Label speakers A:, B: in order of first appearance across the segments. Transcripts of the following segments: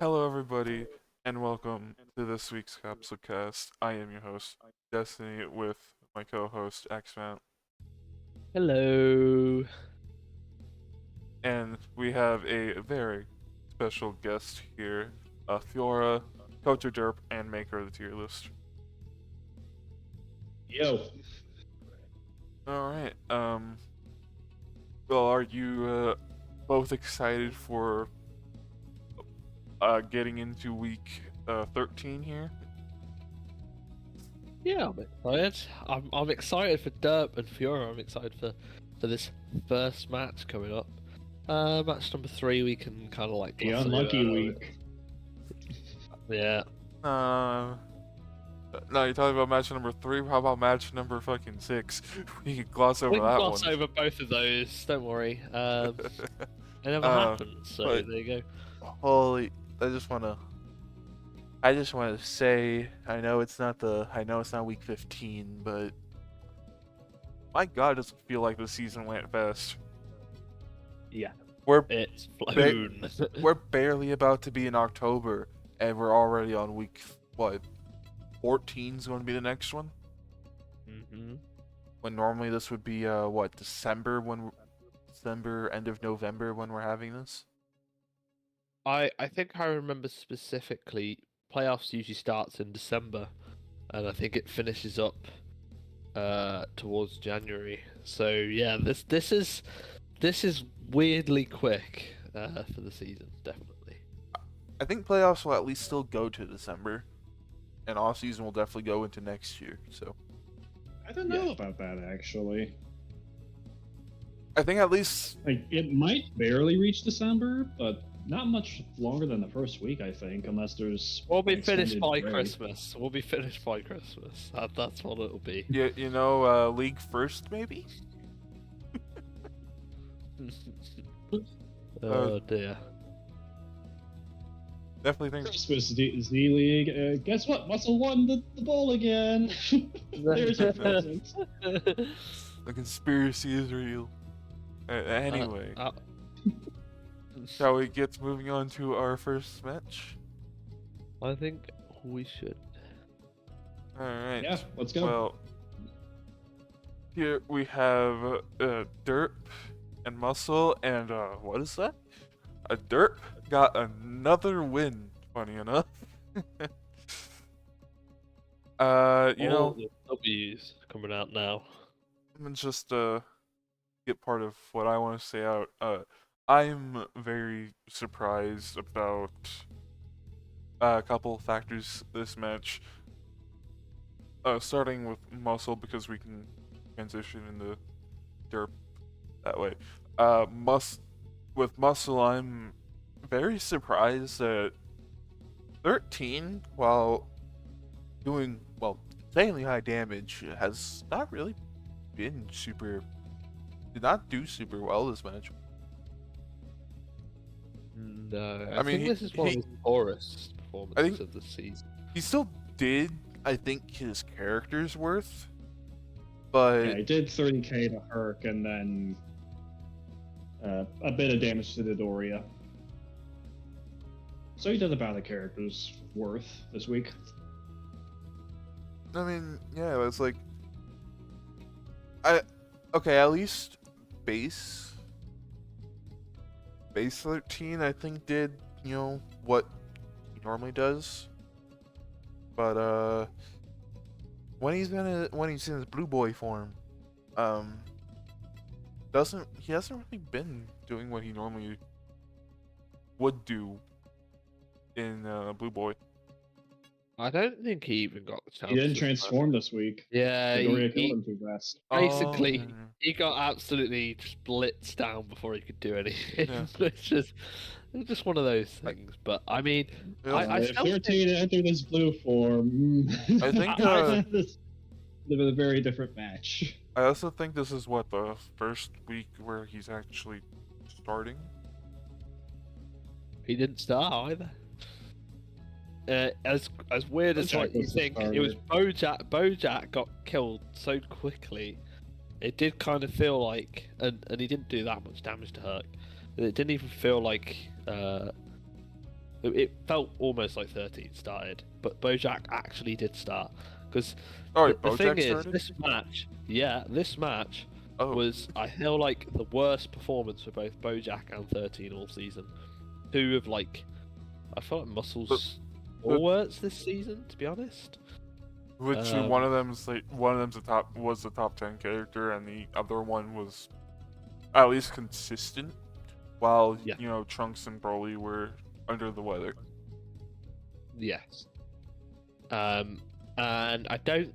A: Hello, everybody, and welcome to this week's Capsule Cast. I am your host, Destiny, with my co-host Xmat,
B: Hello.
A: and we have a very special guest here, Fiora, Coach of Derp, and maker of the tier list.
C: Yo,
A: All right. Well, are you both excited for getting into week 13 here?
B: Yeah, I'm excited. I'm excited for Derp and Fiora. I'm excited for this first match coming up. Match number 3. We can kind of like
C: the
B: gloss
C: unlucky
B: over.
C: week.
B: Yeah.
A: Uh, no, you're talking about match number 3. How about match number fucking 6? We could gloss over
B: We can
A: that
B: gloss
A: one.
B: over both of those. Don't worry. It never
A: uh,
B: happened. So
A: but
B: there you go.
D: Holy, I just want to say, I know it's not week 15, but
A: my God, does it feel like the season went fast?
B: Yeah.
A: We're
B: It's
A: ba-
B: flown.
A: we're barely about to be in October, and we're already on week what? 14 is going to be the next one.
B: hmm
A: When normally this would be what, December, end of November when we're having this.
B: I think I remember specifically. Playoffs usually starts in December, and I think it finishes up towards January. So yeah, this is weirdly quick for the season, definitely.
A: I think playoffs will at least still go to December, and off season will definitely go into next year. So
C: I don't know about that actually.
A: I think at least
C: Like, it might barely reach December, but not much longer than the first week, I think, unless there's.
B: We'll be
C: an
B: finished
C: extended
B: by
C: break.
B: Christmas. We'll be finished by Christmas. That's what it'll be.
A: league first maybe.
B: Oh dear.
A: Definitely think
C: Christmas Z League. Guess what? Muscle won the ball again. There's your present.
A: the conspiracy is real. Anyway,
B: Uh,
A: shall we get moving on to our first match?
B: I think we should.
A: All right.
C: Yeah, let's go.
A: Well, here we have Derp and Muscle, and what is that? A Derp got another win. Funny enough. You know,
B: All the W's coming out now.
A: I'm gonna just get part of what I want to say out. I'm very surprised about a couple factors this match. Starting with Muscle because we can transition into Derp that way. With Muscle, I'm very surprised that 13, while doing well, insanely high damage, has not really been super. Did not do super well this match.
B: No,
A: I
B: I
A: mean,
B: think this is one of his poorest performances of the season.
A: He still did, I think, his character's worth,
C: Yeah,
A: but
C: I did 30k to Herc and then a bit of damage to the Doria. So he did about the character's worth this week.
A: I mean, yeah, it's like, okay, at least base 13, I think did what he normally does, but when he's in his blue boy form, um, he hasn't really been doing what he normally would do in Blue Boy.
B: I don't think he even got the chance.
C: He didn't
B: to-
C: transform this week.
B: Yeah,
C: The Doria
B: he
C: killed him too fast.
B: basically
A: Oh,
B: he got absolutely just blitzed down before he could do anything.
A: Yeah.
B: It's just one of those things. But I mean,
A: Yeah.
B: I
C: If
B: still
C: 13 entered this blue form,
A: I think,
C: this would have been a very different match.
A: I also think this is what the first week where he's actually starting.
B: he didn't start either. As weird as
C: Bojack
B: like you
C: was the
B: think, it was
C: starter.
B: Bojack got killed so quickly. It did kind of feel like, and he didn't do that much damage to Herc. It didn't even feel like It felt almost like 13 started, but Bojack actually did start. Because
A: Oh,
B: the
A: wait,
B: thing
A: Bojack
B: is,
A: started?
B: this match
A: Oh,
B: was, I feel like, the worst performance for both Bojack and 13 all season. Two of, like, I felt like Muscle's
A: but-
B: stalwarts this season, to be honest.
A: which one of them's was the top 10 character, and the other one was at least consistent, while
B: Yeah.
A: Trunks and Broly were under the weather.
B: Yes. And I don't.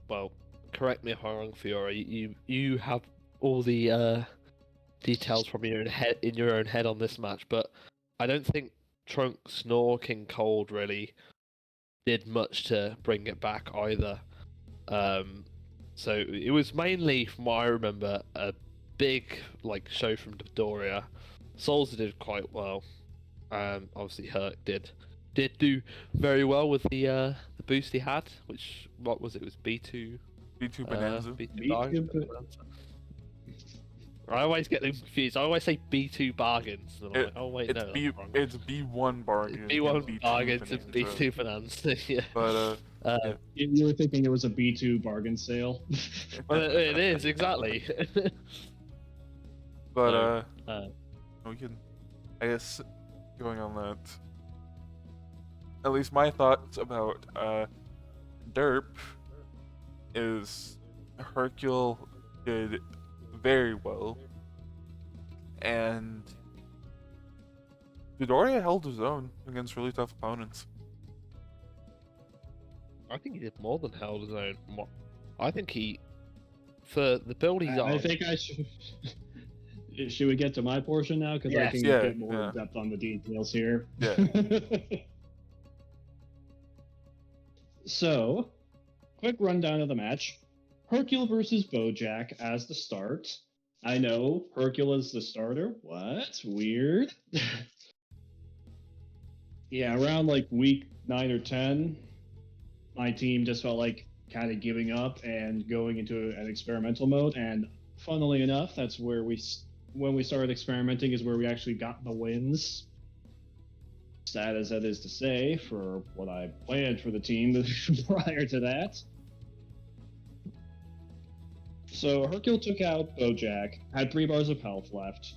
B: Well, correct me if I'm wrong, Fiora. You have all the details from your own head in your own head on this match, but I don't think Trunks nor King Cold really did much to bring it back either. So it was mainly, from what I remember, a big show from Dodoria. Solza did quite well. Obviously Herc did do very well with the boost he had, which what was it? It was B2
A: B2 Bonanza.
B: B2 bargain. I always get them confused. I always say B2 bargains. And I'm like, oh wait,
A: it's
B: no,
A: B
B: that's wrong.
A: it's B1 bargain.
B: It's B1
A: and B2
B: bargains and
A: Bonanza.
B: B2 bonanza. Yeah.
A: But yeah.
C: You were thinking it was a B2 bargain sale.
B: Well, it is exactly.
A: But
B: So,
A: we can, I guess, going on that. At least my thoughts about Derp is Hercule did very well, and Dodoria held his own against really tough opponents.
B: I think he did more than held his own. I think he, for the build he's on.
C: I think I should. Should we get to my portion now? Because I
B: Yes.
C: can get more in depth on the details here.
A: Yeah.
C: So, quick rundown of the match. Hercule versus Bojack as the start. I know, Hercule is the starter. What? Weird. Yeah, around week 9 or 10, my team just felt like kind of giving up and going into an experimental mode. And funnily enough, that's where when we started experimenting is where we actually got the wins. Sad as that is to say, for what I planned for the team prior to that. So Hercule took out Bojack, had 3 bars of health left,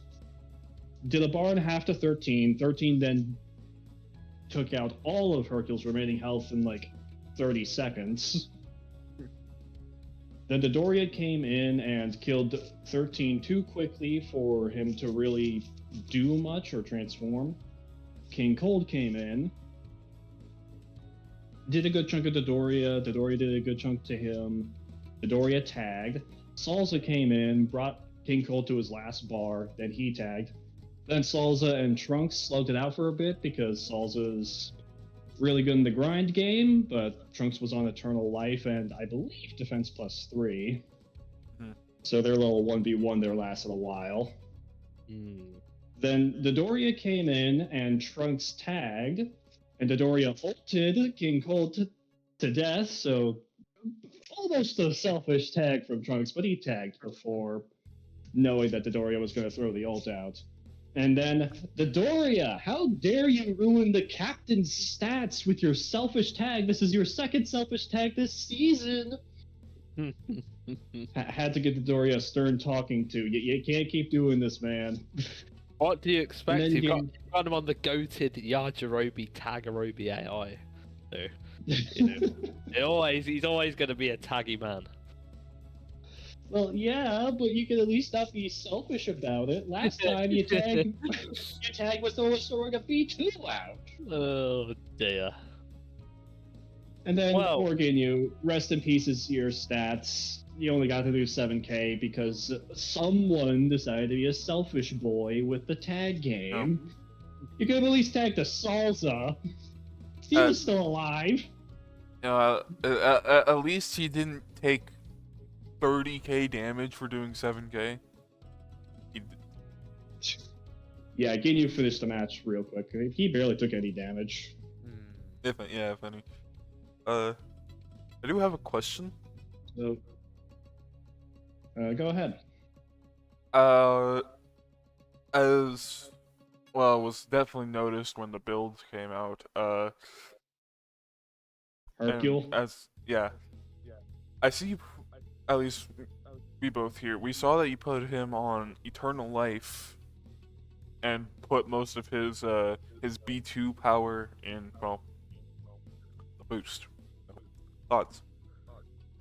C: did a bar and a half to 13. 13 then took out all of Hercule's remaining health in 30 seconds. Then Dodoria came in and killed 13 too quickly for him to really do much or transform. King Cold came in, did a good chunk of Dodoria. Dodoria did a good chunk to him. Dodoria tagged. Salsa came in, brought King Cold to his last bar, then he tagged. Then Salsa and Trunks slugged it out for a bit because Salsa's really good in the grind game, but Trunks was on Eternal Life and I believe Defense +3. So their little 1v1 there lasted a while. Then Dodoria came in and Trunks tagged, and Dodoria ulted King Cold to death, so almost a selfish tag from Trunks, but he tagged before knowing that Dodoria was going to throw the ult out. And then Dodoria, how dare you ruin the captain's stats with your selfish tag? This is your second selfish tag this season. Had to get Dodoria a stern talking to. You can't keep doing this, man.
B: What do you expect?
C: And then
B: You've got him on the goated Yajirobe Tagarobe AI. So, he's always going to be a taggy man.
C: Well, yeah, but you can at least not be selfish about it. Last time you tagged was throwing a B2 out.
B: Oh dear.
C: And then
B: Well-
C: Organyu, rest in peace is your stats. You only got to do 7k because someone decided to be a selfish boy with the tag game. You could have at least tagged a Salsa. He was still alive.
A: At least he didn't take 30k damage for doing 7k.
C: Yeah, Ginyu finished the match real quick. He barely took any damage.
A: If any. I do have a question.
C: So, go ahead.
A: As well, was definitely noticed when the builds came out.
C: Hercule.
A: And I see. At least we both here. We saw that you put him on Eternal Life, and put most of his B2 power in the boost. Thoughts?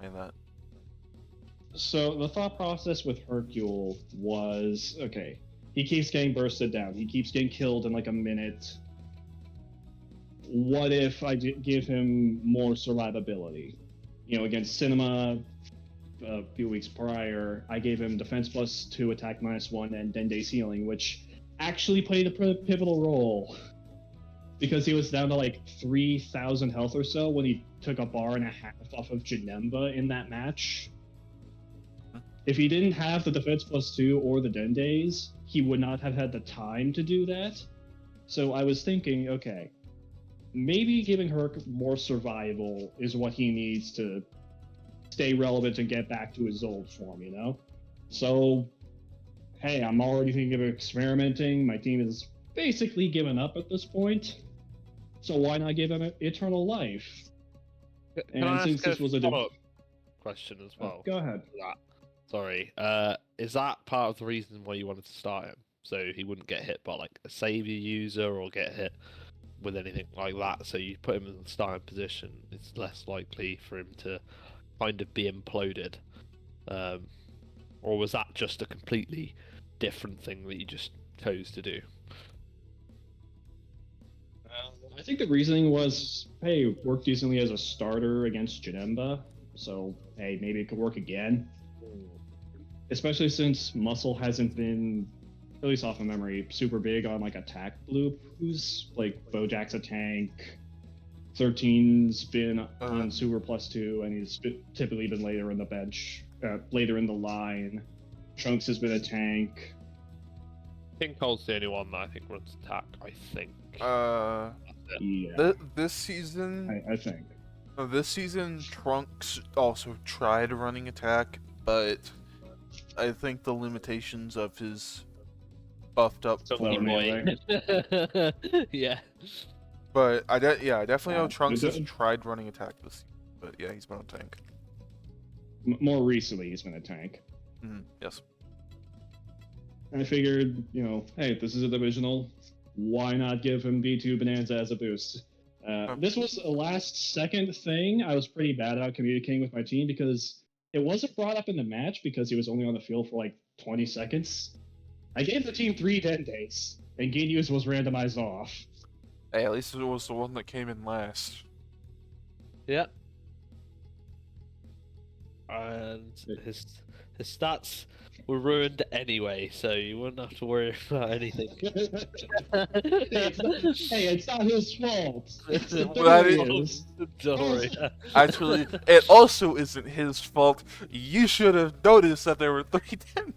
A: And that.
C: So the thought process with Hercule was, okay, he keeps getting bursted down. He keeps getting killed in like a minute. What if I give him more survivability? Against Cinema a few weeks prior, I gave him defense +2, attack -1, and Dende's healing, which actually played a pivotal role. Because he was down to like 3,000 health or so when he took a bar and a half off of Janemba in that match. If he didn't have the defense +2 or the Dendes, he would not have had the time to do that. So I was thinking, okay, maybe giving Herc more survival is what he needs to stay relevant and get back to his old form, So, hey, I'm already thinking of experimenting. My team is basically given up at this point. So why not give him Eternal Life?
B: Can I ask a follow-up question as well?
C: Go ahead.
B: Sorry. Is that part of the reason why you wanted to start him? So he wouldn't get hit by like a savior user or get hit with anything like that. So you put him in the starting position. It's less likely for him to kind of be imploded. Or was that just a completely different thing that you just chose to do?
C: I think the reasoning was, hey, worked decently as a starter against Janemba, so hey, maybe it could work again. Especially since Muscle hasn't been, at least off of memory, super big on like attack loop. Who's like Bojack's a tank, 13's been on Super +2, and he's typically been later in the bench, later in the line. Trunks has been a tank.
B: King Cole's the only one that I think runs attack, I think.
C: Yeah.
A: This season,
C: I think.
A: This season, Trunks also tried running attack, but I think the limitations of his buffed up.
B: Yeah.
A: But I definitely know Trunks has tried running attack this season, but yeah, he's been a tank.
C: More recently, he's been a tank.
A: Yes.
C: I figured, hey, this is a divisional. Why not give him B2 Bonanza as a boost? This was a last-second thing. I was pretty bad about communicating with my team because it wasn't brought up in the match because he was only on the field for like 20 seconds. I gave the team 3 Dendes, and Ginyu's was randomized off.
A: Hey, at least it was the one that came in last.
B: Yeah. And his stats were ruined anyway, so you wouldn't have to worry about anything.
C: It's not his fault. It's
B: Doria.
A: Actually, it also isn't his fault. You should have noticed that there were 3 Dendes.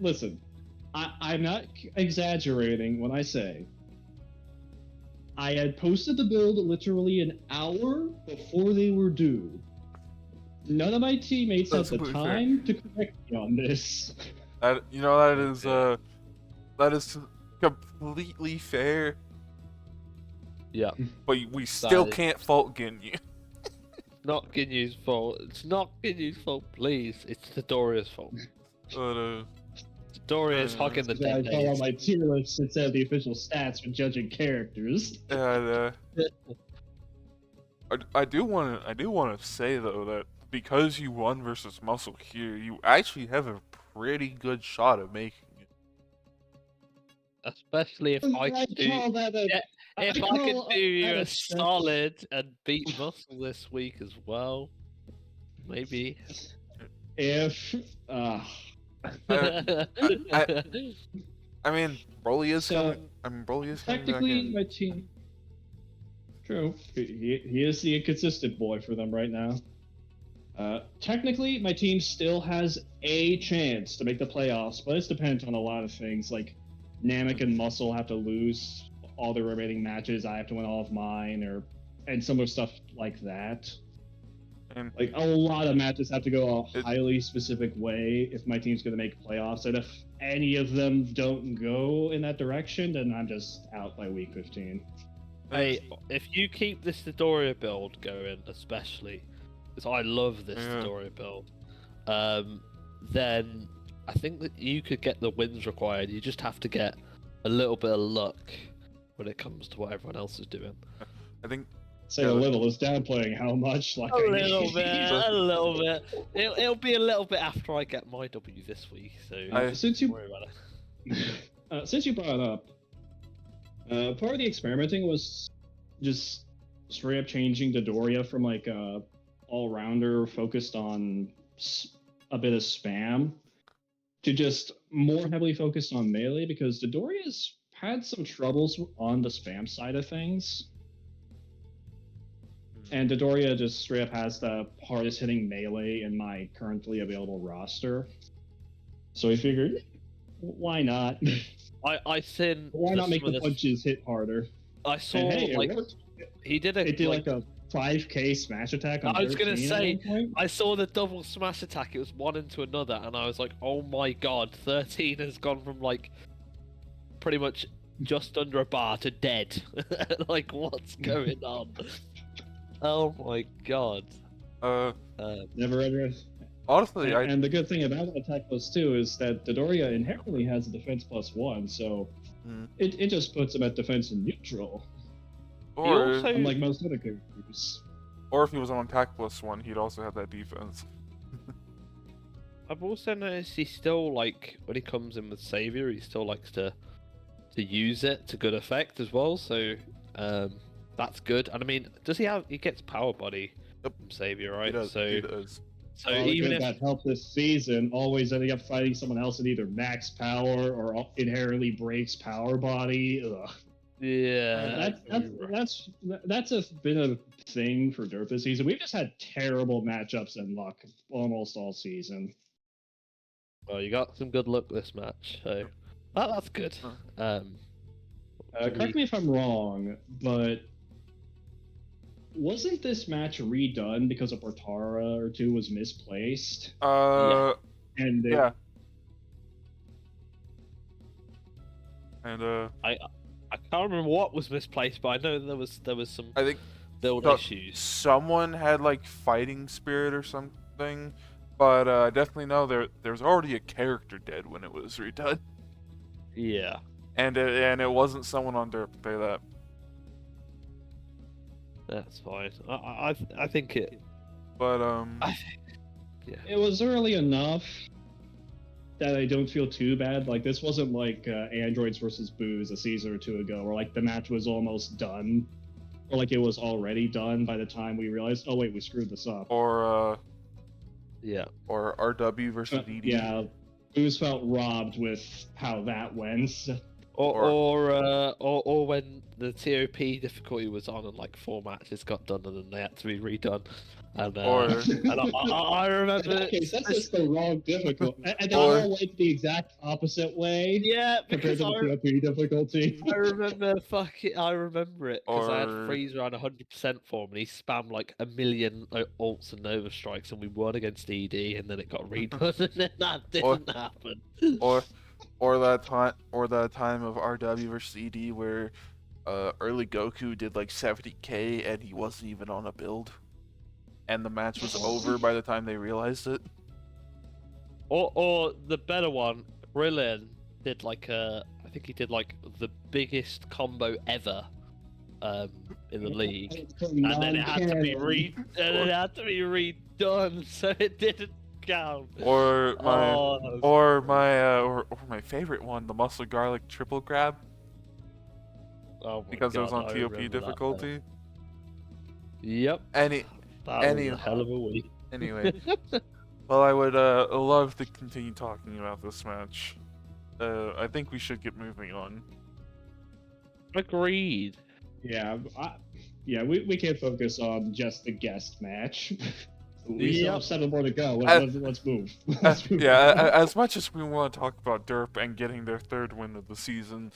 C: Listen, I'm not exaggerating when I say I had posted the build literally an hour before they were due. None of my teammates had the time to correct me on this.
A: That is completely fair.
B: Yeah.
A: But we still can't fault Ginyu.
B: Not Ginyu's fault. It's not Ginyu's fault, please. It's Doria's fault. Doria's hogging the
C: I call on my tier lists instead of the official stats for judging characters.
A: I do want to say though that because you won versus Muscle here, you actually have a pretty good shot of making it.
B: Especially if I can do you a solid and beat Muscle this week as well. Maybe.
C: If
A: I mean, Broly is coming. Broly is coming
C: technically
A: back in.
C: my team. True, he is the inconsistent boy for them right now. Technically, my team still has a chance to make the playoffs, but it's dependent on a lot of things. Like, Namek and Muscle have to lose all their remaining matches. I have to win all of mine, and some of stuff like that.
A: And
C: like, a lot of matches have to go a highly specific way if my team's going to make playoffs. And if any of them don't go in that direction, then I'm just out by week 15.
B: Hey, if you keep this Dodoria build going, especially, because I love this
A: Yeah.
B: Dodoria build, then I think that you could get the wins required. You just have to get a little bit of luck when it comes to what everyone else is doing.
A: I think
C: Say
A: Yeah,
C: a
A: like-
C: little is downplaying how much. Like
B: A
C: I
B: little
C: need.
B: bit, a little bit. It'll be a little bit after I get my W this week, so
C: Since
B: don't
C: you
B: worry about it.
C: since you brought it up, part of the experimenting was just straight up changing Dodoria from like a all-rounder focused on a bit of spam to just more heavily focused on melee because Dodoria's had some troubles on the spam side of things. And Dodoria just straight up has the hardest hitting melee in my currently available roster. So we figured, why not?
B: I seen.
C: Why not
B: some
C: make
B: of
C: the punches hit harder?
B: I saw
C: And hey, it
B: like
C: worked.
B: he did a
C: It did like a 5k smash attack on
B: I was gonna
C: 13
B: say,
C: at one point.
B: I saw the double smash attack. It was one into another, and I was like, "Oh my god!" 13 has gone from like pretty much just under a bar to dead. Like, what's going on? Oh my god!
C: Never ever.
A: honestly, I
C: And the good thing about attack plus 2 is that Dodoria inherently has a defense plus 1, so
A: Mm.
C: it just puts him at defense in neutral,
A: or
B: also-
C: unlike most other characters.
A: or if he was on attack +1, he'd also have that defense.
B: I've also noticed he still like when he comes in with Savior, he still likes to use it to good effect as well. So that's good. And I mean, does he have? He gets power body
A: Yep.
B: from Savior,
A: He
B: right?
A: does.
B: So
A: He does.
B: so
C: All the
B: even
C: good
B: if
C: that helped this season, always ending up fighting someone else that either max power or inherently breaks power body. Ugh.
B: yeah,
C: That's been a thing for Derp this season. We've just had terrible matchups and luck almost all season.
B: well, you got some good luck this match. So that's good.
C: Correct me if I'm wrong, but wasn't this match redone because a Portara or two was misplaced?
A: And
C: And
B: I can't remember what was misplaced, but I know there was some
A: I think
B: build
A: so-
B: issues.
A: someone had like fighting spirit or something, but I definitely know there's already a character dead when it was redone,
B: Yeah.
A: and it wasn't someone on Derp. Say that.
B: That's fine. I think it.
A: But
C: it was early enough that I don't feel too bad. Like this wasn't like Androids versus Booze a season or two ago, where like the match was almost done, or like it was already done by the time we realized, oh wait, we screwed this up.
B: Yeah.
A: or RW versus ED.
C: Yeah, Booze felt robbed with how that went.
B: Or when the TOP difficulty was on and like 4 matches got done and then they had to be redone. And, and I remember.
C: In that case, that's just the wrong difficulty. And they
A: Or-
C: all went the exact opposite way
B: Yeah,
C: compared
B: because
C: to the TOP difficulty.
B: I remember I remember it because I had
A: Or-
B: Freezer on 100% for him and he spammed like a million ults and Nova Strikes and we won against ED and then it got redone and then that didn't happen.
A: or that time of RW versus ED where early Goku did like 70k and he wasn't even on a build, and the match was over by the time they realized it.
B: Or the better one, Krillin did like I think he did like the biggest combo ever in the league. And then it had to be redone, so it didn't count.
A: Or my
B: Oh,
A: or my favorite one, the muscle garlic triple grab,
B: oh my
A: because it was
B: God,
A: on
B: I
A: TOP
B: remember that
A: difficulty.
B: now. Yep,
A: Any
B: that
A: Any-
B: was a hell of a week.
A: anyway, well, I would love to continue talking about this match. I think we should get moving on.
B: Agreed.
C: Yeah, we can't focus on just the guest match. We still have 7 more to go. Let's move. Let's move.
A: Yeah, as much as we want to talk about Derp and getting their 3rd win of the season,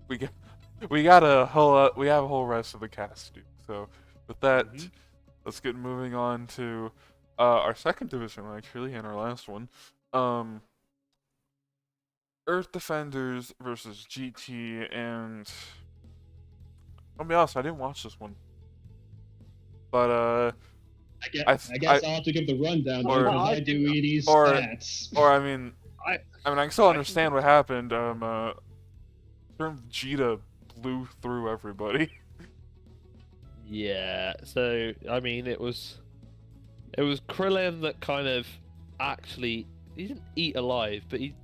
A: we have a whole rest of the cast to do. So with that, let's get moving on to our 2nd division actually, and our last one. Earth Defenders versus GT, and I'll be honest, I didn't watch this one. But
C: I guess I'll have to give the rundown
A: or-
C: because I do ED's
A: or-
C: stats.
A: I mean,
B: I
A: I can still understand what happened. Vegeta blew through everybody.
B: Yeah, so I mean, it was Krillin that kind of actually he didn't eat alive, but he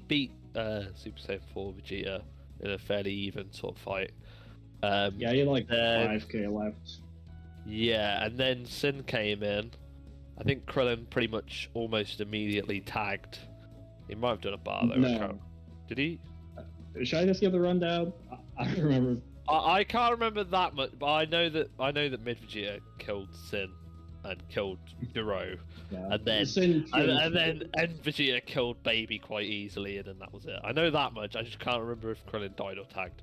B: beat Super Saiyan 4 Vegeta in a fairly even sort of fight.
C: Yeah, he had like
B: then-
C: 5k left.
B: Yeah, and then Sin came in. I think Krillin pretty much almost immediately tagged. He might have done a bar though.
C: No.
B: Did he?
C: Should I just give the rundown? I don't remember.
B: I can't remember that much, but I know that Mid Vegeta killed Sin and killed Gero,
C: Yeah.
B: and then
C: Sin killed-
B: and then End Vegeta killed Baby quite easily, and then that was it. I know that much. I just can't remember if Krillin died or tagged.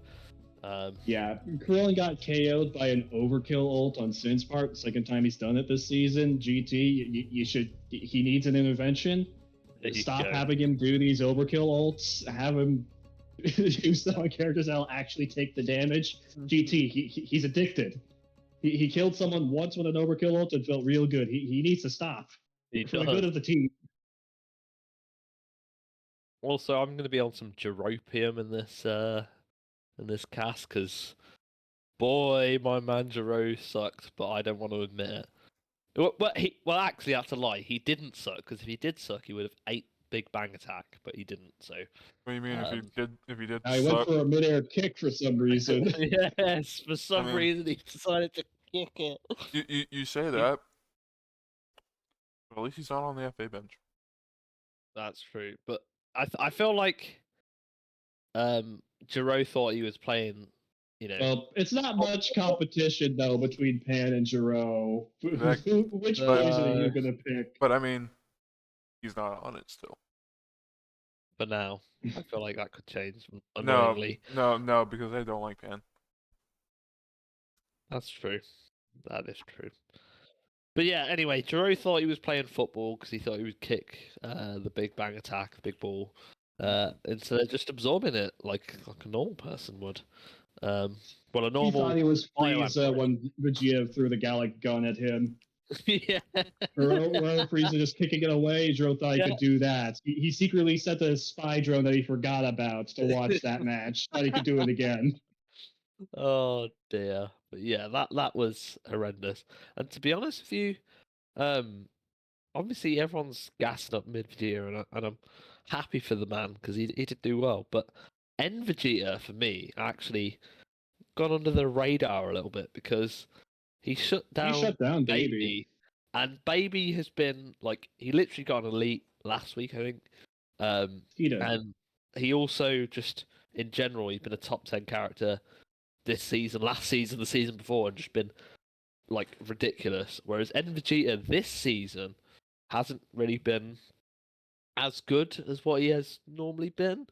C: Yeah, Krillin got KO'd by an overkill ult on Sin's part. The second time he's done it this season. GT, you should. He needs an intervention.
B: There you
C: Stop
B: go.
C: having him do these overkill ults. Have him use some characters that'll actually take the damage. GT, he's addicted. He killed someone once with an overkill ult and felt real good. He needs to stop
B: He
C: for the
B: does.
C: good of the team.
B: Also, I'm going to be on some Geropium in this cast because, boy, my man Gero sucked, but I don't want to admit it. Well, actually, that's a lie. He didn't suck because if he did suck, he would have 8 Big Bang Attack, but he didn't. So
A: What do you mean if he did
C: I went
A: suck?
C: for a midair kick for some reason.
B: yes, for some
A: mean-
B: reason he decided to kick it.
A: You say that, but at least he's not on the FA bench.
B: That's true, but I feel like Gero thought he was playing, you know.
C: Well, it's not much competition though between Pan and Gero.
A: That-
C: Which poison are you gonna pick?
A: But I mean, he's not on it still.
B: For now, I feel like that could change
A: No,
B: annoyingly.
A: no, because I don't like Pan.
B: That's true. That is true. But yeah, anyway, Gero thought he was playing football because he thought he would kick the Big Bang Attack, the big ball, instead of just absorbing it like a normal person would. Well, a
C: He
B: normal.
C: thought he was
B: Bio
C: Frieza
B: Emperor.
C: when Vegeta threw the Gallic gun at him.
B: yeah.
C: Remember Frieza just kicking it away? Jiro thought he
B: Yeah.
C: could do that. He secretly set the spy drone that he forgot about to watch that match. Thought he could do it again.
B: Oh dear. But yeah, that was horrendous. And to be honest with you, obviously everyone's gassed up Mid Vegeta, and I'm happy for the man because he did do well. But End Vegeta for me actually gone under the radar a little bit because he shut down
C: He shut down
B: Baby,
C: Baby.
B: and Baby has been like he literally got an elite last week, I think.
C: He did.
B: And he also just in general he's been a top 10 character this season, last season, the season before, and just been like ridiculous. Whereas End Vegeta this season hasn't really been as good as what he has normally been,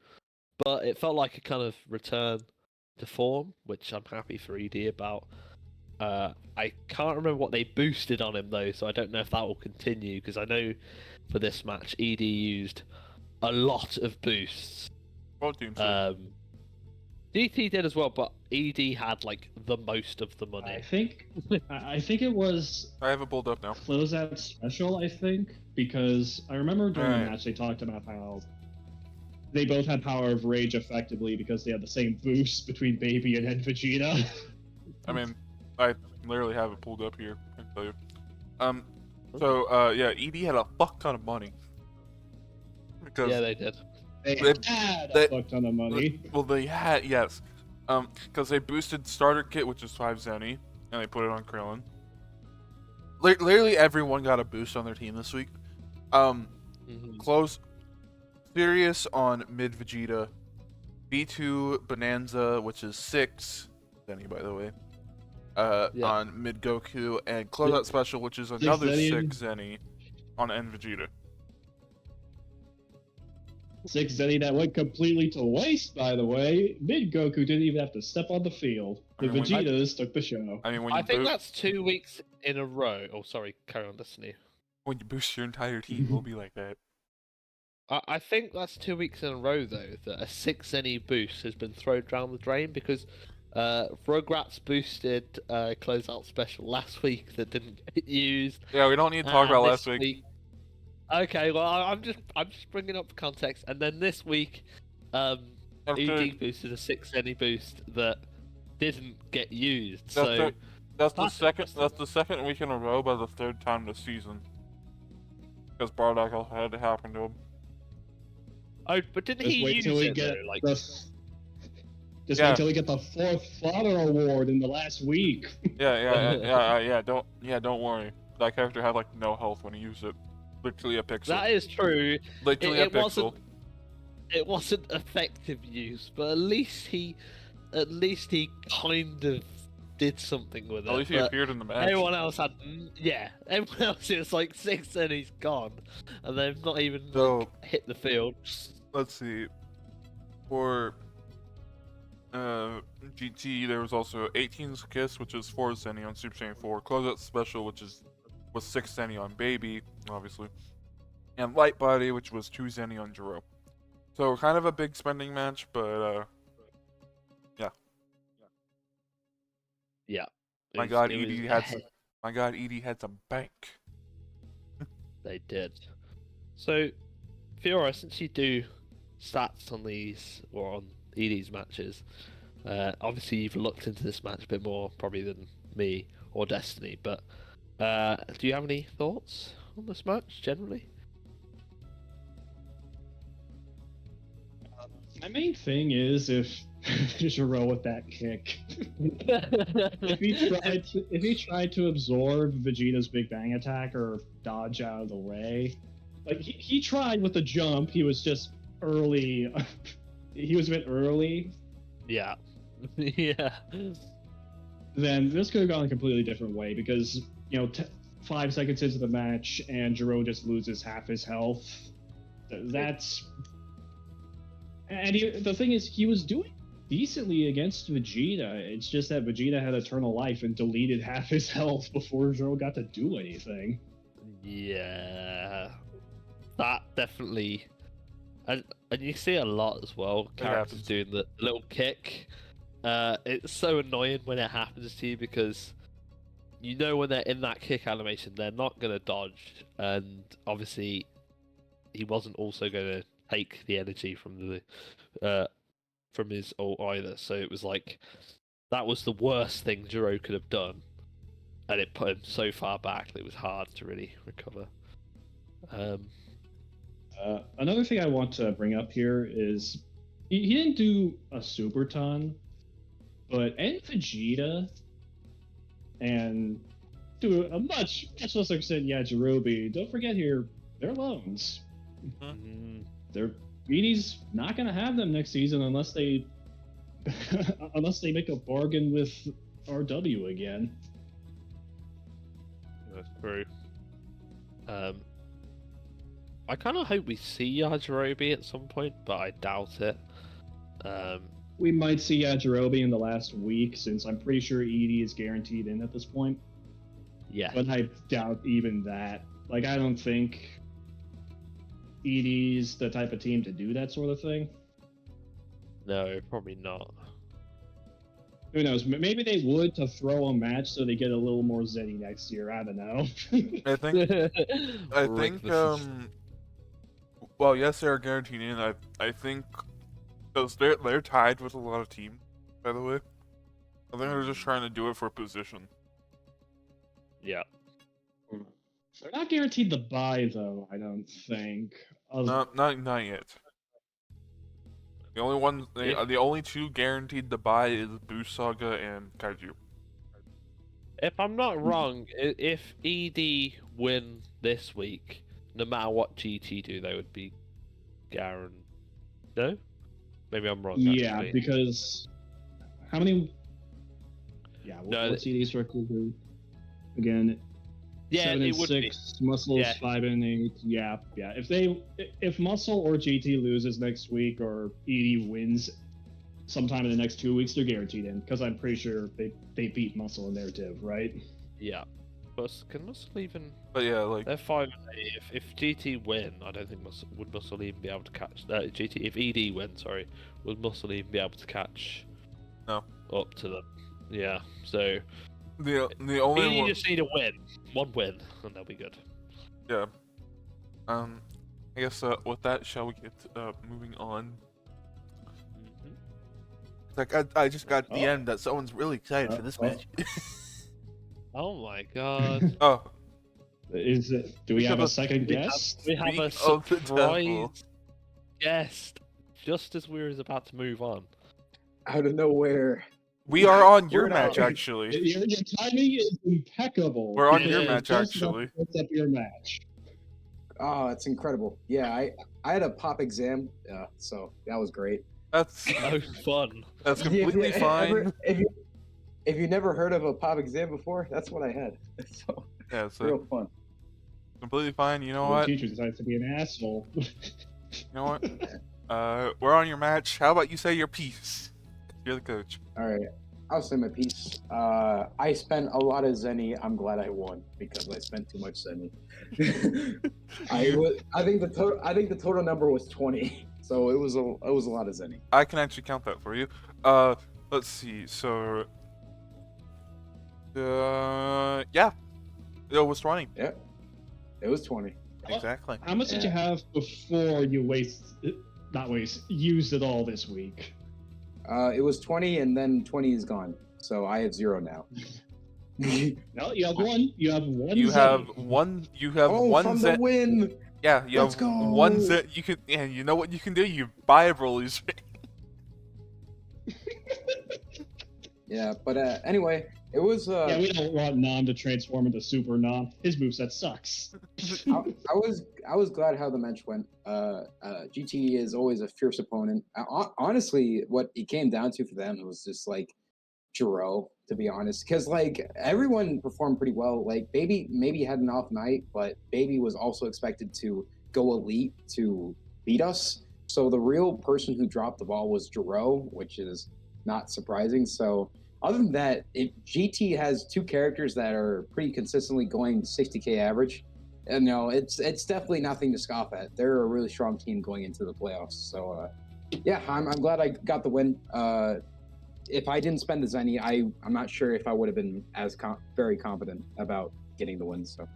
B: but it felt like a kind of return to form, which I'm happy for ED about. I can't remember what they boosted on him though, so I don't know if that will continue because I know for this match ED used a lot of boosts.
A: Both teams.
B: DT did as well, but ED had like the most of the
C: I
B: money.
C: think it was
A: I have it pulled up now.
C: closeout special. I think because I remember during the
A: Right.
C: match they talked about how they both had power of rage effectively because they had the same boost between Baby and End Vegeta.
A: I mean, I literally have it pulled up here. I can tell you. So yeah, ED had a fuck ton of money. Because
B: Yeah, they did.
C: They
A: They-
C: had
A: they-
C: a fuck ton of money.
A: well, they had yes, because they boosted starter kit, which is 5 Zenny, and they put it on Krillin. Literally everyone got a boost on their team this week. Close, Sirius on Mid Vegeta, B2 Bonanza, which is 6 Zenny by the way,
B: Yeah.
A: on Mid Goku, and closeout special, which is another
C: Zenny.
A: 6 Zenny on End Vegeta.
C: 6 Zenny that went completely to waste, by the way. Mid Goku didn't even have to step on the field. The
A: I mean, when-
C: Vegetas took the show.
A: I mean, when you
B: I think
A: boo-
B: that's 2 weeks in a row. Oh, sorry, carry on, Destiny.
A: when you boost your entire team, it'll be like that.
B: I think that's 2 weeks in a row though that a 6 any boost has been thrown down the drain because Rugrats boosted closeout special last week that didn't get used.
A: Yeah, we don't need to talk about
B: this
A: last week.
B: Okay, well I'm just bringing up context, and then this week,
A: After-
B: ED boosted a 6 any boost that didn't get used.
A: That's
B: So
A: the, that's the
B: that's
A: second.
B: interesting.
A: That's the second week in a row, but the third time this season. Because Bardock had it happen to him.
B: Oh, but didn't
C: Just
B: he
C: wait
B: use
C: till we
B: it
C: get
B: though? Like,
C: Just
A: Yeah.
C: wait till we get the 4th Father Award in the last week.
A: Don't worry. That character had like no health when he used it. Literally a pixel.
B: that is true.
A: Literally
B: it
A: a pixel.
B: It wasn't effective use, but at least he kind of did something with it.
A: At least he
B: but
A: appeared in the match.
B: everyone else had, everyone else it was like 6 and he's gone, and they've not even
A: So-
B: like, hit the field.
A: Let's see. For GT, there was also 18's Kiss, which is 4 Zenny on Super Saiyan 4. Closeout Special, which was 6 Zenny on Baby, obviously. And Light Body, which was 2 Zenny on Jiro. So kind of a big spending match, but
B: Yeah.
A: my God, Edie had some bank.
B: They did. So, Fiora, since you do stats on these or on ED's matches, obviously you've looked into this match a bit more probably than me or Destiny, but do you have any thoughts on this match generally?
C: My main thing is if Jiro with that kick. if he tried to absorb Vegeta's Big Bang attack or dodge out of the way, like he tried with the jump, he was just early. He was a bit early.
B: Yeah. Yeah.
C: Then this could have gone a completely different way because 5 seconds into the match and Jiro just loses half his health. That's and the thing is he was doing decently against Vegeta. It's just that Vegeta had Eternal Life and deleted half his health before Jiro got to do anything.
B: Yeah. That definitely. And you see a lot as well, characters
A: happens.
B: doing the little kick. It's so annoying when it happens to you because you know when they're in that kick animation, they're not going to dodge. And obviously, he wasn't also going to take the energy from his ult either. So it was like, that was the worst thing Jiro could have done. And it put him so far back that it was hard to really recover.
C: Another thing I want to bring up here is he didn't do a super ton, but Vegeta and to a much lesser extent, Jirobe. Don't forget here, they're loans. They're Edie's not gonna have them next season unless they make a bargain with RW again.
B: That's true. I kind of hope we see Yajirobe at some point, but I doubt it.
C: We might see Jirobe in the last week, since I'm pretty sure Edie is guaranteed in at this point.
B: Yeah.
C: But I doubt even that. Like, I don't think Edie's the type of team to do that sort of thing.
B: No, probably not.
C: Who knows? Maybe they would to throw a match so they get a little more Zenny next year. I don't know.
A: I think well, yes, they're guaranteed in. I think because they're tied with a lot of teams, by the way. I think they're just trying to do it for position.
B: Yeah.
C: They're not guaranteed the buy, though, I don't think.
A: Not yet. The only one, the only two guaranteed to buy is Boost Saga and Kaiju.
B: If I'm not wrong, if ED win this week, no matter what GT do, they would be guaranteed. No? Maybe I'm wrong.
C: Yeah,
B: actually.
C: because how many? Yeah,
B: No,
C: what's ED's record again?
B: Yeah,
C: 7
B: it
C: and
B: would
C: 6, Muscles
B: Yeah.
C: 5 and 8. Yeah. If Muscle or GT loses next week or ED wins sometime in the next 2 weeks, they're guaranteed in because I'm pretty sure they beat Muscle in their div, right?
B: Yeah. Can Muscle even?
A: But yeah, like
B: They're 5-8. If GT win, I don't think would Muscle even be able to catch that. GT if ED win, sorry, would Muscle even be able to catch?
A: No.
B: Up to them. Yeah. So
A: the only
B: ED
A: one.
B: just need a win, one win, and they'll be good.
A: Yeah. I guess with that, shall we get moving on?
D: It's like I just got
C: Oh.
D: DM'd that someone's really excited for this match.
B: Oh my god.
A: Oh,
C: Do we have a second guest?
B: We have a
A: Speak of the
B: surprise
A: devil.
B: guest just as we were about to move on.
E: Out of nowhere.
A: we are on your
E: We're
A: match
E: not-
A: actually.
C: Your timing is impeccable.
A: We're on
B: Yeah,
A: your
B: it's
A: match
C: Just
A: actually.
C: about to fix up your match.
E: Oh, it's incredible. Yeah, I had a pop exam, so that was great.
A: That's
B: Oh, fun.
A: that's
E: Have you
A: completely fine.
E: if you never heard of a pop exam before, that's what I had. So
A: Yeah, it's
E: real fun.
A: completely fine. You know
C: The
A: what?
C: teacher decides to be an asshole.
A: You know what? We're on your match. How about you say your piece? You're the coach.
E: All right, I'll say my piece. I spent a lot of Zenny. I'm glad I won because I spent too much Zenny. I think the total number was 20. So it was a lot of Zenny.
A: I can actually count that for you. Let's see. So, yeah, it was 20
E: Yeah, it was 20.
A: exactly.
C: How much did you have before you used it all this week?
E: It was 20, and then 20 is gone. So I have 0 now.
C: No, you have one. You have one.
A: You
C: Zenny.
A: have one. You have
E: Oh,
A: one
E: from the
A: Zen.
E: win!
A: Yeah, you
E: Let's
A: have one
E: go!
A: Zen. You can, and you know what you can do? You buy a Broly's.
E: Yeah, but anyway, it was.
C: Yeah, we don't want Nam to transform into Super Nam. His moveset sucks.
E: I was glad how the match went. GT is always a fierce opponent. Honestly, what it came down to for them was just like Jiro, to be honest, because like everyone performed pretty well. Like Baby maybe had an off night, but Baby was also expected to go elite to beat us. So the real person who dropped the ball was Jiro, which is not surprising. So other than that, GT has 2 characters that are pretty consistently going 60k average. And no, it's definitely nothing to scoff at. They're a really strong team going into the playoffs. So yeah, I'm glad I got the win. If I didn't spend the Zenny, I'm not sure if I would have been as very confident about getting the win. So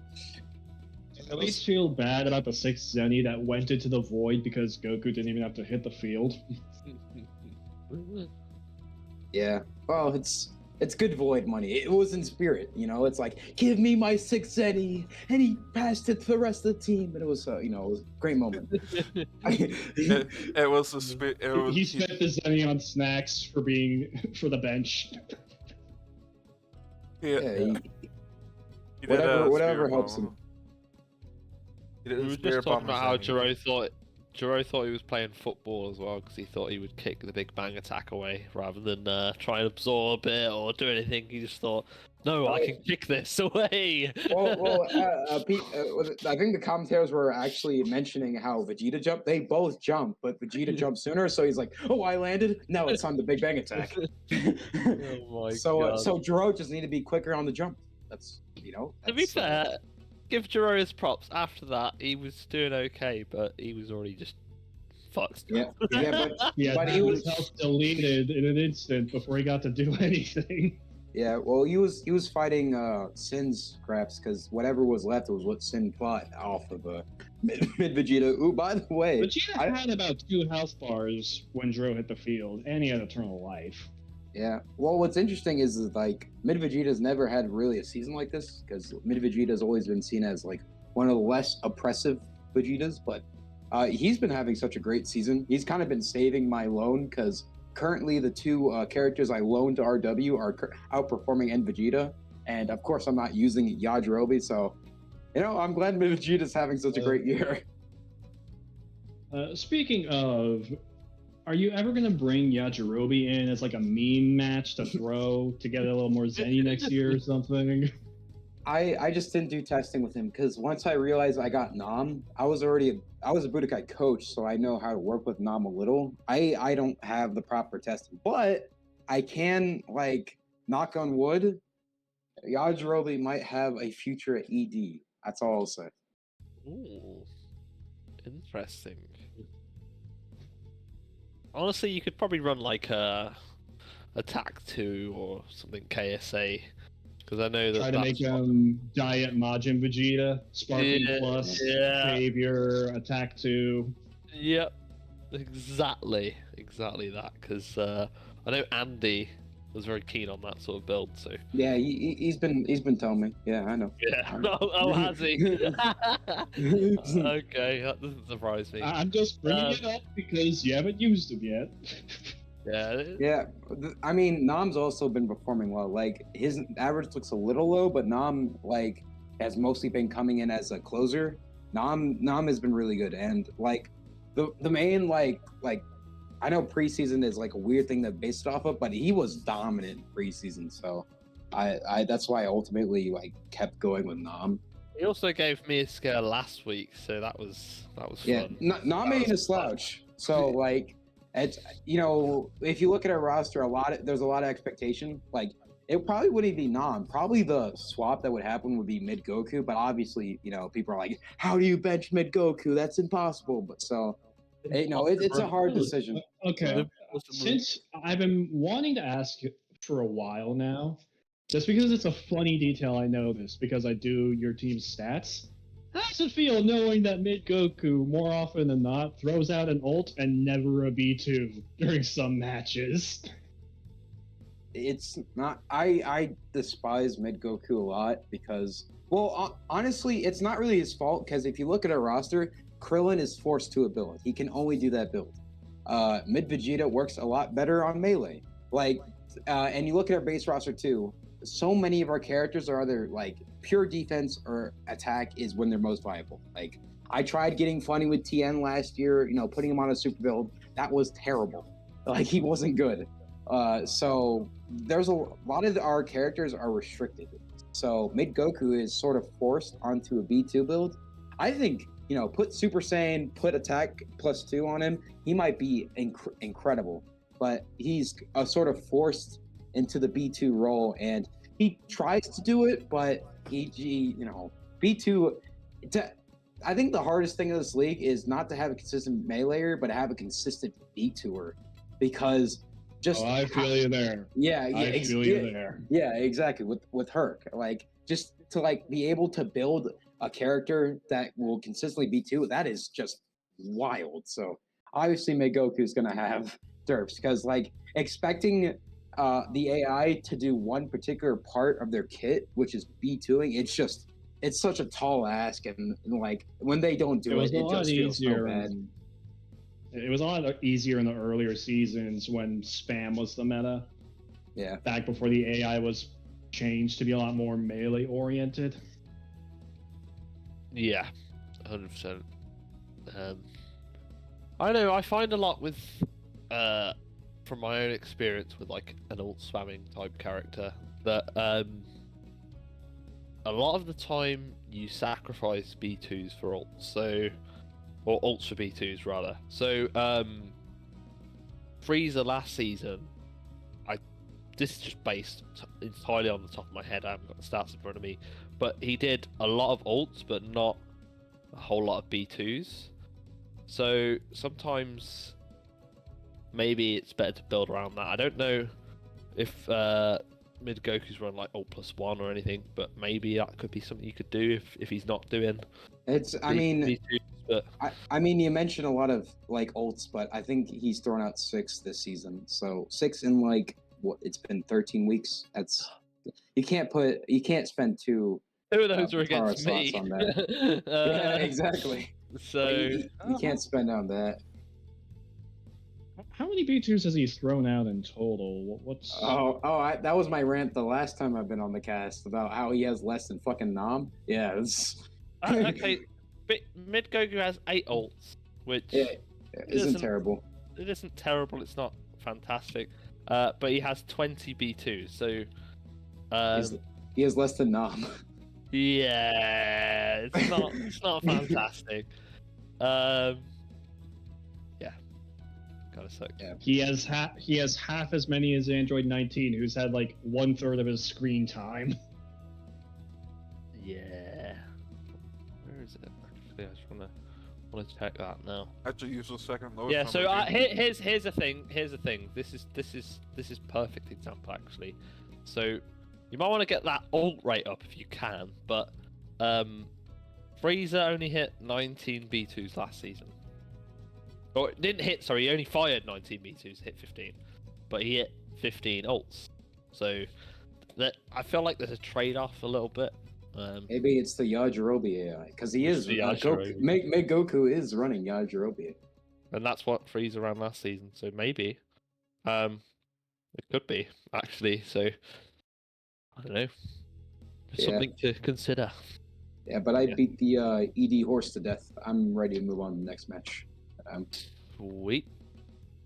C: At least feel bad about the 6 Zenny that went into the void because Goku didn't even have to hit the field.
E: yeah, well, it's good void money. It was in spirit, you know. It's like, give me my 6 Zenny, and he passed it to the rest of the team, and it was it was a great moment.
A: It was a spit.
C: He spent the Zenny on snacks for the bench.
A: Yeah,
E: Yeah,
A: he did,
E: whatever
A: spirit
E: helps
A: bomb.
E: him.
A: He did a
B: We were
A: spirit
B: just talking
A: bomb
B: about how
A: Zenny.
B: Jiro thought he was playing football as well because he thought he would kick the big bang attack away rather than try and absorb it or do anything. He just thought, no, I can kick this away.
E: Well, Pete, I think the commentators were actually mentioning how Vegeta jumped. They both jumped, but Vegeta jumped sooner, so he's like, "Oh, I landed. Now it's on the Big Bang attack."
B: Oh my
E: so,
B: god.
E: so Jiro just need to be quicker on the jump. That's
B: To be fair, give Jiro his props. After that, he was doing okay, but he was already just fucked.
E: Yeah, but
C: Yeah,
E: But
C: he
E: he
C: was
E: was-
C: health deleted in an instant before he got to do anything.
E: yeah. Well, he was fighting Sin's scraps because whatever was left was what Sin fought off of mid Vegeta. Ooh, by the way,
C: Vegeta had about 2 health bars when Dro hit the field, and he had eternal life.
E: yeah. Well, what's interesting is like Mid Vegeta's never had really a season like this because Mid Vegeta's always been seen as like one of the less oppressive Vegetas, but he's been having such a great season. He's kind of been saving my loan because currently the 2 characters I loaned to RW are outperforming N Vegeta, and of course I'm not using Yajirobe, so I'm glad Mid Vegeta's having such a great year.
C: Speaking of, are you ever going to bring Yajirobe in as like a meme match to throw to get a little more Zenny next year or something?
E: I just didn't do testing with him because once I realized I got Nam, I was a Budokai coach, so I know how to work with Nam a little. I don't have the proper testing, but I can, like, knock on wood, Yajirobe might have a future at ED. That's all I'll say.
B: Ooh, interesting. Honestly, you could probably run like a Attack 2 or something KSA, because I know that
C: Try to make Diet Majin Vegeta, Sparking Plus, Savior, Attack 2.
B: Yep, exactly that. Because I know Andy was very keen on that sort of build. So
E: Yeah, he's been telling me. Yeah, I know.
B: yeah. Oh, has he? Okay, that doesn't surprise me.
C: I'm just bringing it up because you haven't used them yet.
B: Yeah.
E: Yeah, I mean, Nam's also been performing well. Like his average looks a little low, but Nam like has mostly been coming in as a closer. Nam has been really good, and like the main like I know preseason is like a weird thing to base it off of, but he was dominant in preseason, so I that's why I ultimately like kept going with Nam.
B: He also gave me a scare last week, so that was
E: Yeah,
B: fun.
E: Nam ain't a slouch. So like, it's if you look at our roster, there's a lot of expectation. Like it probably wouldn't be Nam. Probably the swap that would happen would be mid Goku, but obviously people are like, how do you bench mid Goku? That's impossible. But so. It's a hard decision.
C: Okay. Since I've been wanting to ask for a while now, just because it's a funny detail, I know this because I do your team's stats. How does it feel knowing that mid Goku, more often than not, throws out an ult and never a B2 during some matches?
E: It's not. I despise mid Goku a lot because, well, honestly, it's not really his fault because if you look at our roster, Krillin is forced to a build. He can only do that build. Mid Vegeta works a lot better on melee. And you look at our base roster too. So many of our characters are either like pure defense or attack is when they're most viable. Like I tried getting funny with TN last year, putting him on a super build. That was terrible. Like he wasn't good. So there's a lot of our characters are restricted. So mid Goku is sort of forced onto a B2 build. I think put Super Saiyan, put Attack +2 on him, he might be incredible. But he's sort of forced into the B2 role, and he tries to do it, but B2. I think the hardest thing in this league is not to have a consistent meleeer, but to have a consistent B2er, because
C: I feel you there.
E: Yeah,
C: I feel you there.
E: Yeah, exactly. With Herc, like just to like be able to build a character that will consistently be two, that is just wild. So obviously Goku is gonna have derps because like expecting the AI to do one particular part of their kit, which is B2ing, it's such a tall ask, and like when they don't do it just feels so bad.
C: It was a lot easier in the earlier seasons when spam was the meta.
E: Yeah.
C: Back before the AI was changed to be a lot more melee oriented.
B: Yeah, 100%. I know, I find a lot with, from my own experience with like an ult spamming type character, that a lot of the time you sacrifice B2s for ults, or ults for B2s rather. So, Frieza last season, this is just based entirely on the top of my head, I haven't got the stats in front of me, but he did a lot of ults, but not a whole lot of B2s. So sometimes maybe it's better to build around that. I don't know if mid Goku's run like ult +1 or anything, but maybe that could be something you could do if he's not doing.
E: B2s,
B: but
E: I mean, you mentioned a lot of like ults, but I think he's thrown out 6 this season. So 6 in like it's been 13 weeks. That's you can't spend 2
B: of those are against me.
E: On that. Yeah, exactly.
B: So
E: you can't spend on that.
C: How many B2s has he thrown out in total? What's
E: that was my rant the last time I've been on the cast about how he has less than fucking Nam. Yeah, it's
B: okay. Mid Goku has 8 ults, which
E: isn't terrible.
B: It isn't terrible. It's not fantastic. But he has 20 B2s, so
E: he has less than Nam.
B: Yeah, it's not fantastic. Yeah, kind of sucks.
C: Yeah. He has half as many as Android 19, who's had like 1/3 of his screen time.
B: Yeah. Where is it? Actually, I just wanna check that now.
A: Actually, use the second lowest.
B: Yeah.
A: on
B: So
A: the team.
B: here's the thing. Here's the thing. This is perfect example actually. So you might want to get that ult rate up if you can, but Freezer only hit 19 B2s last season. Or didn't hit. Sorry, he only fired 19 B2s, hit 15, but he hit 15 ults. So that I feel like there's a trade-off a little bit.
E: Maybe it's the Yajirobe AI because he
B: It's
E: is
B: the
E: Goku.
B: Yajirobe.
E: Meg Goku is running Yajirobe.
B: And that's what Freezer ran last season. So maybe, it could be actually. So I don't know. Just
E: Yeah.
B: something to consider.
E: Yeah, but I
B: Yeah.
E: beat the ED horse to death. I'm ready to move on to the next match.
B: Sweet.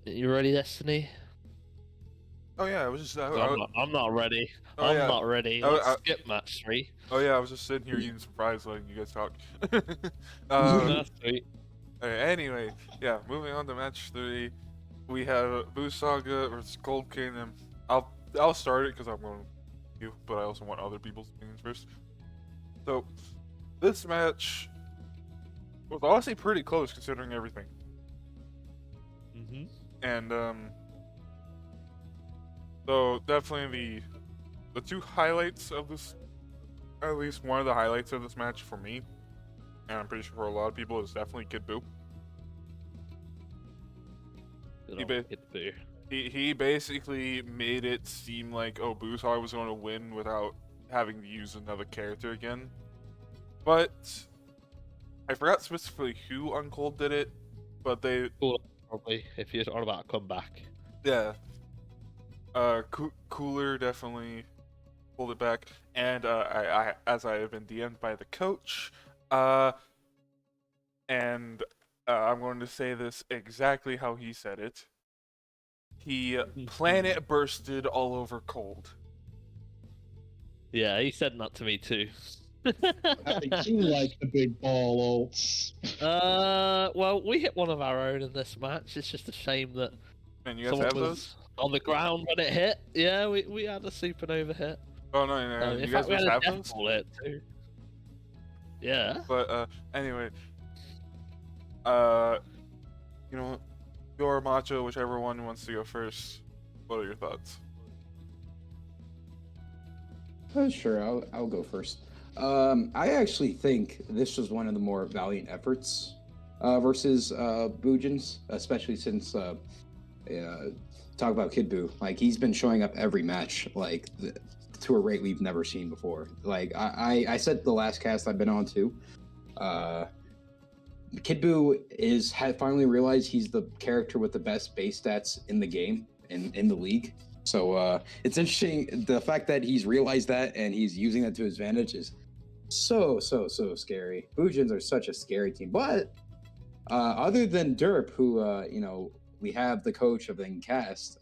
B: You ready, Destiny?
A: Oh yeah, I was just.
B: I'm not ready.
A: Oh,
B: I'm
A: yeah.
B: not ready.
A: Oh,
B: Let's skip match 3.
A: Oh yeah, I was just sitting here eating some fries letting you guys talk.
B: That's sweet.
A: Anyway, yeah, moving on to match 3, we have Boo Saga versus Gold Kingdom. I'll start it because I'm going to you, but I also want other people's opinions first. So, this match was honestly pretty close considering everything.
B: Mm-hmm.
A: And so definitely the two highlights of this, at least one of the highlights of this match for me, and I'm pretty sure for a lot of people, is definitely Kid Boo. He basically made it seem like, oh, Boosaw was going to win without having to use another character again. But I forgot specifically who on Cold did it, but they
B: Probably if you're talking about a comeback.
A: yeah. Cooler definitely pulled it back, and I as I have been DM'd by the coach, and I'm going to say this exactly how he said it. He planet bursted all over Cold.
B: Yeah, he said that to me too.
C: I do like the big ball ults.
B: Well, we hit one of our own in this match. It's just a shame that
A: And you guys
B: someone
A: have
B: was
A: those?
B: on the ground when it hit. Yeah, we had a supernova hit.
A: Oh no,
B: In
A: you
B: fact,
A: guys
B: we had
A: just
B: a
A: have
B: death
A: those?
B: ball hit too. Yeah.
A: But anyway, you know, your Macho, whichever one wants to go first. What are your thoughts?
E: Sure, I'll go first. I actually think this was one of the more valiant efforts versus Bujins, especially since talk about Kid Buu. Like he's been showing up every match, like to a rate we've never seen before. Like I said the last cast I've been on too. Kid Buu had finally realized he's the character with the best base stats in the game in the league. So it's interesting the fact that he's realized that and he's using that to his advantage is so scary. Bujins are such a scary team, but other than Derp, who we have the coach of the cast,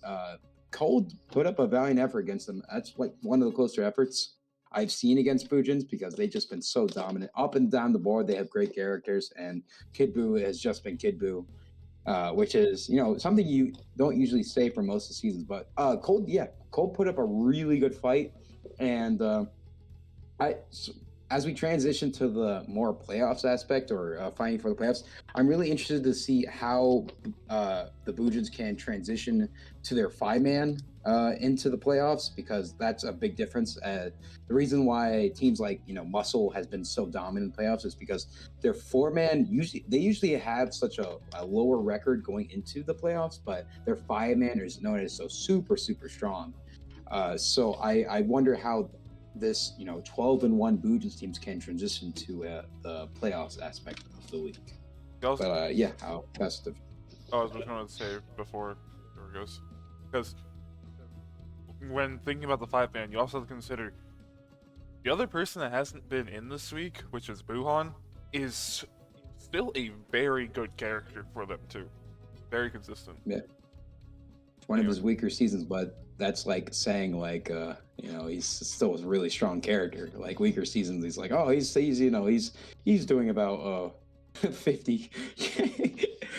E: Cold put up a valiant effort against them. That's like one of the closer efforts I've seen against Bujins because they've just been so dominant up and down the board. They have great characters, and Kid Buu has just been Kid Buu. Which is, something you don't usually say for most of the seasons. But Cold put up a really good fight, and as we transition to the more playoffs aspect or fighting for the playoffs, I'm really interested to see how the Bujins can transition to their 5-man into the playoffs, because that's a big difference. The reason why teams like Muscle has been so dominant in playoffs is because their 4-man usually have such a lower record going into the playoffs, but their 5-man is known as so super strong. So I wonder how this 12-1 Bujins teams can transition to the playoffs aspect of the league. But I'll pass it.
A: I was just going to say before there goes, because when thinking about the 5-man, you also have to consider the other person that hasn't been in this week, which is Buhan, is still a very good character for them too. Very consistent.
E: Yeah. One of his weaker seasons, but that's like saying he's still a really strong character. Like weaker seasons, he's like, oh, he's doing about 50.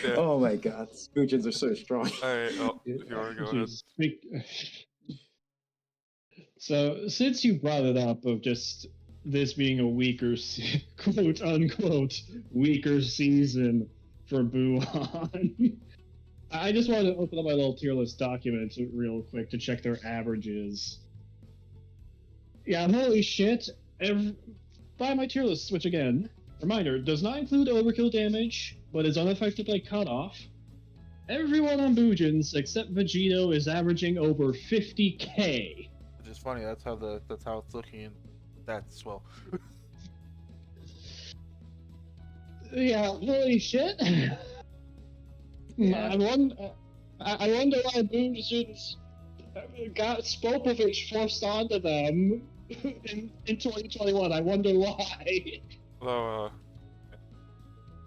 A: Yeah.
E: Oh my God, Bujins are so strong.
A: All right, Fiora, go ahead.
C: So since you brought it up of just this being a weaker, quote unquote, weaker season for Buhan. I just wanted to open up my little tier list document real quick to check their averages. Yeah, holy shit. By my tier list, which again, reminder, does not include overkill damage, but is unaffected by cutoff. Everyone on Bujins except Vegito is averaging over 50k.
D: Which is funny. That's how it's looking. That's well.
C: Yeah, holy shit.
E: Yeah.
C: I wonder why Bujins got Spopovich forced onto them in 2021. I wonder why.
A: Although,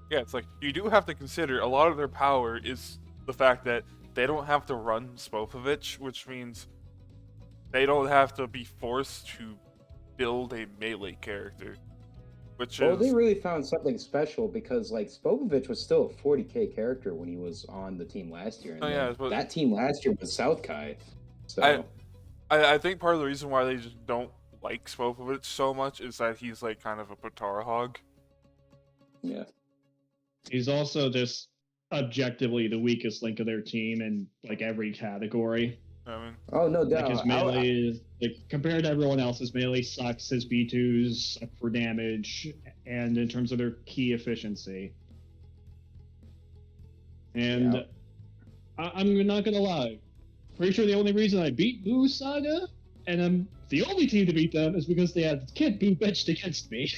A: yeah, it's like you do have to consider a lot of their power is the fact that they don't have to run Spopovich, which means they don't have to be forced to build a melee character. Which
E: Well,
A: is
E: they really found something special because like Spopovich was still a 40k character when he was on the team last year, and
A: Oh, yeah,
E: then
A: but-
E: that team last year was South Kai. So
A: I think part of the reason why they just don't like Spopovich so much is that he's like kind of a Patara hog.
E: yeah,
C: He's also just objectively the weakest link of their team in like every category.
A: I mean,
E: oh no
C: Like
E: doubt.
C: his melee is like compared to everyone else, his melee sucks. His B2s suck for damage, and in terms of their key efficiency. And
E: Yeah.
C: I'm not gonna lie, pretty sure the only reason I beat Boo Saga, and I'm the only team to beat them, is because they had Kid Boo benched against me.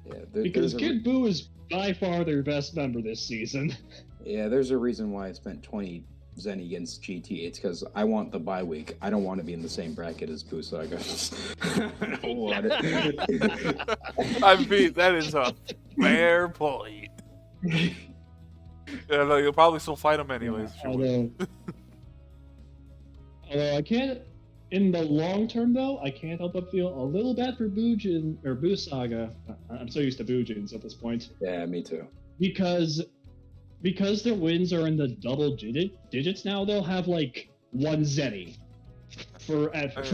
E: Yeah,
C: Because Kid Boo is by far their best member this season.
E: there's a reason why I spent 20 Zen against GT. It's because I want the bye week. I don't want to be in the same bracket as Busaga. I don't want it.
A: I mean that is a fair point. Yeah, like, you'll probably still fight him anyways. if you would.
C: Although I can't, in the long term though, I can't help but feel a little bad for Bujin or Busaga. I'm so used to Bujins at this point
E: Yeah, me too.
C: because their wins are in the double digits now. They'll have like one Zeni for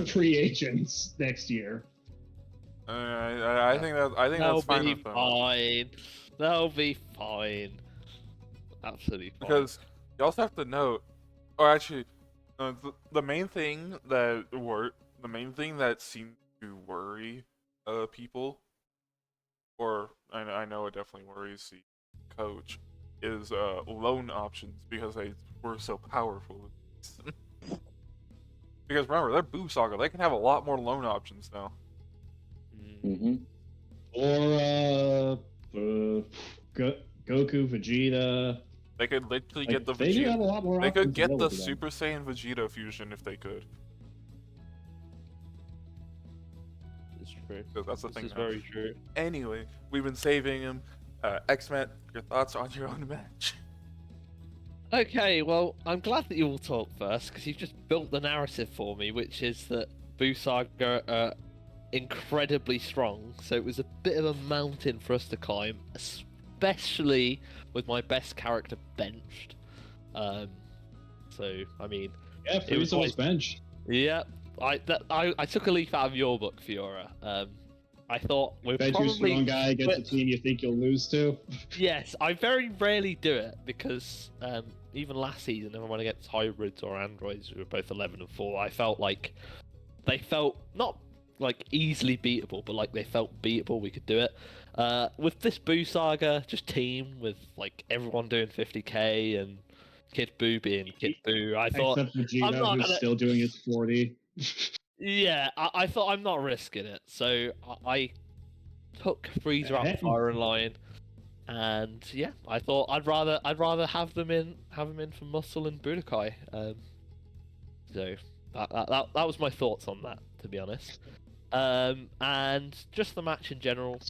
C: free agents next year.
A: I think
B: They'll
A: that's fine
B: be
A: with them.
B: fine. They'll be fine. Absolutely fine.
A: Because you also have to note, or actually, the main thing that seemed to worry people, or I know it definitely worries the coach, is loan options because they were so powerful. Because remember, they're Boo Saga; they can have a lot more loan options now.
E: Mm-hmm.
C: Or Goku, Vegeta.
A: They could literally
C: Like,
A: get the
C: they do have a
A: Vegeta.
C: lot more
A: They could
C: options
A: get the
C: available to them.
A: Super Saiyan Vegeta fusion if they could.
B: It's true.
A: So that's the
B: This
A: thing.
B: is
A: now.
B: very true.
A: Anyway, we've been saving him. Xmat, your thoughts on your own match?
B: Okay, well, I'm glad that you all talk first because you've just built the narrative for me, which is that Busaga are incredibly strong. So it was a bit of a mountain for us to climb, especially with my best character benched. So I mean,
C: Yeah,
B: It was
C: Frieza was
B: always-
C: benched.
B: yeah, I took a leaf out of your book, Fiora. I thought we're
C: Bench you
B: probably
C: strong guy against a team you think you'll lose to.
B: yes. I very rarely do it because even last season, when I went against hybrids or androids who were both 11 and 4, I felt like they felt not like easily beatable, but like they felt beatable. We could do it. With this Boo Saga, just team with like everyone doing 50k and Kid Boo being Kid Boo, I thought,
C: Except
B: I'm
C: Vegeta,
B: not
C: who's
B: gonna-
C: still doing his 40.
B: yeah, I thought I'm not risking it, so I took Frieza out of firing line, and yeah, I thought I'd rather have him in for Muscle and Budokai. So that was my thoughts on that, to be honest. And just the match in general.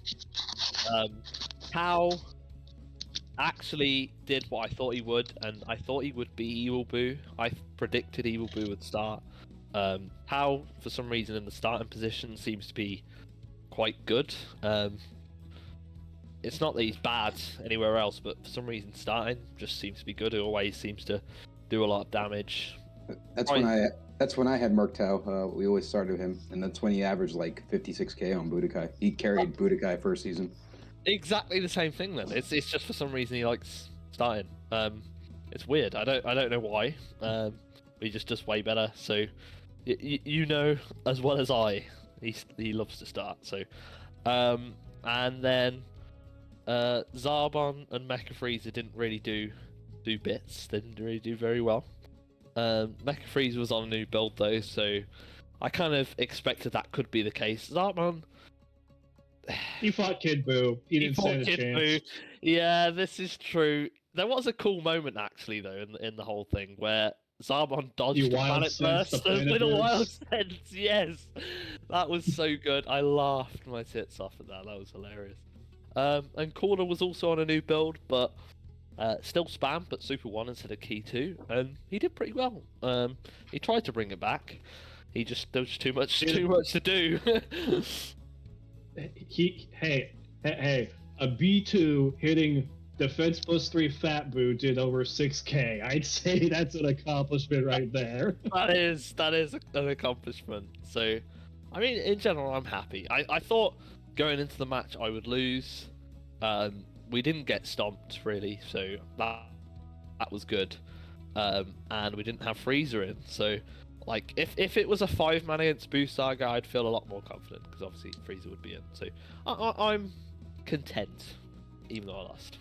B: How actually did what I thought he would, and I thought he would be Evil Boo. I predicted Evil Boo would start. How, for some reason, in the starting position seems to be quite good. It's not that he's bad anywhere else, but for some reason, starting just seems to be good. He always seems to do a lot of damage.
E: That's
B: Right.
E: when That's when I had Murktau. We always started him, and that's when he averaged like 56k on Budokai. He carried Budokai first season.
B: Exactly the same thing then. It's just for some reason he likes starting. It's weird. I don't know why. He just does way better. So you know as well as I, he loves to start. So and then Zarbon and Mecha Freezer didn't really do bits. They didn't really do very well. Mecha Freezer was on a new build though, so I kind of expected that could be the case. Zarbon.
C: He fought Kid Buu. He didn't stand a chance.
B: Yeah, this is true. There was a cool moment actually though in the whole thing where Zarbon dodged the planet burst. A little wild sense, yes. That was so good. I laughed my tits off at that. That was hilarious. And Corner was also on a new build, but still spam, but Super 1 instead of Key 2, and he did pretty well. He tried to bring it back. There was just too much to do.
C: Hey, a B2 hitting defense +3 Fat Boo did over 6k. I'd say that's an accomplishment right there.
B: that is an accomplishment. So, I mean, in general, I'm happy. I thought going into the match I would lose. We didn't get stomped really, so that was good. And we didn't have Freezer in, so like if it was a 5-man against Boo Saga, I'd feel a lot more confident because obviously Freezer would be in. So I'm content, even though I lost,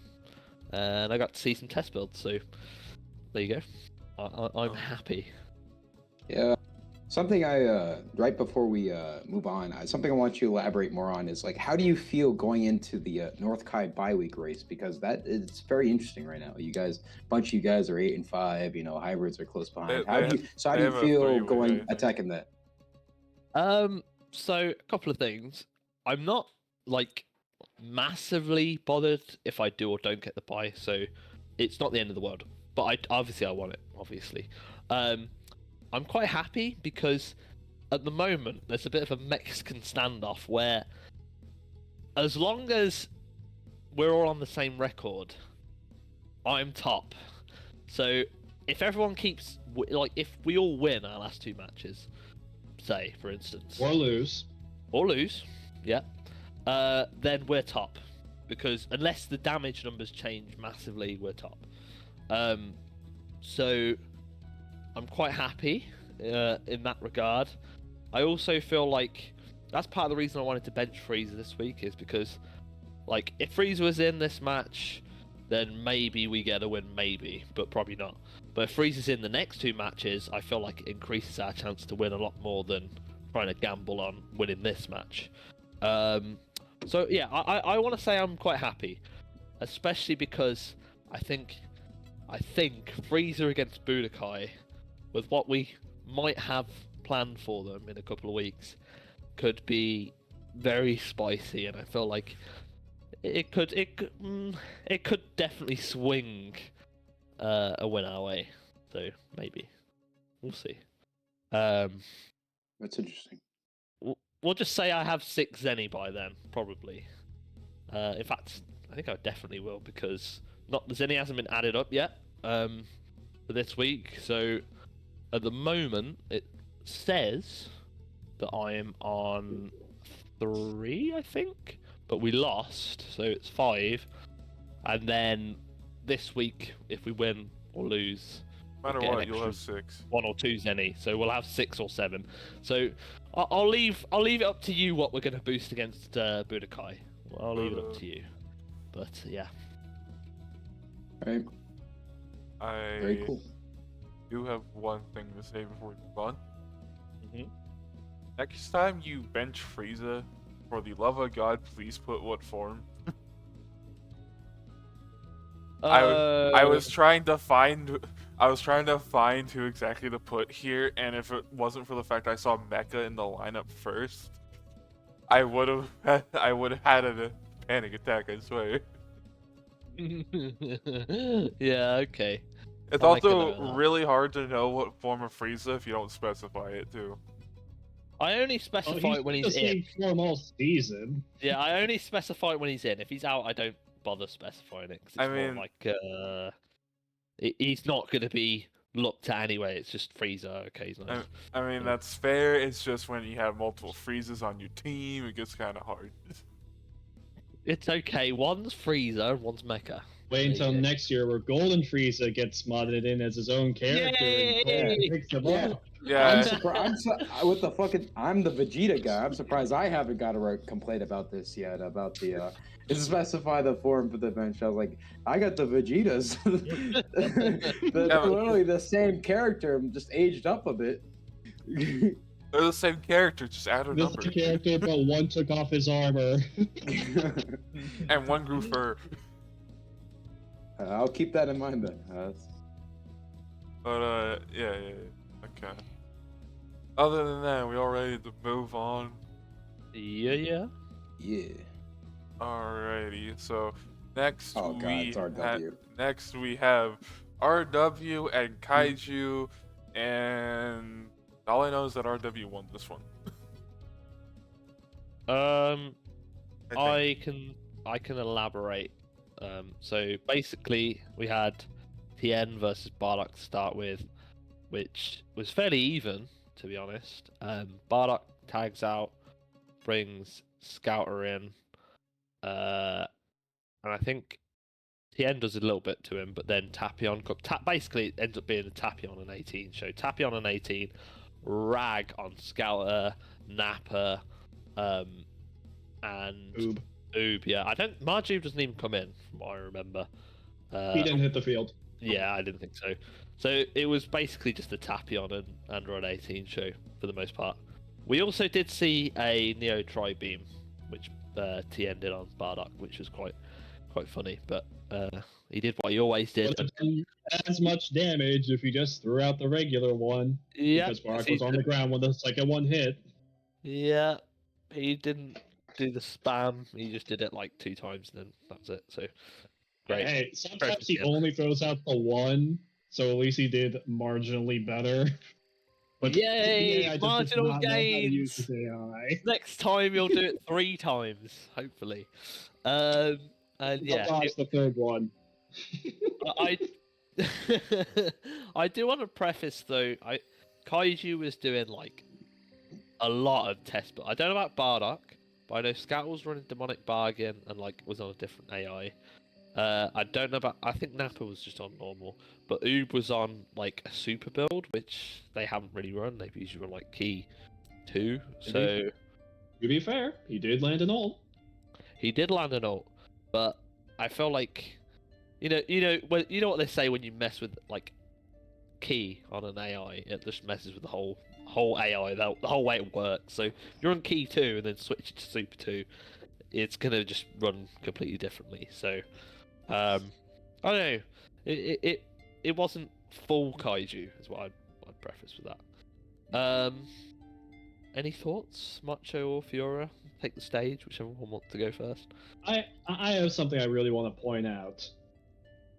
B: and I got to see some test builds. So there you go. I'm happy.
E: Yeah. Something I right before we move on, something I want you to elaborate more on is like, how do you feel going into the North Kai bye week race? Because that is very interesting right now. You guys, a bunch of you guys are 8-5. You know, hybrids are close behind. How do you feel going attacking that?
B: So a couple of things. I'm not like massively bothered if I do or don't get the bye. So it's not the end of the world. But I want it. Obviously. I'm quite happy because at the moment there's a bit of a Mexican standoff where as long as we're all on the same record, I'm top. So if everyone keeps, like, if we all win our last 2 matches, say, for instance.
C: Or lose,
B: yeah. Then we're top. Because unless the damage numbers change massively, we're top. So I'm quite happy in that regard. I also feel like that's part of the reason I wanted to bench Freezer this week is because, like, if Freezer was in this match, then maybe we get a win, maybe, but probably not. But if Freezer's in the next 2 matches, I feel like it increases our chance to win a lot more than trying to gamble on winning this match. So yeah, I want to say I'm quite happy, especially because I think Freezer against Budokai, with what we might have planned for them in a couple of weeks, could be very spicy, and I feel like it could definitely swing a win our way. So maybe we'll see.
E: That's interesting.
B: We'll just say I have 6 Zenny by then, probably. In fact, I think I definitely will because the Zenny hasn't been added up yet for this week. So at the moment, it says that I am on 3, I think, but we lost, so it's 5. And then this week, if we win or lose,
A: no matter what, you'll have 6.
B: 1 or 2 Zenny, so we'll have 6 or 7. So I'll leave it up to you what we're going to boost against Budokai. I'll leave it up to you. But yeah.
E: Right. Very cool.
A: Do have one thing to say before we move on.
B: Mm-hmm.
A: Next time you bench Frieza, for the love of God, please put what form. I was trying to find who exactly to put here, and if it wasn't for the fact I saw Mecha in the lineup first, I would have had a panic attack, I swear.
B: Yeah, okay.
A: It's also really hard to know what form of Frieza if you don't specify it too.
B: I only specify it when he's in.
C: He's the same form all season.
B: Yeah, I only specify it when he's in. If he's out, I don't bother specifying it. 'Cause it's more like he's not going to be looked at anyway. It's just Frieza. Okay, he's nice.
A: I mean,
B: Yeah.
A: that's fair. It's just when you have multiple freezes on your team, it gets kind of hard.
B: It's okay. One's Frieza, and one's Mecha.
C: Wait until
B: Yeah.
C: next year where Golden Frieza gets modded in as his own character and Cole
B: Yay!
C: picks him
E: Yeah.
C: up.
A: Yeah.
E: I'm surprised. With the fucking, I'm the Vegeta guy. I'm surprised I haven't got a complaint about this yet. About the, to specify the form for the bench. I was like, I got the Vegetas. They're literally the same character, just aged up a bit.
A: They're the same character, just add a
C: This
A: number.
C: character, but one took off his armor.
A: And one grew fur.
E: I'll keep that in mind then.
A: But yeah. Okay. Other than that, we all ready to move on?
B: Yeah.
E: Yeah.
A: Alrighty. So next
E: Oh god, it's RW.
A: next we have RW and Kaiju, and all I know is that RW won this one.
B: I can elaborate. So basically, we had Tien versus Bardock to start with, which was fairly even, to be honest. Bardock tags out, brings Scouter in, and I think Tien does a little bit to him, but then Tapion basically it ends up being a Tapion and 18 show. Tapion and 18 rag on Scouter, Nappa, and Oob. Yeah, Marju doesn't even come in from what I remember.
C: He didn't hit the field.
B: Yeah, I didn't think so. So it was basically just a Tapion and Android 18 show for the most part. We also did see a Neo Tri-Beam, which Tien did on Bardock, which was quite funny. But he did what he always did.
C: Would have done as much damage if he just threw out the regular one.
B: Yeah,
C: Because Bardock was on the ground when the second one hit.
B: Yeah, he didn't do the spam. He just did it like 2 times, and then that's it. So great.
C: Hey, sometimes
B: Perfect,
C: he
B: yeah.
C: only throws out the one, so at least he did marginally better. But
B: Yay,
C: AI just does
B: marginal
C: not know how to use
B: gains.
C: his AI.
B: Next time you'll do it 3 times, hopefully. And yeah,
C: Sometimes the third one.
B: I I do want to preface though. Kaiju was doing like a lot of tests, but I don't know about Bardock. But I know Scout was running Demonic Bargain and like was on a different AI. I don't know about. I think Nappa was just on normal, but Oob was on like a super build, which they haven't really run. They usually run like Key 2. So
C: To be fair, he did land an ult.
B: he did land an ult, but I feel like you know what they say when you mess with like Key on an AI, it just messes with the whole AI, the whole way it works. So if you're on Key 2 and then switch it to Super 2, it's gonna just run completely differently. So I don't know. It wasn't full Kaiju, is what I'd preface with that. Any thoughts, Macho or Fiora? Take the stage, whichever one wants to go first.
C: I have something I really want to point out.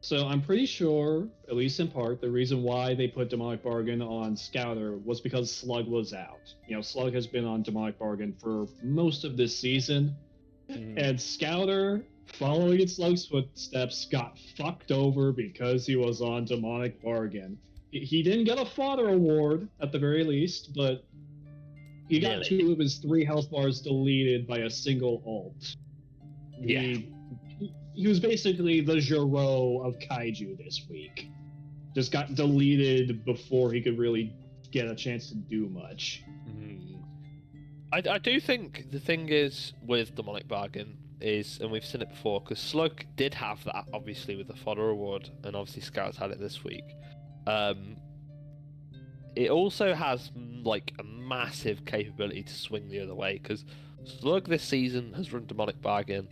C: So I'm pretty sure, at least in part, the reason why they put Demonic Bargain on Scouter was because Slug was out. You know, Slug has been on Demonic Bargain for most of this season, and Scouter, following in Slug's footsteps, got fucked over because he was on Demonic Bargain. He didn't get a fodder award, at the very least, but he got
B: Really?
C: 2 of his 3 health bars deleted by a single ult.
B: Yeah.
C: He was basically the Giro of Kaiju this week. Just got deleted before he could really get a chance to do much.
B: I do think the thing is with Demonic Bargain is, and we've seen it before, because Slug did have that obviously with the fodder award, and obviously Scouts had it this week. It also has like a massive capability to swing the other way, because Slug this season has run Demonic Bargain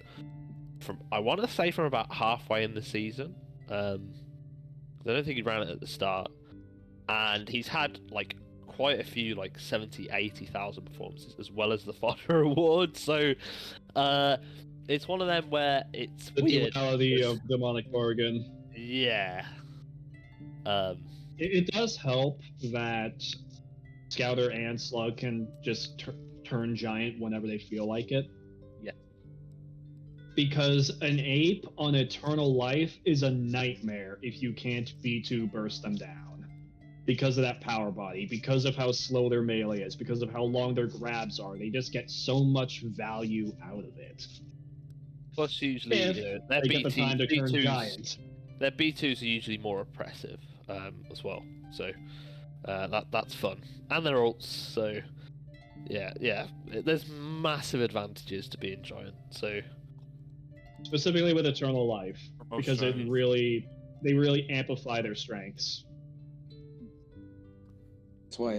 B: from, I want to say, from about halfway in the season. I don't think he ran it at the start, and he's had like quite a few like 70,000-80,000 performances as well as the fodder award. So it's one of them where it's
C: The
B: weird.
C: duality of Demonic Bargain.
B: Yeah.
C: It does help that Scouter and Slug can just turn giant whenever they feel like it.
B: Yeah.
C: Because an ape on Eternal Life is a nightmare if you can't B2 burst them down. because of that power body, because of how slow their melee is, because of how long their grabs are. They just get so much value out of it.
B: Plus, usually
C: If
B: their
C: they get the time to turn
B: B2s,
C: giant.
B: their B2s are usually more oppressive as well. So that's fun, and their ults. So yeah, there's massive advantages to being giant. So
C: Specifically with Eternal Life,
A: For most
C: because
A: giants.
C: they really amplify their strengths.
E: That's why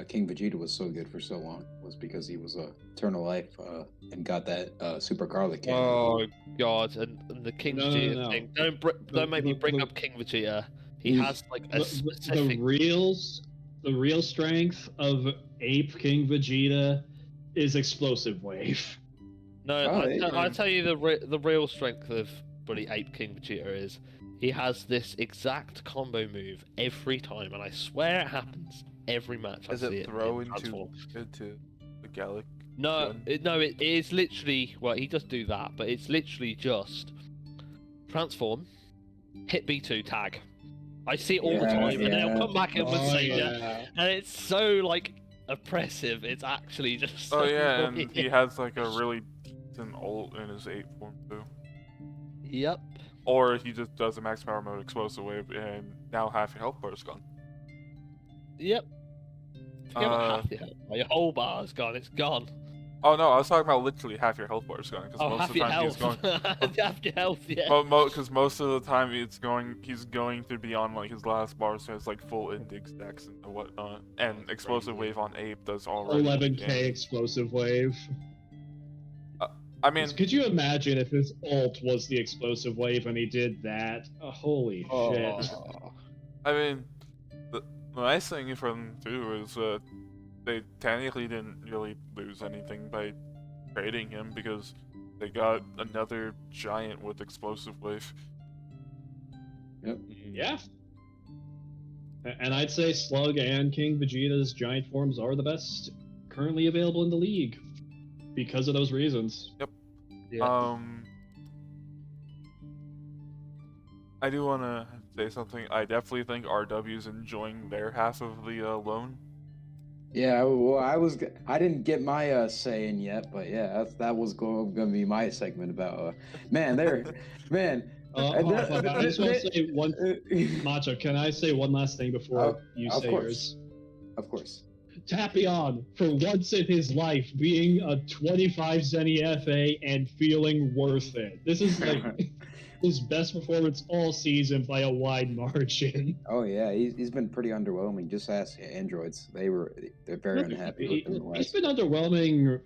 E: King Vegeta was so good for so long, was because he was Eternal Life and got that Super Garlic cannon.
B: oh god, and the King
C: No,
B: Vegeta
C: no.
B: thing. Don't make me bring up King Vegeta. He has like a specific.
C: The real strength of Ape King Vegeta is Explosive Wave.
B: No,
E: Oh,
B: I'll tell you the real strength of bloody Ape King Vegeta is he has this exact combo move every time, and I swear it happens every match. I
D: Is
B: see
D: it
B: it
D: throw
B: in
D: into
B: Transform.
D: the Gallic?
B: No,
D: gun?
B: it is literally. Well, he does do that, but it's literally just transform, hit B2, tag. I see it all the
E: Yeah,
B: time, and then
E: yeah.
B: he'll come back in with
C: Oh,
B: Sega,
C: yeah.
B: and it's so like oppressive. It's actually just. So
A: Oh yeah, and
B: annoying.
A: he has like a really decent ult in his 8 form too.
B: Yep.
A: Or he just does a max power mode explosive wave, and now half your health bar is gone.
B: Yep. Forget about half your health. Your whole bar's gone. It's gone.
A: Oh no, I was talking about literally half your health bar is gone, because
B: Oh,
A: most
B: half
A: of the
B: your
A: time he's
B: health.
A: going.
B: Half your health. Yeah.
A: Because most of the time he's going to be on like his last bar, so it's like full indig stacks and whatnot. And explosive wave on Ape does already.
C: 11k Explosive Wave.
A: I mean,
C: Could you imagine if his ult was the Explosive Wave and he did that? Holy shit.
B: Oh.
A: I mean, the nice thing from too is they technically didn't really lose anything by trading him, because they got another giant with explosive wave.
C: Yeah. And I'd say Slug and King Vegeta's giant forms are the best currently available in the league because of those reasons.
B: Yeah.
A: I do want to say something. I definitely think RW's enjoying their half of the loan.
E: Yeah, well, I didn't get my say in yet, but yeah, that was going to be my segment about man, they're man.
C: I just want to say one, Macho. Can I say one last thing before you
E: of
C: say
E: course.
C: yours?
E: Of course.
C: Tapion, for once in his life, being a 25 Zenny FA and feeling worth it. This is like his best performance all season by a wide margin.
E: Oh yeah, he's been pretty underwhelming. Just ask Androids; they're very unhappy with him. in the
C: He's
E: last-
C: been underwhelming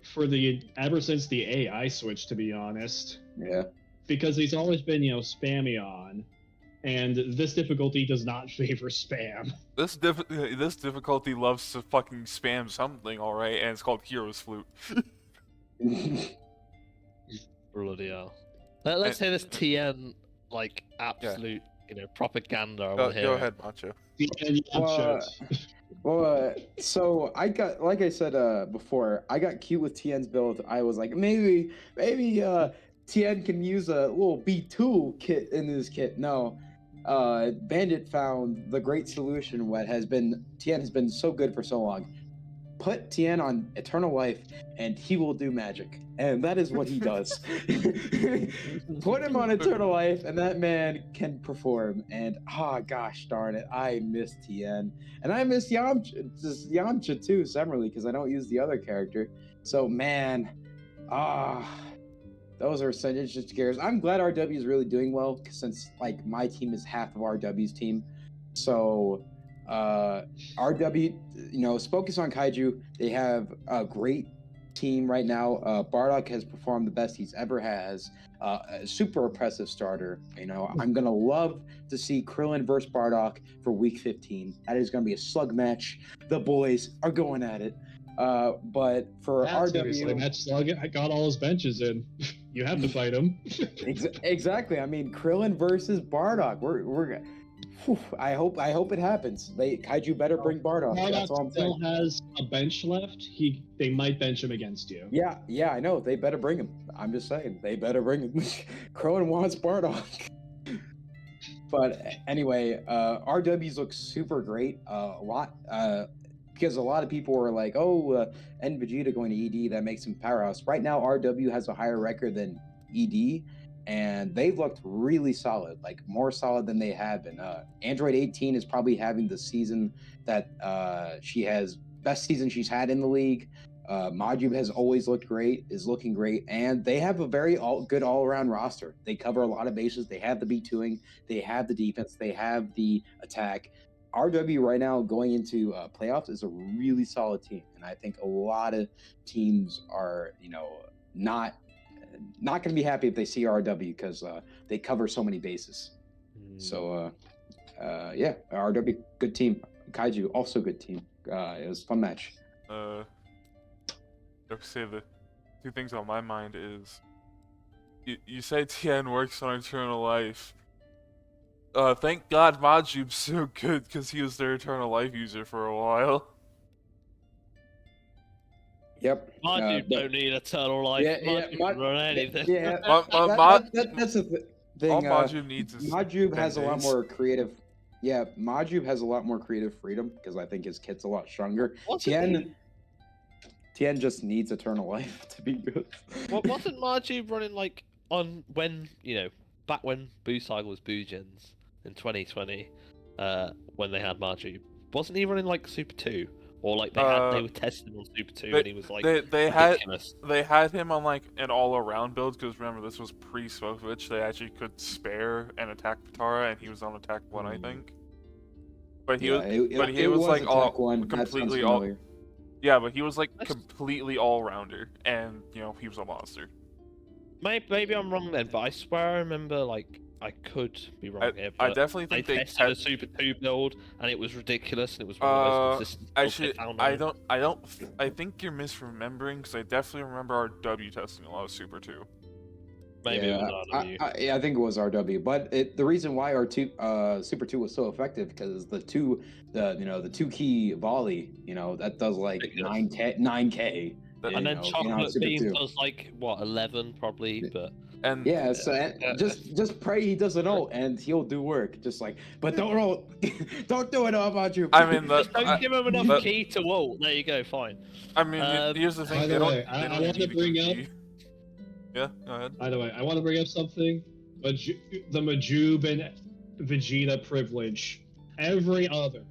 C: ever since the AI switch, to be honest.
E: Yeah.
C: Because he's always been, spammy on, and this difficulty does not favor spam.
A: This difficulty loves to fucking spam something, alright, and it's called Hero's Flute.
B: Bloody hell. Let's say this TN like absolute, propaganda. I want to hear.
A: Go
B: it.
A: ahead, Macho.
E: Well, so I got, like I said before, I got cute with TN's build. I was like, maybe TN can use a little B2 kit in his kit. No, Bandit found the great solution. TN has been so good for so long. Put TN on Eternal Life, and he will do magic. And that is what he does. Put him on Eternal Life, and that man can perform. And gosh darn it, I miss TN, and I miss Yamcha too, separately, because I don't use the other character. So man, those are such interesting scares. I'm glad RW is really doing well, since like my team is half of RW's team. So RW, focus on Kaiju. They have a great team right now. Bardock has performed the best he's ever has. A super oppressive starter. I'm gonna love to see Krillin versus Bardock for week 15. That is gonna be a slug match. The boys are going at it. But for RW,
C: that Slug got all his benches in. You have to fight him.
E: Exactly. I mean, Krillin versus Bardock. I hope it happens. Kaiju better bring Bardock. That's all I'm saying.
C: Still has a bench left. They might bench him against you.
E: Yeah, I know. They better bring him. I'm just saying, they better bring him. Krillin wants Bardock. But anyway, RWs look super great. Because a lot of people were like, "Oh, and Vegeta going to ED, that makes him powerhouse." Right now, RW has a higher record than ED, and they've looked really solid, like more solid than they have been. Android 18 is probably having the season that she has best season she's had in the league. Majub has always looked great, is looking great, and they have a very good all-around roster. They cover a lot of bases. They have the B2ing, they have the defense, they have the attack. RW right now going into playoffs is a really solid team, and I think a lot of teams are, not going to be happy if they see RW because they cover so many bases. So yeah, RW good team. Kaiju also good team. It was a fun match.
A: I would say the two things on my mind is you say Tien works on Eternal Life. Thank God Majub's so good because he was their Eternal Life user for a while.
E: Yep.
B: Majub don't need Eternal Life. Majub can run anything.
E: Yeah, that's the thing.
A: All Majub needs is
E: Majub
A: 10
E: has a lot
A: days.
E: more creative. Yeah, Majub has a lot more creative freedom because I think his kit's a lot stronger. Tien just needs Eternal Life to be good.
B: Well, wasn't Majub running like on when back when Boo Cycle was Boo Gens in 2020, when they had Majub? Wasn't he running like Super 2? Or like they were testing on Super 2 and he was like
A: they
B: ridiculous.
A: had him on like an all-around build because remember this was pre-Switch. They actually could spare and attack Patara and he was on attack 1 I think. But he was like completely all. Yeah, but he was like completely all-rounder and he was a monster.
B: Maybe I'm wrong then, but I swear I remember like I could be wrong here. But
A: I definitely think
B: they tested a Super 2 build and it was ridiculous and it was one of the most consistent builds they found.
A: I think you're misremembering because I definitely remember RW testing a lot of Super 2.
B: Maybe it was RW.
E: I think it was RW, but the reason why Super 2 was so effective because the two key volley, that does like 9k.
B: And then Chocolate Beam does like what 11 probably, but
E: just pray he doesn't ult and he'll do work. Just like, but don't ult, don't do it about you.
A: I mean,
B: don't give him enough key to ult. There you go, fine.
A: I mean, here's the thing.
C: By the way, I want to bring up.
A: Yeah, go ahead.
C: By the way, I want to bring up something. The Majub and Vegeta privilege. Every other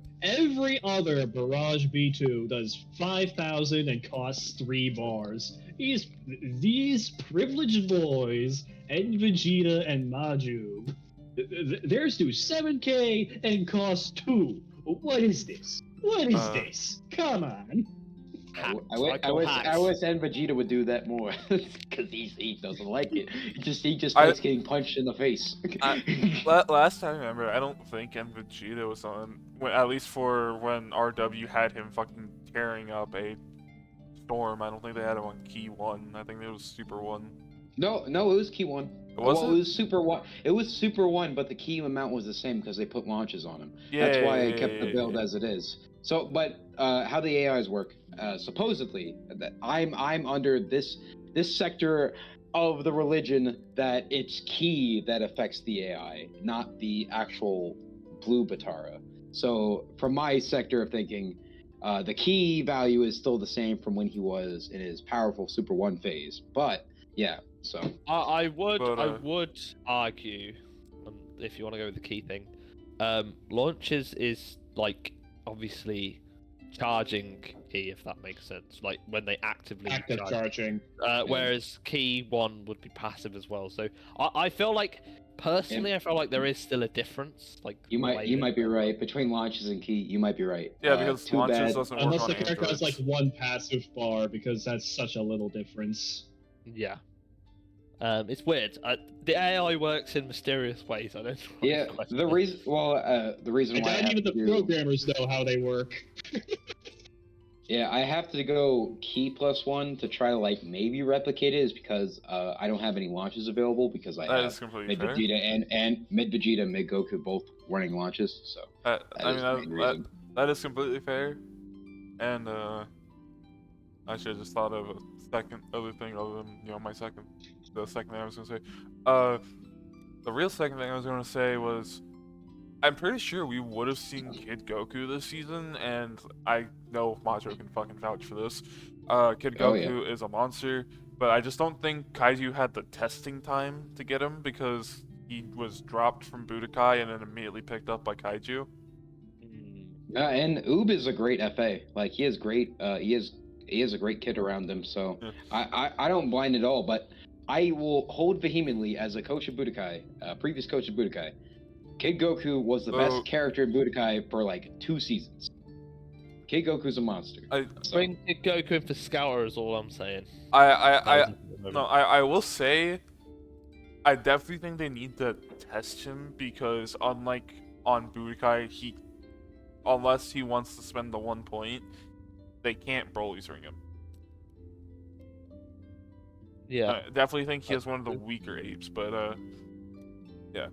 C: Barrage B2 does 5,000 and costs 3 bars. These privileged boys and Vegeta and Majub, theirs do 7k and cost 2. What is this? What is this? Come on.
E: I wish and Vegeta would do that more because he doesn't like it. He just likes getting punched in the face.
A: Last time I remember, I don't think and Vegeta was on at least for when RW had him fucking tearing up a storm. I don't think they had him on Key 1. I think it was Super 1.
E: No, it was Key 1.
A: It was
E: Super 1. It was Super 1, but the key amount was the same because they put launches on him. That's why I kept the build as it is. So, but how the AIs work? Supposedly, that I'm under this sector of the religion that it's key that affects the AI, not the actual blue Batara. So, from my sector of thinking, the key value is still the same from when he was in his powerful Super 1 phase. But yeah, so
B: I would argue, if you want to go with the key thing, launches is like obviously charging key, if that makes sense, like when they active charging. Whereas key 1 would be passive as well. So I feel like personally, I feel like there is still a difference. Like
E: you might be right between launches and key. You might be right.
A: Yeah, because launches doesn't work
C: unless
A: on
C: the character has
A: androids.
C: like 1 passive bar, because that's such a little difference.
B: Yeah. It's weird. The AI works in mysterious ways. I don't.
E: Yeah, the reason why
C: not even the programmers know how they work.
E: Yeah, I have to go key +1 to try to like maybe replicate it is because I don't have any launches available because I have Mid Vegeta and Mid Vegeta and Mid Goku both running launches. So
A: that is completely fair. And I should have just thought of a second other thing other than the second thing I was gonna say. The real second thing I was gonna say was I'm pretty sure we would have seen Kid Goku this season, and I know Macho can fucking vouch for this. Kid
E: Oh, yeah.
A: Goku is a monster, but I just don't think Kaiju had the testing time to get him because he was dropped from Budokai and then immediately picked up by Kaiju.
E: And Oob is a great FA. Like he is great. He is a great kid around him. So
A: Yeah.
E: I don't blind at all. But I will hold vehemently as a coach of Budokai, previous coach of Budokai. Kid Goku was the best character in Budokai for like 2 seasons. Kid Goku's a monster.
B: Bring Kid Goku in for Scouter is all I'm saying.
A: I will say, I definitely think they need to test him because unlike on Budokai, unless he wants to spend the 1 point, they can't Broly's ring him.
B: Yeah.
A: I definitely think he has one of the weaker apes, but yeah.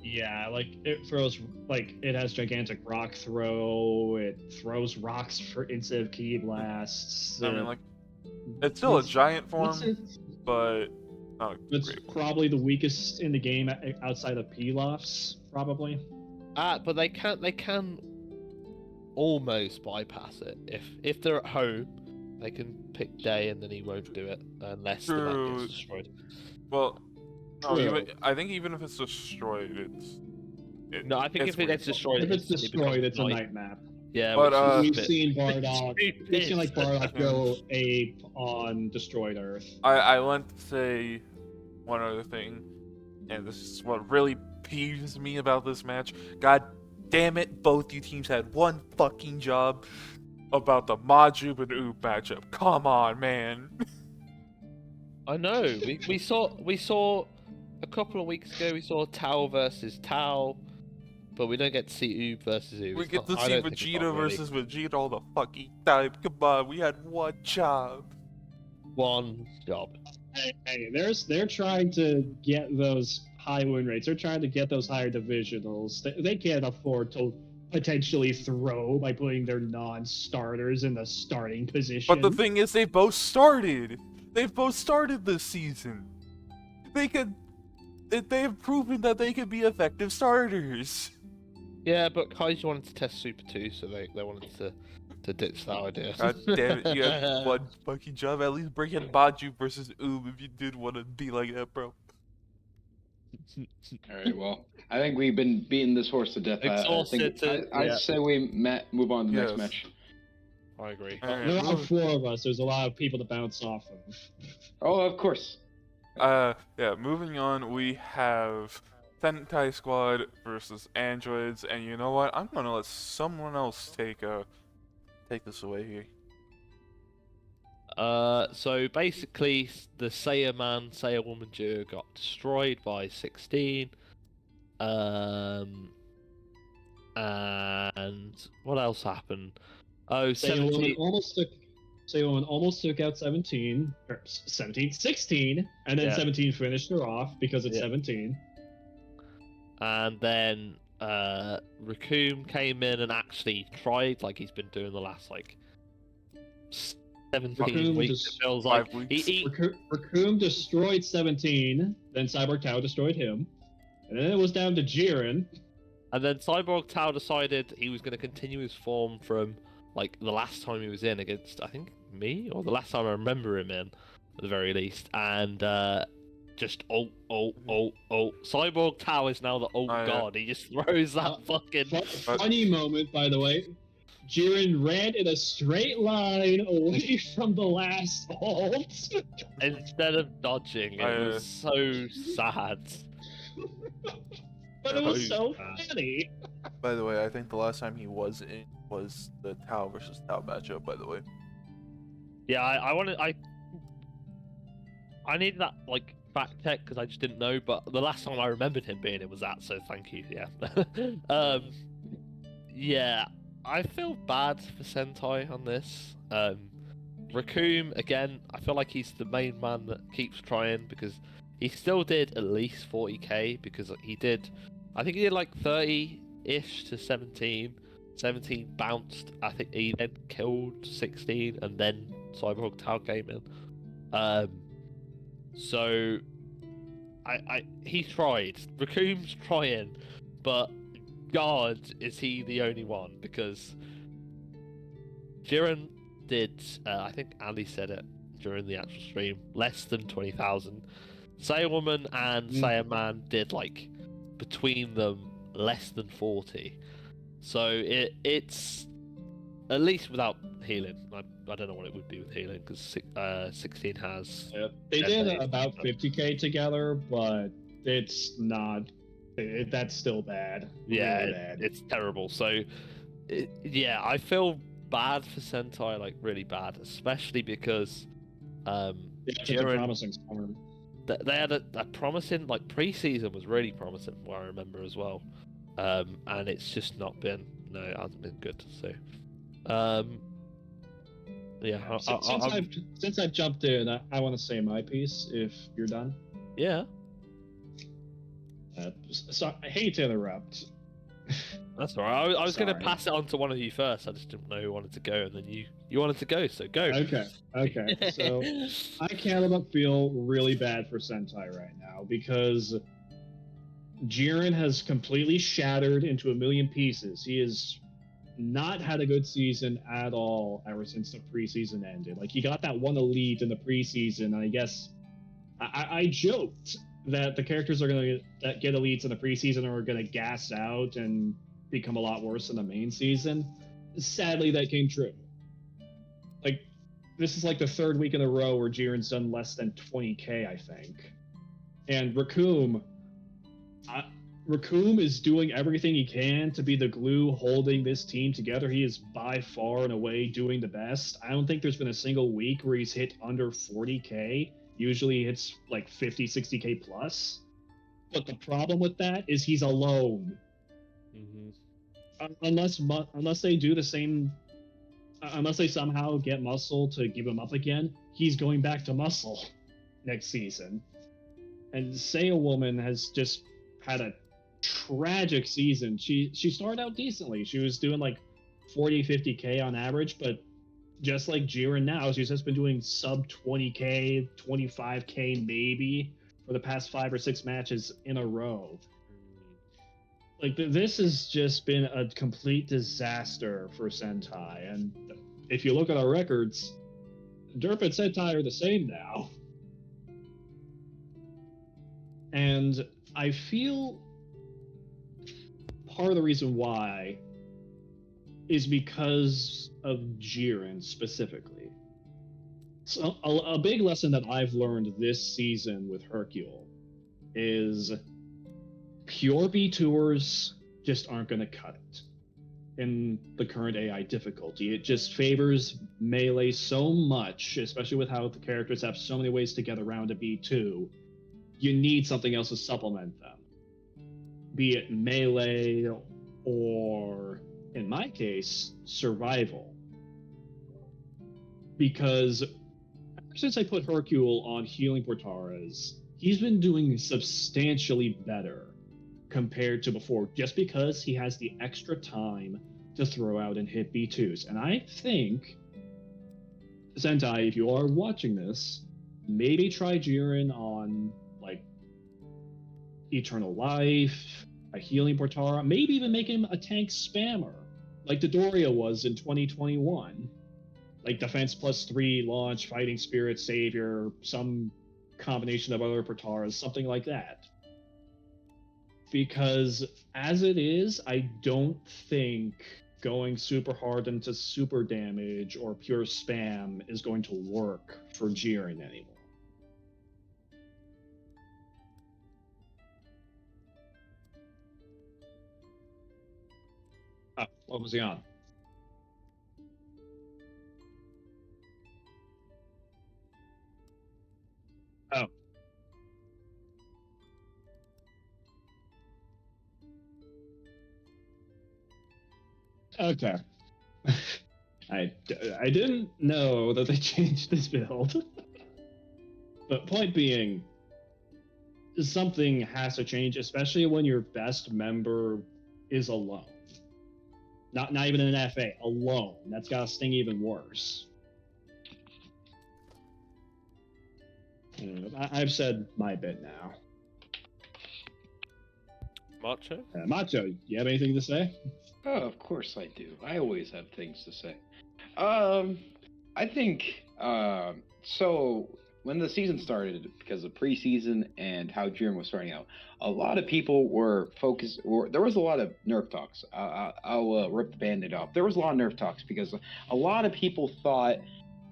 C: Yeah, like it throws, like it has gigantic rock throw. It throws rocks instead of ki blasts.
A: I mean, like, it's still a giant form, but not a
C: It's
A: great form.
C: probably the weakest in the game outside of Pilafs, probably.
B: But they can almost bypass it if they're at home. They can pick Day and then he won't do it unless the map gets destroyed.
A: Well, no,
C: True.
A: I think even if it's destroyed,
B: No, I think if it gets destroyed,
C: If it's destroyed, it's a
B: night.
C: night map.
B: Yeah,
A: But,
C: We've
B: which is
C: seen Bardock. We've seen like Bardock go
A: Yeah.
C: ape on destroyed Earth.
A: I want to say one other thing, and this is what really peeves me about this match. God damn it, both you teams had one fucking job about the Majub and Oob matchup. Come on, man.
B: I know. We saw a couple of weeks ago. We saw Tao versus Tao, but we don't get to see Oob versus Oob.
A: We
B: It's
A: get to
B: not- I
A: see
B: don't think it's
A: Vegeta
B: not really
A: versus Vegeta all the fucking time. Come on, we had one job.
B: one job.
C: Hey, they're trying to get those high win rates. They're trying to get those higher divisionals. They can't afford to potentially throw by putting their non-starters in the starting position.
A: But the thing is, they both started. They've both started this season. They have proven that they can be effective starters.
B: Yeah, but Kaiju wanted to test Super 2, so they wanted to ditch that idea.
A: God damn it, you had one fucking job. At least bring in Baju versus Oob if you did want to be like that, bro.
E: All right, well, I think we've been beating this horse to death. I say we move on to the next match.
B: I agree.
A: Alright,
C: there are 4 of us. There's a lot of people to bounce off of.
E: Oh, of course.
A: yeah, moving on, we have Tenkai Squad versus Androids, and you know what? I'm gonna let someone else take this away here.
B: So basically, the Saiyan Man, Saiyan Woman duo got destroyed by 16. And what else happened? Oh,
C: Saiyan
B: 17.
C: Woman almost took out 16, and then
B: Yeah.
C: 17 finished her off because it's
B: Yeah.
C: 17.
B: And then Raccoon came in and actually tried, like he's been doing the last 17
C: Raccoon
B: weeks.
C: just-
B: It feels like
A: 5 weeks.
C: Raccoon destroyed 17, then Cyborg Tao destroyed him, and then it was down to Jiren.
B: And then Cyborg Tao decided he was going to continue his form from like the last time he was in against, I think, me, or the last time I remember him in, at the very least. And just Cyborg Tao is now the god. He just throws that fucking.
C: Funny moment, by the way. Jiren ran in a straight line away from the last ult.
B: Instead of dodging. It was so sad.
C: But it was so funny.
D: By the way, I think the last time he was in was the Tao versus Tao matchup, by the way.
B: Yeah, I need that like fact check because I just didn't know. But the last time I remembered him being it was that, so thank you. Yeah. Yeah, I feel bad for Sentai on this. Raccoon again. I feel like he's the main man that keeps trying because he still did at least 40k because he did. I think he did like 30-ish to 17. 17 bounced. I think he then killed 16, and then Cyborg Tao came in. So he tried. Raccoon's trying, but God is he the only one, because Jiren did, I think Ali said it during the actual stream, less than 20,000. Woman and Man did like between them less than 40. So it's at least without healing. I don't know what it would be with healing, because 16 has.
C: Yeah, they did about 50k together, but it's not. That's still bad.
B: Yeah,
C: Really bad.
B: it's terrible. So, yeah, I feel bad for Sentai, like really bad, especially because
C: Yeah, it's a
B: Jiren,
C: promising storm.
B: they had a promising, like, pre-season was really promising, from what I remember as well, and it's just not been. No, it hasn't been good. So, yeah.
C: Since I've jumped in, I want to say my piece. If you're done.
B: Yeah.
C: So I hate to interrupt.
B: That's all right. I was going to
C: Sorry.
B: pass it on to one of you first. I just didn't know who wanted to go, and then you wanted to go, so go.
C: Okay. So I can't feel really bad for Sentai right now, because Jiren has completely shattered into a million pieces. He has not had a good season at all ever since the preseason ended. Like, he got that one elite in the preseason, and I guess I joked that the characters are going to get elites in the preseason are going to gas out and become a lot worse in the main season. Sadly, that came true. Like, this is like the third week in a row where Jiren's done less than 20k, I think. And Raccoon is doing everything he can to be the glue holding this team together. He is by far and away doing the best. I don't think there's been a single week where he's hit under 40k. Usually it's like 50, 60k plus. But the problem with that is he's alone. Unless they do the same, unless they somehow get Muscle to give him up again, he's going back to Muscle next season. And Woman has just had a tragic season. She started out decently. She was doing like 40, 50k on average, but just like Jiren now, she's just been doing sub 20k, 25k maybe for the past 5 or 6 matches in a row. Like, this has just been a complete disaster for Sentai. And if you look at our records, Derp and Sentai are the same now. And I feel part of the reason why is because of Jiren specifically. So a big lesson that I've learned this season with Hercule is pure B2ers just aren't going to cut it in the current AI difficulty. It just favors melee so much, especially with how the characters have so many ways to get around a B2. You need something else to supplement them. Be it melee or, in my case, survival. Because ever since I put Hercule on healing Portaras, he's been doing substantially better compared to before, just because he has the extra time to throw out and hit B2s. And I think, Sentai, if you are watching this, maybe try Jiren on, like, Eternal Life, a healing Portara, maybe even make him a tank spammer, like Dodoria was in 2021. Like, defense +3, launch, fighting spirit, savior, some combination of other Portaras, something like that. Because as it is, I don't think going super hard into super damage or pure spam is going to work for Jiren anymore. What was he on? Oh. Okay. I didn't know that they changed this build. But point being, something has to change, especially when your best member is alone. Not even an FA, alone. That's gotta sting even worse. I've said my bit now.
B: Macho?
C: Macho, you have anything to say?
F: Oh, of course I do. I always have things to say. I think so. When the season started, because of preseason and how Jiren was starting out, a lot of people were focused. There was a lot of nerf talks. I'll rip the band-aid off. There was a lot of nerf talks because a lot of people thought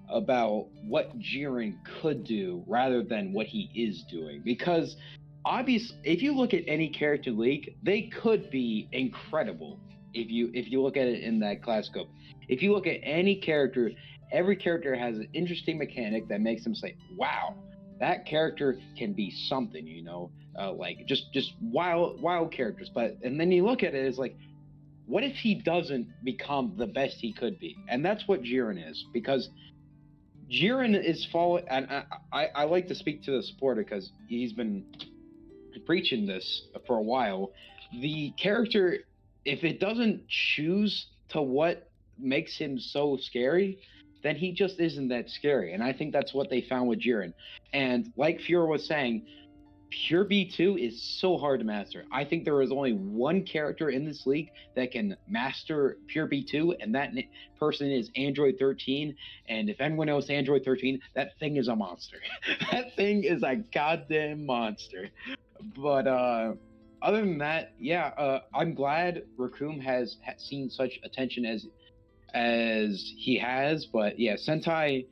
F: about what Jiren could do rather than what he is doing. Because obviously, if you look at any character league, they could be incredible. If you look at it in that class scope, if you look at any character, every character has an interesting mechanic that makes them say, "Wow, that character can be something," like just wild characters. And then you look at it as like, what if he doesn't become the best he could be? And that's what Jiren is, because Jiren is following. And I like to speak to the supporter because he's been preaching this for a while. The character, if it doesn't choose to what makes him so scary, then he just isn't that scary. And I think that's what they found with Jiren. And like Fiora was saying, Pure B2 is so hard to master. I think there is only one character in this league that can master Pure B2, and that person is Android 13. And if anyone knows Android 13, that thing is a monster. That thing is a goddamn monster. But other than that, yeah, I'm glad Raccoon has seen such attention as he has. But yeah, Sentai,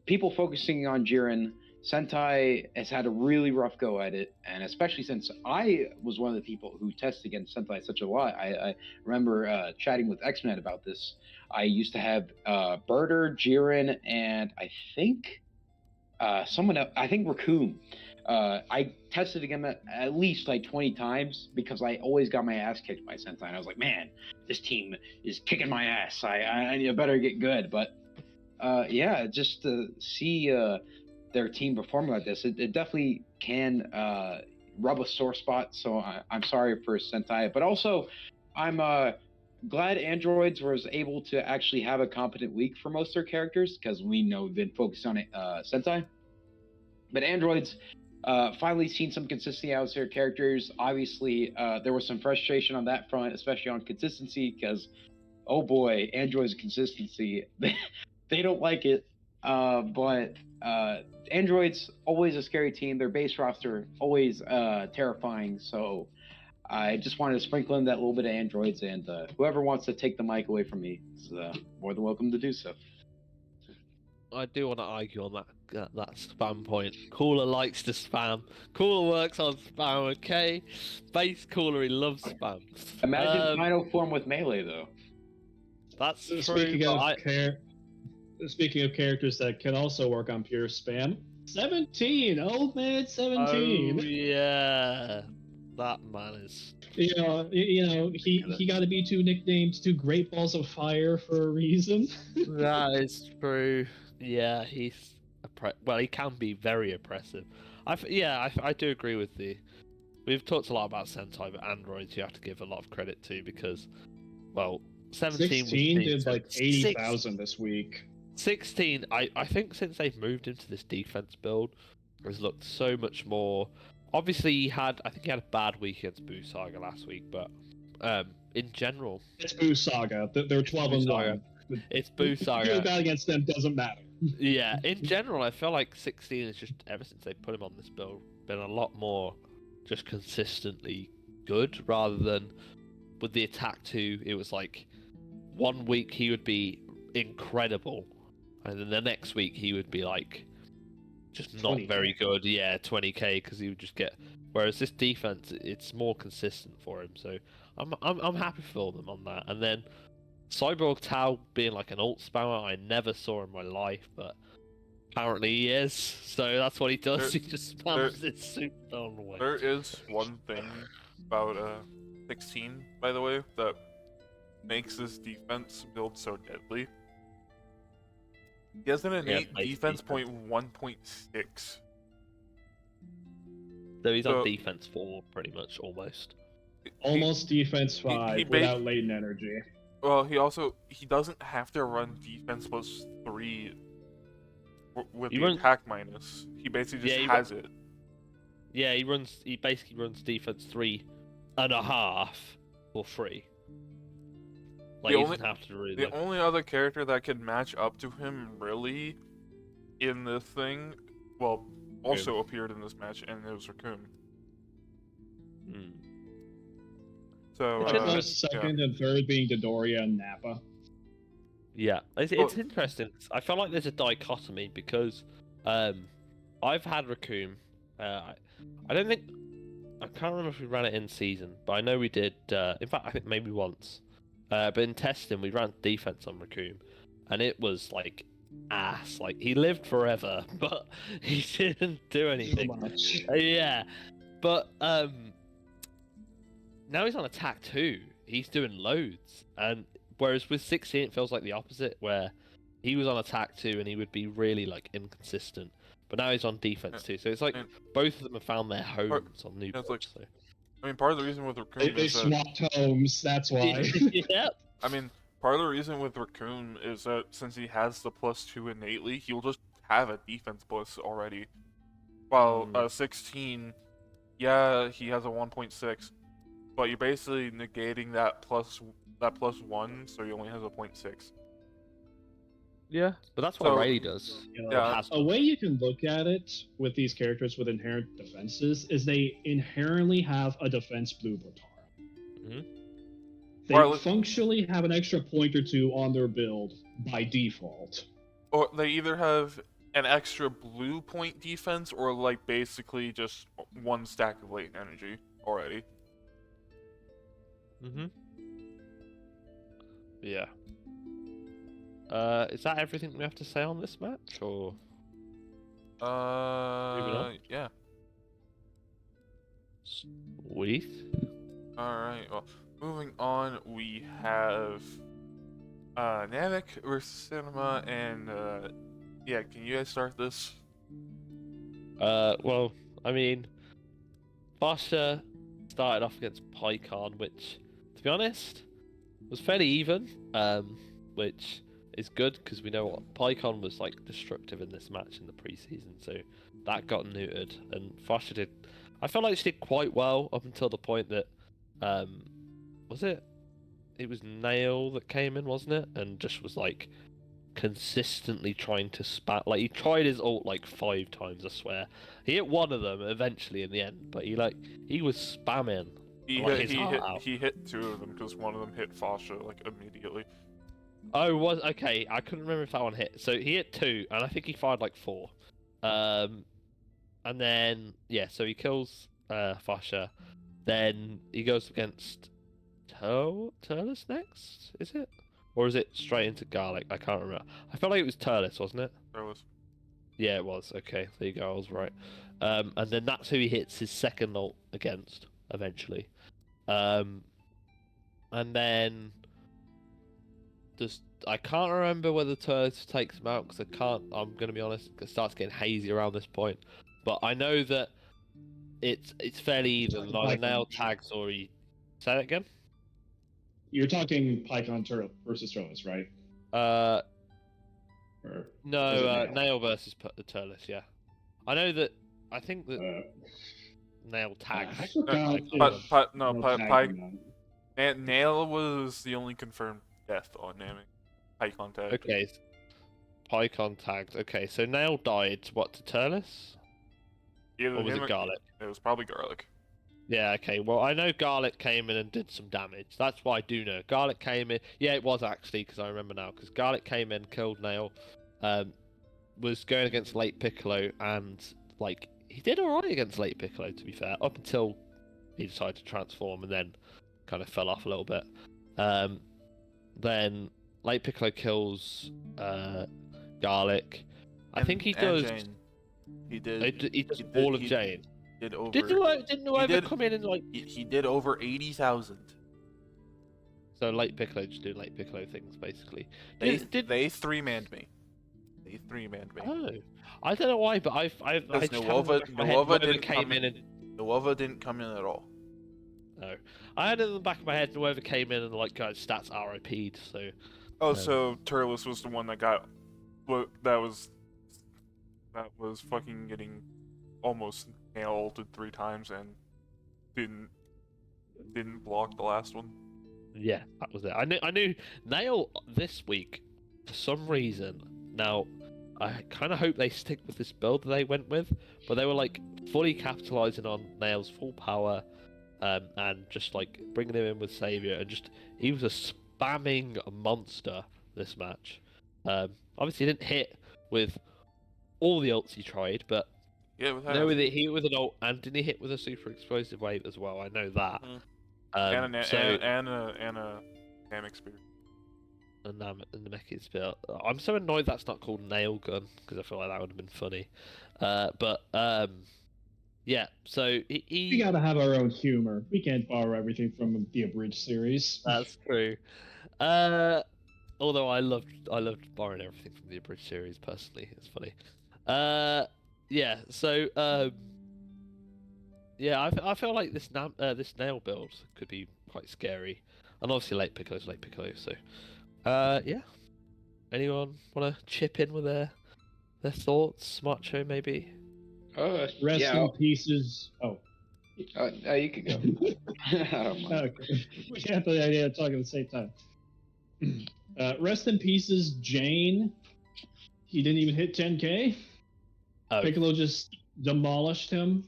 F: people focusing on Jiren, Sentai has had a really rough go at it, and especially since I was one of the people who tested against Sentai such a lot. I remember chatting with Xmat about this. I used to have Birder, Jiren, and I think someone else, I think Raccoon. I tested against at least like 20 times because I always got my ass kicked by Sentai. And I was like, man, this team is kicking my ass. I better get good. But yeah, just to see their team perform like this, it definitely can rub a sore spot. So I'm sorry for Sentai, but also I'm glad Androids was able to actually have a competent week for most of their characters, because we know they've been focused on Sentai. But Androids finally seen some consistency out of their characters. Obviously, there was some frustration on that front, especially on consistency, because, oh boy, Android's consistency, they don't like it. But Android's always a scary team. Their base roster always terrifying. So I just wanted to sprinkle in that little bit of Androids, and whoever wants to take the mic away from me is more than welcome to do so.
B: I do want to argue on that spam point. Cooler likes to spam. Cooler works on spam, okay? Base Cooler, he loves spam.
F: Imagine final form with melee, though.
B: That's true.
C: Speaking of characters that can also work on pure spam, 17, old man 17.
B: Oh yeah, that man is.
C: He got to be nicknamed two Great Balls of Fire for a reason.
B: That is true. Yeah, he's he can be very oppressive. I do agree with the. We've talked a lot about Sentai, but Androids you have to give a lot of credit to, because, well, 17
C: did like 80,000 this week.
B: 16, I think since they've moved into this defense build, has looked so much more. Obviously, I think he had a bad week against Boo Saga last week, but in general,
C: it's Boo Saga. They're 12-1.
B: It's Boo Saga.
C: Doing bad against them doesn't matter.
B: Yeah, in general, I feel like 16 is just, ever since they put him on this build, been a lot more just consistently good, rather than with the attack 2, it was like 1 week he would be incredible, and then the next week he would be like just not 20K. Very good. Yeah, 20k, because he would just get. Whereas this defense, it's more consistent for him. So I'm happy for them on that. And then Cyborg Tao being like an ult spammer, I never saw in my life, but apparently he is. So that's what he does. He just spams it super on the way.
A: There is one thing about 16, by the way, that makes this defense build so deadly. He has an innate defense point 1.6.
B: So he's on defense 4, pretty much, almost.
C: Almost defense 5 without latent energy.
A: Well, he doesn't have to run defense plus 3 with the attack minus. He basically just has it.
B: Yeah, he basically runs defense 3 and a half for free. Like,
A: The
B: he
A: only-
B: doesn't have to really.
A: The only other character that could match up to him really in this thing, well, also appeared in this match, and it was Raccoon.
B: Hmm.
A: So,
B: It's
C: Close second and third being Dodoria and Nappa.
B: Yeah, it's
A: Well-
B: interesting. I feel like there's a dichotomy because I've had Raccoon. I don't think I can't remember if we ran it in season, but I know we did. In fact, I think maybe once. But in testing, we ran defense on Raccoon, and it was like ass. Like he lived forever, but he didn't do
C: Too
B: anything.
C: much.
B: Yeah, but now he's on attack 2. He's doing loads, and whereas with 16 it feels like the opposite, where he was on attack 2 and he would be really like inconsistent. But now he's on defense 2, so it's like
A: and-
B: both of them have found their homes on new.
A: it's like-
B: so.
A: I mean, part of the reason with Raccoon
C: They
A: is that,
C: swapped homes, that's why.
B: Yeah.
A: I mean, part of the reason with Raccoon is that since he has the +2 innately, he'll just have a defense plus already. While 16, yeah, he has a 1.6, but you're basically negating that +1, so he only has a 0.6.
B: Yeah, but that's what
A: So-
B: Rayleigh does.
A: Yeah.
B: Has
C: A way you can look at it with these characters with inherent defenses is they inherently have a defense blue Batara.
B: Mhm.
C: They
A: Or-
C: functionally have an extra point or two on their build by default.
A: Or they either have an extra blue point defense, or like basically just one stack of latent energy already.
B: Mm-hmm. Yeah. Is that everything we have to say on this match, or? on?
A: Yeah.
B: Sweet.
A: Alright, well, moving on, we have Namek versus Cinema, and yeah, can you guys start this?
B: Well, I mean, Basha started off against PyCon, which, to be honest, was fairly even. Which is good because we know what PyCon was like destructive in this match in the preseason, so that got neutered. And Fasha did. I felt like she did quite well up until the point that, was it? It was Nail that came in, wasn't it? And just was like consistently trying to spam. Like he tried his ult like 5 times, I swear. He hit one of them eventually in the end, but he was spamming.
A: He
B: Like
A: hit,
B: his heart out.
A: he hit 2 of them because one of them hit Fasha like immediately.
B: Oh, was okay. I couldn't remember if that one hit. So he hit 2, and I think he fired like 4. And then yeah, so he kills Fasha. Then he goes against Turles next. Is it, or is it straight into Garlic? I can't remember. I felt like it was Turles, wasn't it?
A: There was.
B: Yeah, it was. Okay, there you go. I was right. And then that's who he hits his second ult against eventually. And then I can't remember whether Turles takes him out because I can't. I'm gonna be honest. It starts getting hazy around this point. But I know that it's fairly even. Either Nail tags or he. Say that again.
C: You're talking PyCon versus Turles, right?
B: No,
C: Is it Nail?
B: Nail versus Turles. Yeah, I know that. I think that Nail tags.
C: I forgot if
A: Nail was the only confirmed death on Namek. PyCon tag.
B: Okay, PyCon tagged. Okay, so Nail died. What, to Turles?
A: Either
B: Or was
A: him
B: it Garlic?
A: It was probably Garlic.
B: Yeah, okay. Well, I know Garlic came in and did some damage. That's what I do know. Garlic came in. Yeah, it was actually, because I remember now. Because Garlic came in, killed Nail, was going against Late Piccolo, and, like, he did alright against Late Piccolo, to be fair, up until he decided to transform and then kind of fell off a little bit. Then Late Piccolo kills Garlic. I think he does.
D: Jane. He did.
B: He does
D: he did-
B: all of
D: he
B: Jane.
D: Did over.
B: Didn't Nueva
D: did-
B: come in and like?
D: He did over 80,000.
B: So Late Piccolo just do Late Piccolo things basically.
D: They
B: Did-
D: 3-manned me. They 3-manned me.
B: Oh, I don't know why, but I
D: Because
B: just
D: Nuova-
B: had it in my head
D: Nuova
B: Nueva
D: didn't
B: came
D: come
B: in and
D: Nuova didn't come in at all.
B: no, I had it in the back of my head. Nueva came in and like got his stats RIP'd. So
A: Oh, so Turles was the one that got that was fucking getting almost nailed 3 times and didn't didn't block the last one.
B: Yeah, that was it. I knew Nail this week for some reason. Now, I kind of hope they stick with this build that they went with, but they were like fully capitalizing on Nail's full power, and just like bringing him in with Savior, and just he was a spamming monster this match. Obviously, he didn't hit with all the ults he tried, but
A: Yeah, with
B: no, he hit with an ult, and didn't he hit with a super explosive wave as well? I know that.
A: and a
B: So
A: and a Namek Spear.
B: and the Mecha Spear. I'm so annoyed that's not called Nail Gun because I feel like that would have been funny. Yeah. So
C: We
B: he
C: gotta have our own humor. We can't borrow everything from the abridged series.
B: that's true. Although I loved borrowing everything from the abridged series personally. It's funny. Yeah. So yeah, I feel like this this Nail build could be quite scary, and obviously late Piccolo's late Piccolo. So yeah. Anyone want to chip in with their thoughts? Macho, maybe.
C: Rest
F: yeah.
C: in pieces. Oh.
F: You can go. I don't mind.
C: Okay. We have the idea of talking at the same time. Rest in pieces, Jane. He didn't even hit 10k.
B: Oh.
C: Piccolo just demolished him.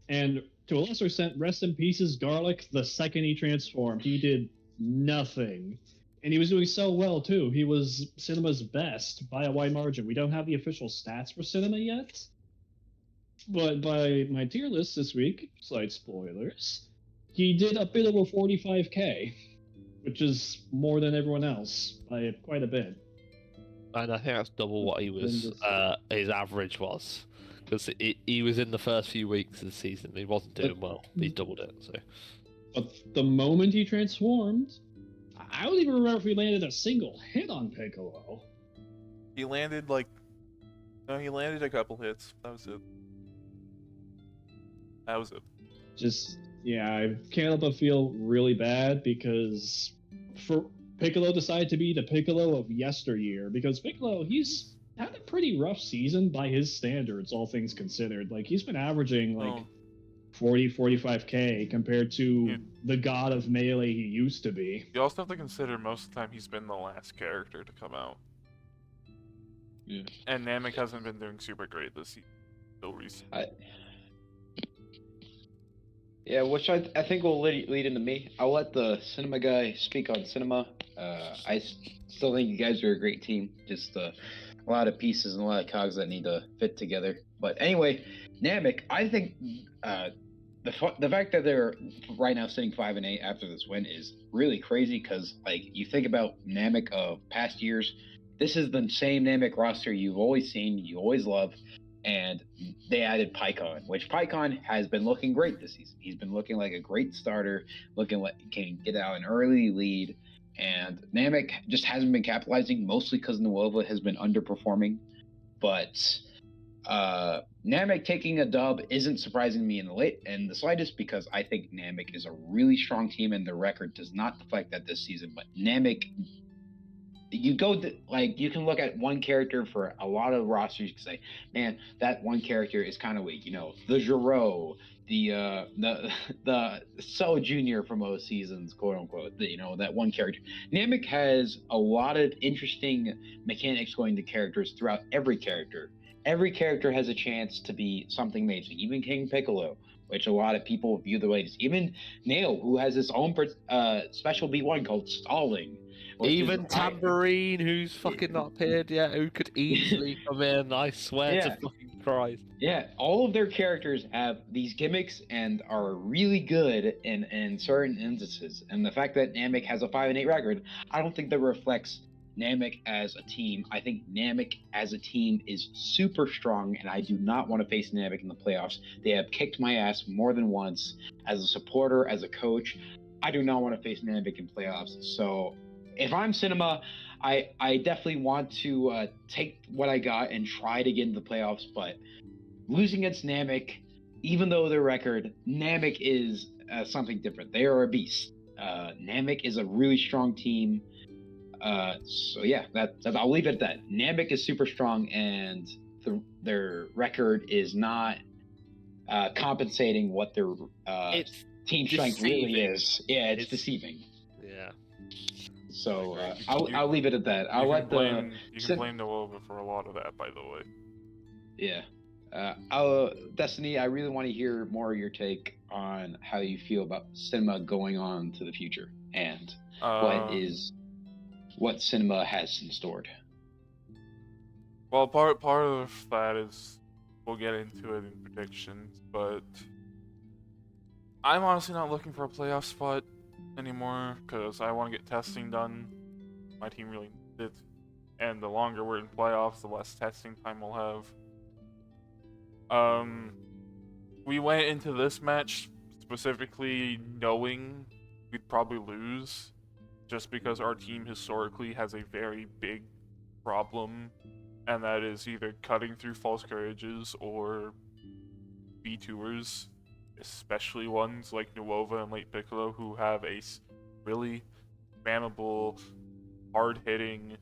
C: And to a lesser extent, rest in pieces, Garlic. The second he transformed, he did nothing. And he was doing so well, too. He was Cinema's best by a wide margin. We don't have the official stats for Cinema yet. But by my tier list this week, slight spoilers, he did a bit over 45k, which is more than everyone else by quite a bit.
B: And I think that's double what he was. His average was, because he was in the first few weeks of the season. He wasn't doing well. He doubled it. So.
C: But the moment he transformed, I don't even remember if he landed a single hit on Piccolo.
A: He landed he landed a couple hits. That was it.
C: Just, yeah, I can't help but feel really bad because for Piccolo decided to be the Piccolo of yesteryear, because Piccolo, he's had a pretty rough season by his standards, all things considered. Like, he's been averaging 40, 45k compared to the god of melee he used to be.
A: You also have to consider most of the time he's been the last character to come out.
F: Yeah.
A: And Namek hasn't been doing super great this season until recently.
F: Yeah, which I think will lead into me. I'll let the Cinema guy speak on Cinema. I still think you guys are a great team. Just a lot of pieces and a lot of cogs that need to fit together. But anyway, Namek, I think the fact that they're right now sitting 5-8 after this win is really crazy, because like you think about Namek of past years, this is the same Namek roster you've always seen, you always love. And they added Pycon, which Pycon has been looking great this season. He's been looking like a great starter, looking like he can get out an early lead. And Namek just hasn't been capitalizing, mostly because Nuova has been underperforming. But Namek taking a dub isn't surprising me in the slightest, because I think Namek is a really strong team, and their record does not reflect that this season. But Namek, you can look at one character for a lot of rosters. You can say, man, that one character is kind of weak. You know, the Giro, the So Junior from most seasons, quote unquote. That one character. Namek has a lot of interesting mechanics going to characters throughout every character. Every character has a chance to be something major. Even King Piccolo, which a lot of people view the latest. Even Nail, who has his own special B1 called Stalling.
B: Even Tambourine, who's fucking not appeared yet, who could easily come in, I swear to fucking Christ.
F: Yeah, all of their characters have these gimmicks and are really good in certain instances. And the fact that Namek has a 5-8 record, I don't think that reflects Namek as a team. I think Namek as a team is super strong, and I do not want to face Namek in the playoffs. They have kicked my ass more than once. As a supporter, as a coach, I do not want to face Namek in playoffs. So if I'm Cinema, I definitely want to take what I got and try to get into the playoffs. But losing against Namek, even though their record, Namek is something different. They are a beast. Namek is a really strong team. So yeah, that I'll leave it at that. Namek is super strong, and their record is not compensating what their team strength really
B: deceiving.
F: is. Yeah, it's
B: It's-
F: deceiving.
B: Yeah.
F: So
A: agree.
F: I'll leave it at that. I'll let the
A: you can blame Nova for a lot of that, by the way.
F: yeah. Destiny, I really want to hear more of your take on how you feel about cinema going on to the future and what cinema has in store.
A: Well, part of that is we'll get into it in predictions, but I'm honestly not looking for a playoff spot anymore because I want to get testing done. My team really needs it, and the longer we're in playoffs, the less testing time we'll have. We went into this match specifically knowing we'd probably lose, just because our team historically has a very big problem, and that is either cutting through false courages or B2ers, especially ones like Nuova and Late Piccolo, who have a really spammable, hard-hitting,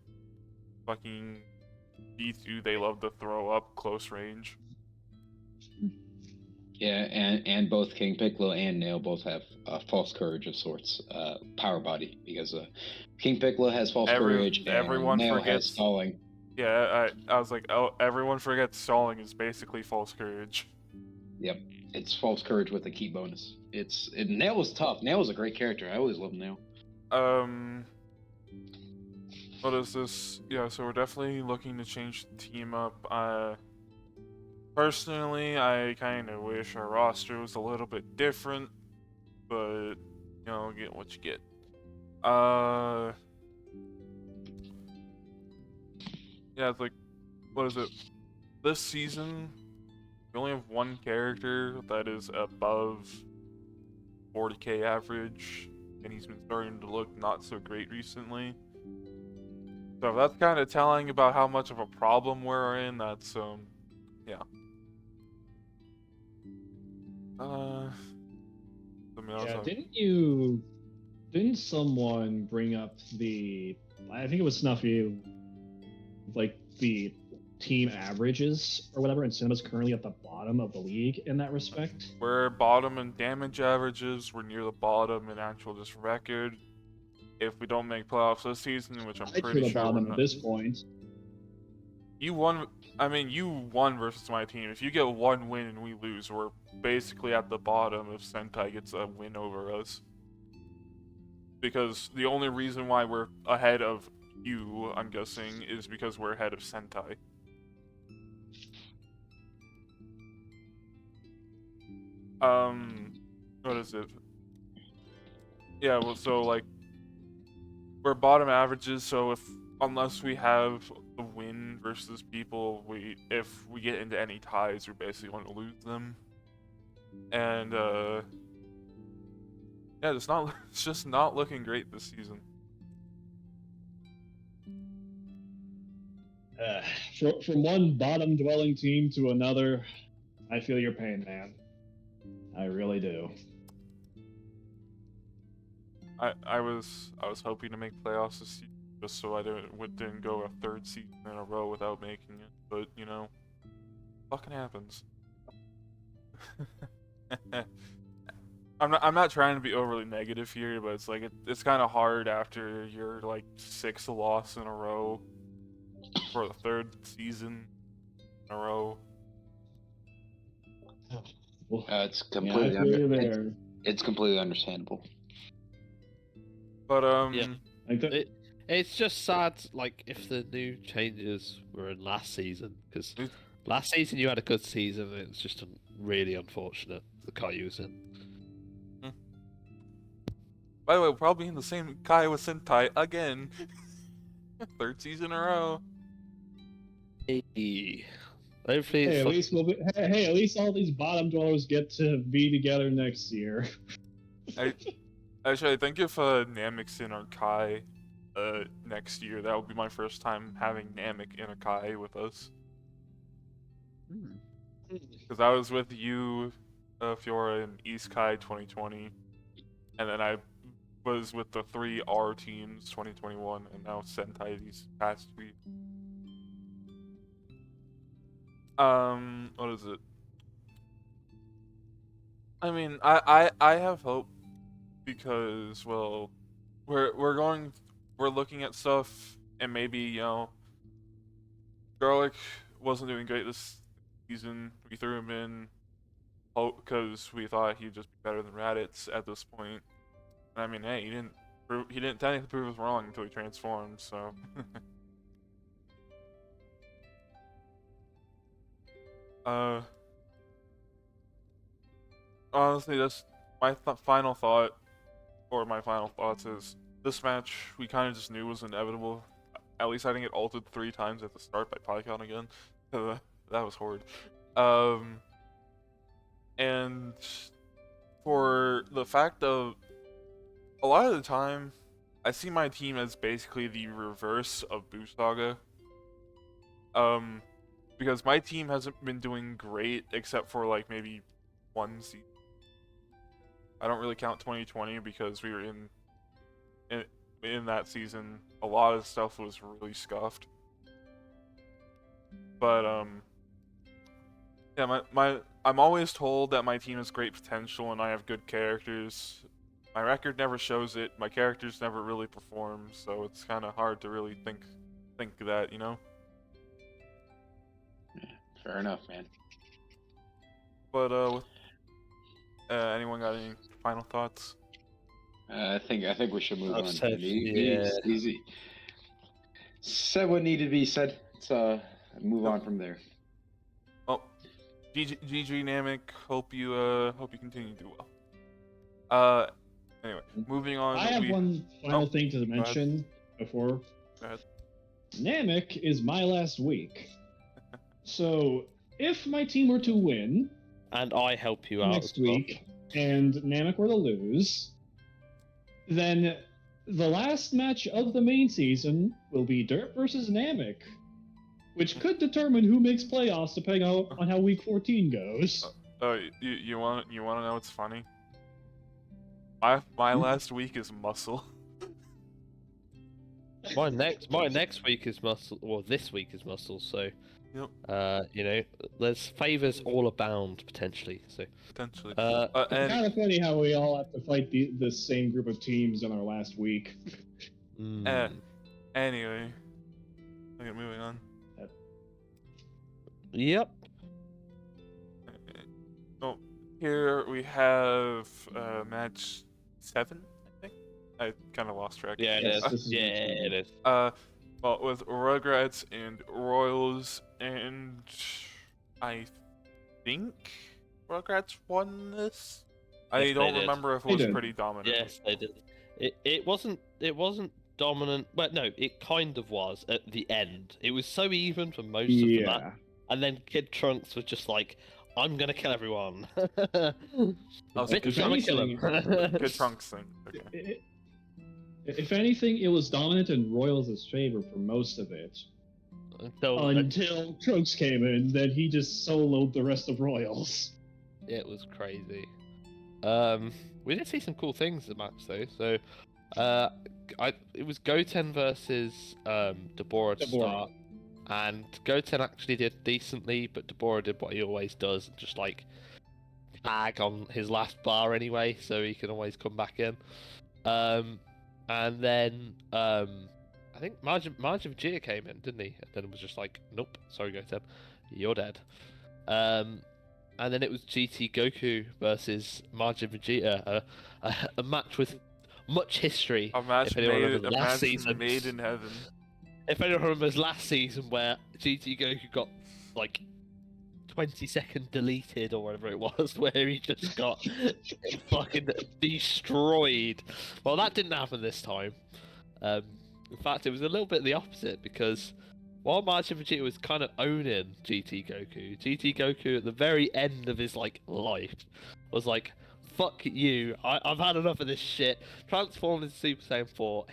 A: fucking B2 they love to throw up close range.
F: Yeah, and both King Piccolo and Nail both have false courage of sorts, power body, because King Piccolo has false courage and
A: everyone
F: Nail
A: forgets
F: has stalling.
A: Yeah, I was like, oh, everyone forgets stalling is basically false courage.
F: Yep, it's false courage with a key bonus. Nail was tough. Nail was a great character. I always loved Nail.
A: What is this? Yeah, so we're definitely looking to change the team up. Personally, I kind of wish our roster was a little bit different, but, get what you get. Yeah, it's like, what is it? This season, we only have one character that is above 40k average, and he's been starting to look not so great recently. So if that's kind of telling about how much of a problem we're in. That's, yeah.
C: Didn't someone bring up I think it was Snuffy, like the team averages or whatever, and Cinema's currently at the bottom of the league in that respect?
A: We're bottom in damage averages, we're near the bottom in actual just record. If we don't make playoffs this season, which I'm pretty
C: the
A: sure
C: bottom
A: we're
C: at
A: not,
C: this point.
A: you won versus my team. If you get one win and we lose, we're basically at the bottom if Sentai gets a win over us. Because the only reason why we're ahead of you, I'm guessing, is because we're ahead of Sentai. What is it? Yeah, well, so, like, we're bottom averages, so unless we have a win versus people, if we get into any ties, we're basically going to lose them. And, yeah, it's just not looking great this season.
C: From one bottom-dwelling team to another, I feel your pain, man. I really do.
A: I was hoping to make playoffs this season, just so I didn't go a third season in a row without making it. But fucking happens. I'm not trying to be overly negative here, but it's like it's kind of hard after your like 6th loss in a row for the 3rd season in a row.
F: It's completely it's completely understandable.
A: But
B: Yeah. It's just sad, like, if the new changes were in last season, because last season you had a good season, and it's just really unfortunate the car you was in.
A: By the way, we're probably in the same Kai with Sentai again. 3rd season in a row.
B: Hey. Hopefully
C: Hey,
B: it's
C: at least all these bottom dwellers get to be together next year.
A: Actually, I think if Namic's in our Kai next year, that would be my first time having Namek in a Kai with us. Because I was with you, Fiora, in East Kai 2020, and then I was with the 3 R teams 2021, and now Sentai these past 3. What is it? I mean, I have hope because, well, we're looking at stuff, and maybe, Garlic wasn't doing great this season. We threw him in hope because we thought he'd just be better than Raditz at this point. And I mean, hey, he didn't technically prove us wrong until he transformed. So. Honestly, that's my final thought, or my final thoughts is this match we kind of just knew was inevitable. At least I didn't get ulted 3 times at the start by Pycon again. That was horrid. And for the fact of a lot of the time, I see my team as basically the reverse of Boost Saga. Because my team hasn't been doing great except for like maybe one season. I don't really count 2020 because we were in that season. A lot of stuff was really scuffed. But yeah, I'm always told that my team has great potential and I have good characters. My record never shows it. My characters never really perform, so it's kind of hard to really think that,
F: Fair enough, man.
A: But anyone got any final thoughts?
F: I think we should move on.
B: Said,
F: Easy. Said what needed to be said. Let's move on from there.
A: Well, GG Namek. Hope you continue to do well. Anyway, moving on.
C: I have one final thing to mention before.
A: Go ahead.
C: Namek is my last week. So if my team were to win
B: And I help you out
C: next
B: as well.
C: week and Namek were to lose, then the last match of the main season will be Derp versus Namek, which could determine who makes playoffs depending on how week 14 goes.
A: You want to know what's funny? My last week is Muscle.
B: My next week is Muscle. Well, this week is Muscle. So,
A: Yep.
B: there's favors all abound potentially. So,
A: Potentially.
C: It's
A: And
C: kind of funny how we all have to fight the same group of teams in our last week.
A: anyway, okay, moving on.
B: Yep.
A: Oh, here we have match 7. I think I kind of lost track.
B: Yeah, it
C: Yes,
B: is.
C: this is
B: Yeah,
C: next
B: it is.
A: Well, with Rugrats and Royals, and I think Rugrats won this. I
B: Yes, they
A: don't
B: did.
A: remember if it
C: They
A: was
C: did.
A: pretty dominant.
B: Yes, they did. It wasn't dominant. Well, no, it kind of was at the end. It was so even for most of the match,
C: Yeah.
B: and then Kid Trunks was just like, "I'm gonna kill everyone."
A: Also,
B: Bitch, I'm gonna kill him.
A: Good Trunks thing. Okay.
C: If anything, it was dominant in Royals' favor for most of it. Until Trunks came in, then he just soloed the rest of Royals.
B: It was crazy. We did see some cool things in the match though. So, it was Goten versus Deborah to
C: Deborah.
B: start, and Goten actually did decently, but Deborah did what he always does, and just like tag on his last bar anyway, so he can always come back in. And then I think Margin Vegeta came in, didn't he? And then it was just like, nope, sorry Goten, you're dead. And then it was GT Goku versus Margin Vegeta, a match with much history.
A: A match
B: if anyone
A: made,
B: remembers
A: a
B: last
A: match
B: season.
A: made in heaven.
B: If anyone remembers last season where GT Goku got like 20-second deleted or whatever it was, where he just got fucking destroyed. Well, that didn't happen this time. In fact, it was a little bit the opposite, because while Macho Vegeta was kind of owning GT Goku at the very end of his life was like, "Fuck you! I've had enough of this shit." Transformed into Super Saiyan 4,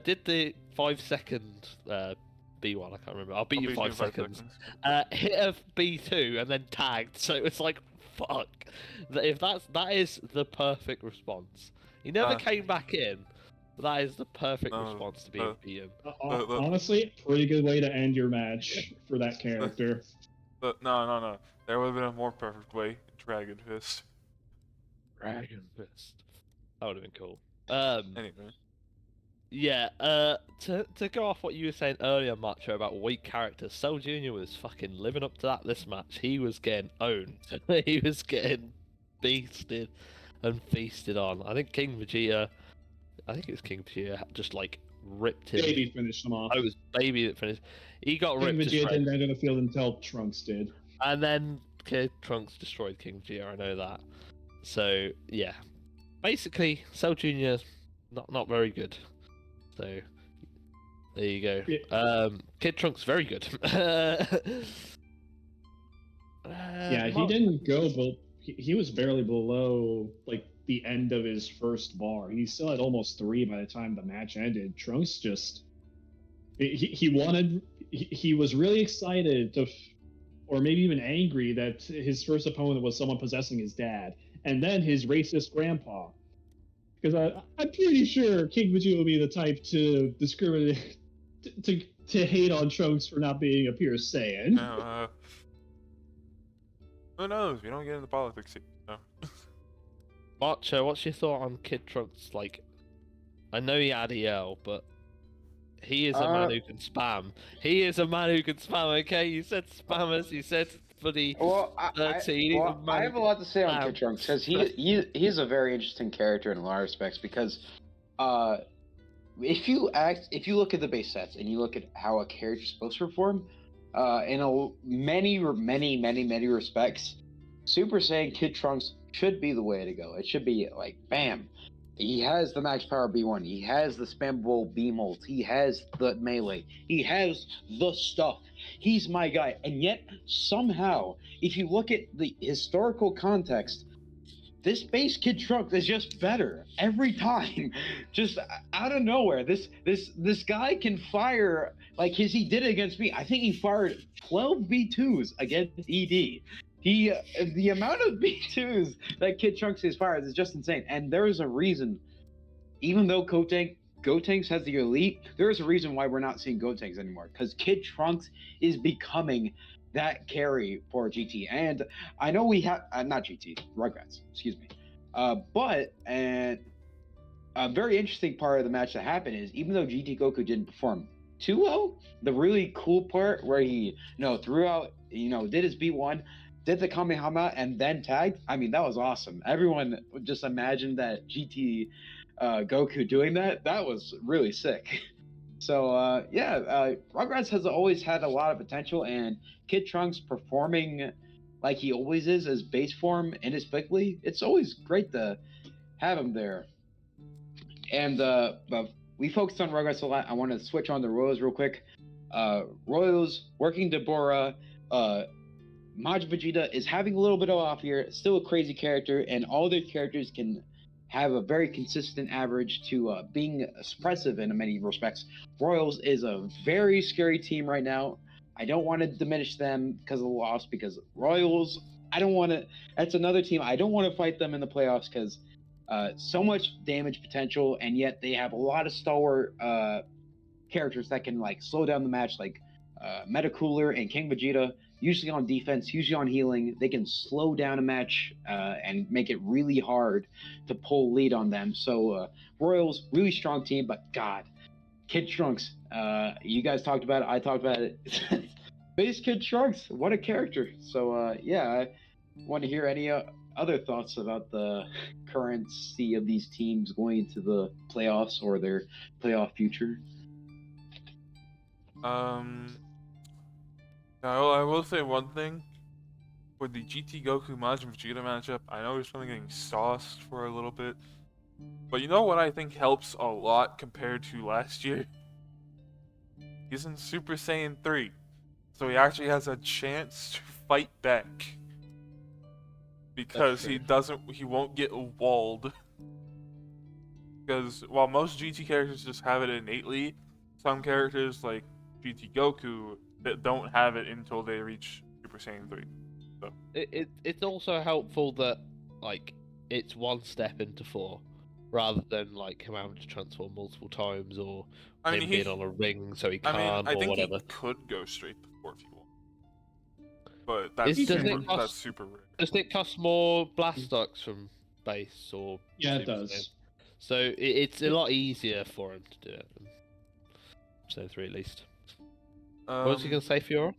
B: did the 5-second B1. I can't remember. I'll beat you in 5 seconds. Hit a B2 and then tagged. So it was like, fuck. If that is the perfect response. He never came back in. But that is the perfect response to being beaten.
C: Honestly, pretty good way to end your match for that character.
A: No. There would have been a more perfect way. Dragon Fist.
B: Dragon Fist. That would have been cool.
A: Anyway.
B: Yeah, to go off what you were saying earlier, Macho, about weak characters, Cell Jr. was fucking living up to that this match. He was getting owned. He was getting beasted and feasted on. I think King Vegeta, just like ripped him.
C: Baby finished him off.
B: I was Baby that finished. He got
C: King
B: ripped to
C: Vegeta
B: shreds.
C: didn't enter the field until Trunks did.
B: And then Kid Trunks destroyed King Vegeta, I know that. So, yeah. Basically, Cell Jr. not very good. So, there you go.
C: Yeah.
B: Kid Trunks, very good.
C: Yeah, he didn't go, but he was barely below, like, the end of his first bar. He still had almost 3 by the time the match ended. Trunks just... He was really excited to... Or maybe even angry that his first opponent was someone possessing his dad. And then his racist grandpa. Because I'm pretty sure King Vegeta will be the type to discriminate, to hate on Trunks for not being a pure Saiyan.
A: Now, who knows? We don't get into politics here. No.
B: Macho, what's your thought on Kid Trunks? Like, I know he had EL, but he is a man who can spam. He is a man who can spam, okay? You said spammers, you said bloody 13.
F: I have a lot to say on Kid Trunks, because he's a very interesting character in a lot of respects, because if you look at the base sets and you look at how a character is supposed to perform, in many respects, Super Saiyan Kid Trunks should be the way to go. It should be like, bam, he has the max power B1, he has the spammable beam ult, he has the melee, he has the stuff. He's my guy. And yet, somehow, if you look at the historical context, this base Kid Trunks is just better every time. Just out of nowhere. This guy can fire like he did it against me. I think he fired 12 V2s against ED. The amount of V2s that Kid Trunks has fired is just insane. And there is a reason, even though Gotenks has the elite, there is a reason why we're not seeing Gotenks anymore. Because Kid Trunks is becoming that carry for GT. And I know we have, not GT, Rugrats, excuse me. But a very interesting part of the match that happened is, even though GT Goku didn't perform too well, the really cool part where he, threw out, did his B1, did the Kamehameha, and then tagged, I mean, that was awesome. Everyone just imagined that GT Goku doing that. That was really sick. So, Rugrats has always had a lot of potential, and Kid Trunks performing like he always is as base form inexplicably, it's always great to have him there. And but we focused on Rugrats a lot. I want to switch on to Royals real quick. Royals, working Deborah, Majin Vegeta is having a little bit of off year, still a crazy character, and all their characters can have a very consistent average to being suppressive in many respects. Royals is a very scary team right now. I don't want to diminish them because of the loss, because Royals, that's another team. I don't want to fight them in the playoffs because so much damage potential, and yet they have a lot of stalwart characters that can slow down the match, like Metacooler and King Vegeta. Usually on defense, usually on healing, they can slow down a match and make it really hard to pull lead on them. So Royals, really strong team, but God, Kid Trunks, you guys talked about it, I talked about it. Base Kid Trunks, what a character. So I want to hear any other thoughts about the currency of these teams going into the playoffs or their playoff future.
A: I will say one thing. For the GT Goku Majin Vegeta matchup, I know he's probably getting sauced for a little bit. But you know what I think helps a lot compared to last year? He's in Super Saiyan 3. So he actually has a chance to fight back. Because he won't get walled. Because while most GT characters just have it innately, some characters like GT Goku that don't have it until they reach Super Saiyan 3. So
B: it's also helpful that it's one step into 4, rather than him having to transform multiple times, or him being on a ring so he can't,
A: I
B: or
A: think
B: whatever.
A: he could go straight to 4 if he wants. But that's super rare.
B: Does it cost more blast stocks from base or
C: Yeah, it
B: Super Saiyan.
C: does.
B: So it's a lot easier for him to do it. So 3 at least. What was you gonna say, Fiora?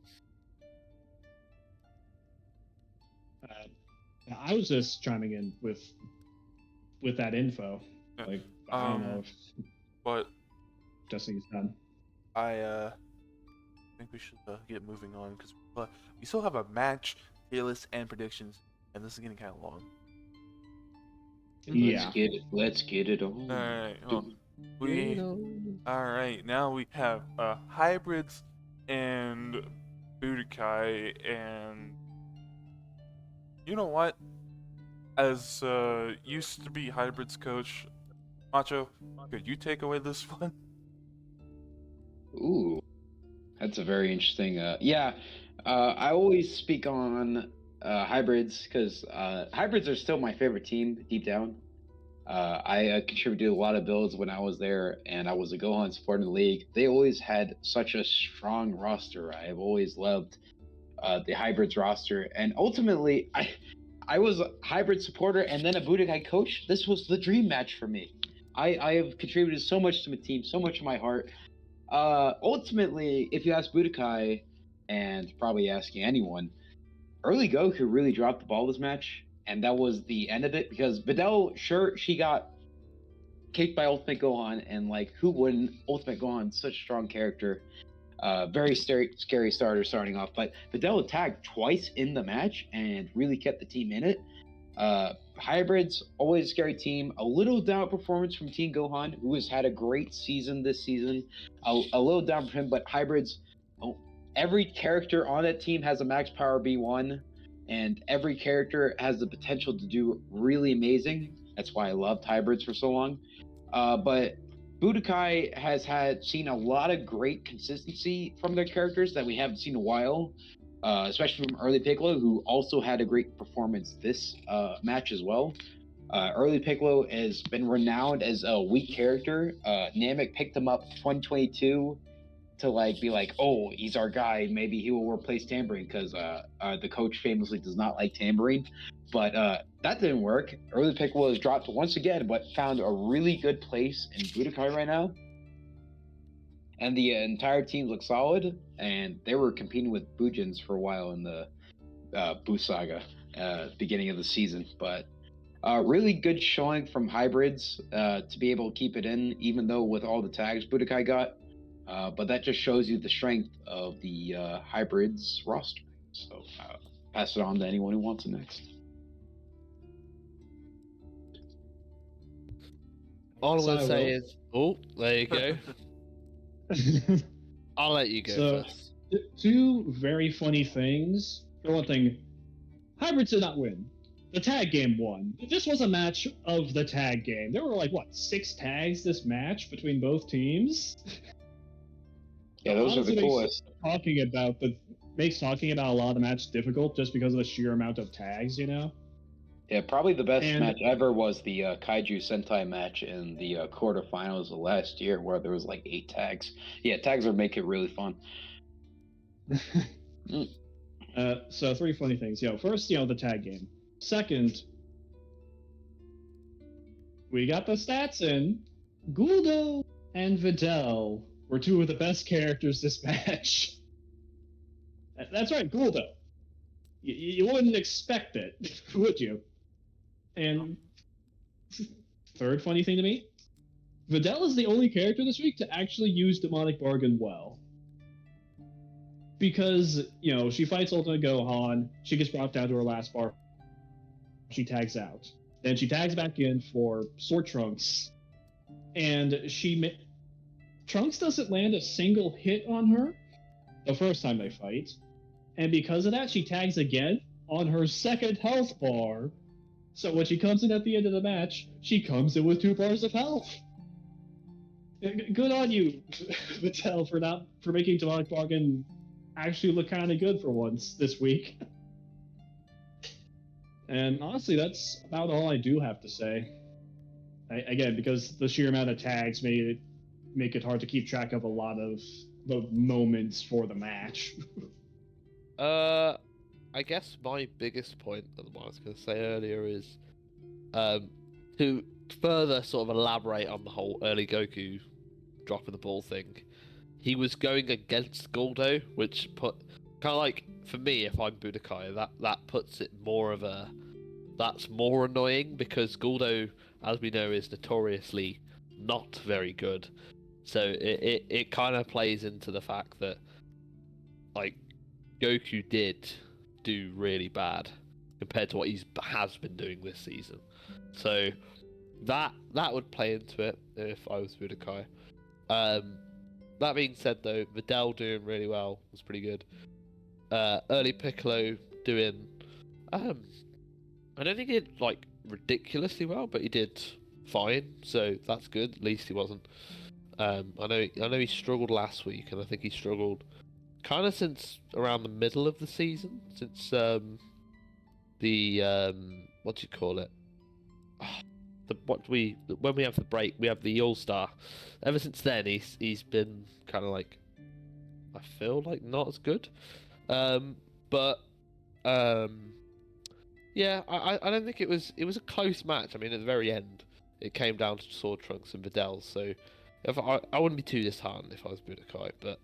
C: I was just chiming in with that info.
A: Yeah.
C: Like, I don't know if
A: But
C: Jesse's done.
D: I think we should get moving on because we still have a match, tier list, and predictions, and this is getting kind of long.
C: Yeah.
F: Let's get it on.
A: all right, all right. Now we have hybrids and Budokai, and you know what? As used to be hybrids coach, Macho, could you take away this one?
F: Ooh, that's a very interesting. I always speak on hybrids because hybrids are still my favorite team deep down. I contributed a lot of builds when I was there, and I was a Gohan supporter in the league. They always had such a strong roster. I've always loved the hybrids roster, and ultimately, I was a hybrid supporter and then a Budokai coach. This was the dream match for me. I have contributed so much to my team, so much of my heart. Ultimately, if you ask Budokai, and probably asking anyone, early Goku really dropped the ball this match, and that was the end of it because Videl, sure, she got kicked by Ultimate Gohan, and like, who wouldn't? Ultimate Gohan, such a strong character. Very scary starter starting off, but Videl attacked twice in the match and really kept the team in it. Hybrids, always a scary team. A little down performance from Team Gohan, who has had a great season this season. A little down for him, but Hybrids, every character on that team has a max power B1, and every character has the potential to do really amazing. That's why I loved Hybrids for so long. But Budokai has seen a lot of great consistency from their characters that we haven't seen in a while, especially from Early Piccolo, who also had a great performance this match as well. Early Piccolo has been renowned as a weak character. Namek picked him up 2022 to be like, oh, he's our guy. Maybe he will replace Tambourine because the coach famously does not like Tambourine. But that didn't work. Early Piccolo was dropped once again, but found a really good place in Budokai right now. And the entire team looks solid, and they were competing with Bujins for a while in the Buu Saga beginning of the season. But really good showing from Hybrids to be able to keep it in, even though with all the tags Budokai got. But that just shows you the strength of the Hybrids roster. So pass it on to anyone who wants it next.
B: All I'm
C: So
B: gonna
C: I
B: say
C: will.
B: is, oh, there you go. I'll let you go
C: So-
B: first.
C: Two very funny things. For one thing, Hybrids did not win. The tag game won. This was a match of the tag game. There were 6 tags this match between both teams.
F: Yeah, those are the
C: Honestly,
F: coolest.
C: Makes talking about a lot of the match difficult just because of the sheer amount of tags, you know?
F: Yeah, probably the best
C: And-
F: match ever was the Kaiju Sentai match in the quarterfinals of last year, where there was 8 tags. Yeah, tags are make it really fun.
C: So 3 funny things. First, the tag game. Second, we got the stats in. Guldo and Videl were 2 of the best characters this match. That's right, Guldo. You wouldn't expect it, would you? And third funny thing to me, Videl is the only character this week to actually use Demonic Bargain well. Because, she fights Ultimate Gohan, she gets brought down to her last bar, she tags out. Then she tags back in for Sword Trunks, and Trunks doesn't land a single hit on her the first time they fight, and because of that, she tags again on her second health bar. So when she comes in at the end of the match, she comes in with 2 bars of health. Good on you, Mattel, for making Demonic Bargain actually look kind of good for once this week. And honestly, that's about all I do have to say. Again, because the sheer amount of tags make it hard to keep track of a lot of the moments for the match.
B: I guess my biggest point that I was going to say earlier is To further sort of elaborate on the whole early Goku dropping the ball thing, he was going against Guldo, which put kind of like, for me, if I'm Budokai, that puts it more of a, that's more annoying, because Guldo, as we know, is notoriously not very good. So it kind of plays into the fact that, like, Goku did do really bad compared to what has been doing this season. So that would play into it if I was Budokai. That being said, though, Videl doing really well was pretty good. Early Piccolo doing, I don't think he did like ridiculously well, but he did fine, so that's good. At least he wasn't. I know he struggled last week, and I think he struggled kind of since around the middle of the season, since the what do you call it? When we have the break, we have the All Star. Ever since then, he's been kind of like, I feel like not as good. But yeah, I don't think it was a close match. I mean, at the very end, it came down to Sword Trunks and Videl. So if I wouldn't be too disheartened if I was Budokai, but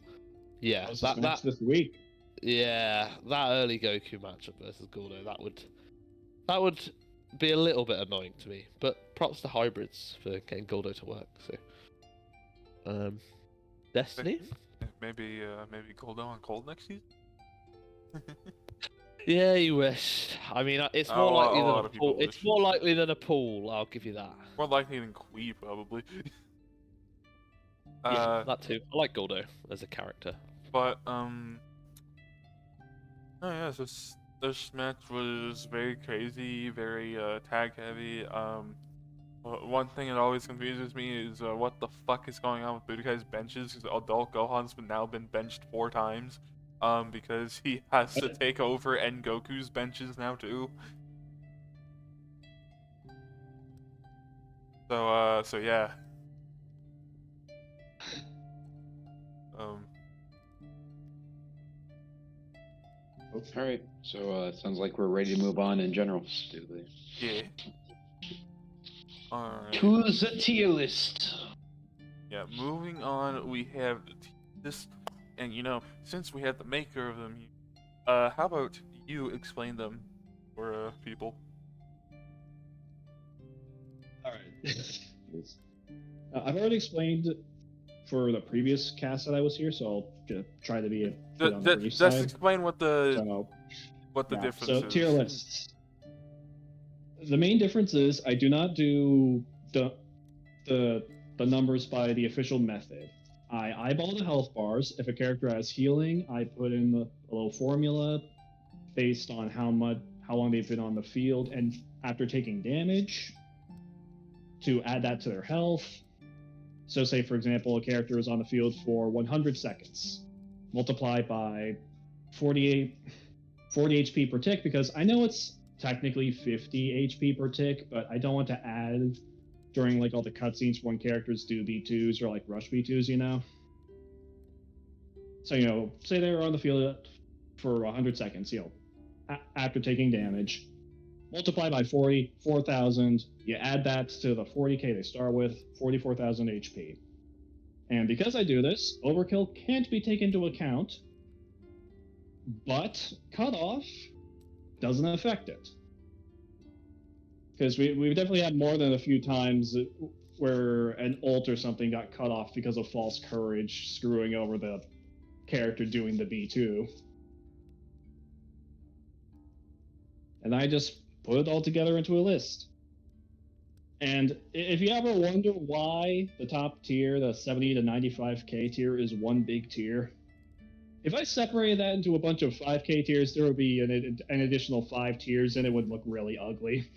B: yeah,
C: That was this match this week.
B: yeah, that early Goku matchup versus Gordo, that would be a little bit annoying to me. But props to hybrids for getting Gordo to work. So, Destiny.
A: Maybe Goldo on Cold next season.
B: Yeah, you wish. I mean, it's
A: A
B: more
A: lot-
B: likely
A: a
B: than
A: lot
B: a
A: of people
B: pool. It's
A: wish.
B: more likely than a pool. I'll give you that.
A: More likely than Quee, probably.
B: Yeah, that too. I like Gordo as a character.
A: But oh yeah, this match was very crazy, very tag heavy. One thing that always confuses me is what the fuck is going on with Budokai's benches, because Adult Gohan's now been benched 4 times. Because he has to take over N Goku's benches now too. So yeah.
F: All right, so it sounds like we're ready to move on in general.
A: Yeah. Alright.
F: To the tier list.
A: Yeah, moving on, we have this, and since we have the maker of them, how about you explain them for people?
C: All right. I've already explained for the previous cast that I was here, so I'll just try to be a bit on the brief
A: Just
C: side.
A: explain what the
C: Yeah,
A: difference
C: so
A: is.
C: tier lists. The main difference is I do not do the numbers by the official method. I eyeball the health bars. If a character has healing, I put in a little formula based on how long they've been on the field and after taking damage to add that to their health. So say, for example, a character is on the field for 100 seconds. Multiply by 40 HP per tick, because I know it's technically 50 HP per tick, but I don't want to add during like all the cutscenes when characters do B2s or like rush B2s, So, say they were on the field for 100 seconds, after taking damage. Multiply by 44,000, you add that to the 40k they start with, 44,000 HP. And because I do this, overkill can't be taken into account, but cutoff doesn't affect it. Because we've definitely had more than a few times where an ult or something got cut off because of false courage screwing over the character doing the B2. And I just put it all together into a list. And if you ever wonder why the top tier, the 70 to 95k tier, is one big tier, if I separated that into a bunch of 5k tiers, there would be an additional 5 tiers, and it would look really ugly.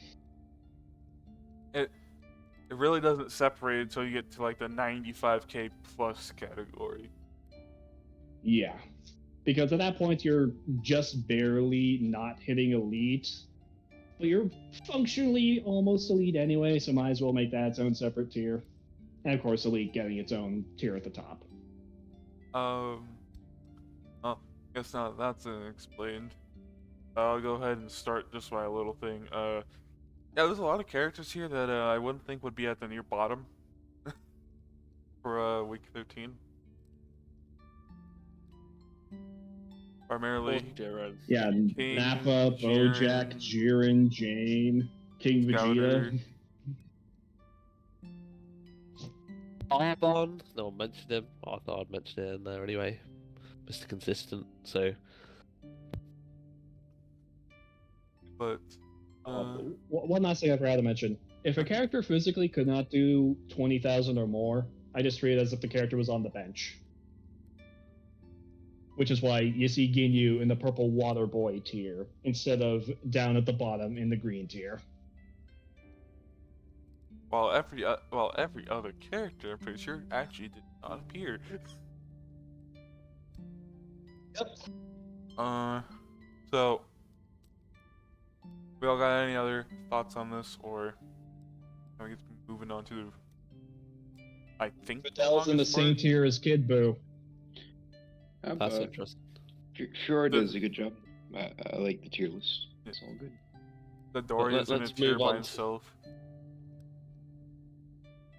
A: It really doesn't separate until you get to like the 95k plus category.
C: Yeah. Because at that point, you're just barely not hitting elite. But you're functionally almost elite anyway, so might as well make that its own separate tier. And of course, elite getting its own tier at the top.
A: Well, guess now that that's explained, I'll go ahead and start just by a little thing. Yeah, there's a lot of characters here that I wouldn't think would be at the near bottom for week 13. Primarily
B: Jiren.
C: Yeah,
A: King,
C: Nappa, Bojack, Jiren, Jane, King
A: Scouter.
C: Vegeta.
B: Firebon. No one mentioned him. I thought I'd mention it in there anyway. Mr. Consistent. So
A: But
C: One last thing I forgot to mention. If a character physically could not do 20,000 or more, I just treat it as if the character was on the bench. Which is why you see Ginyu in the purple water boy tier instead of down at the bottom in the green tier.
A: while every other character, I'm pretty sure, actually did not appear.
C: Yep.
A: So we all got any other thoughts on this, or can we get moving on to the, I think
C: Vidal's in the
A: longest
C: same
A: part?
C: tier as Kid Buu.
B: that's interesting.
F: Fiora does a good job. I like the tier list. It's all good.
A: The Dorian's in a
B: let's
A: tier
B: move
A: by
B: on.
A: himself.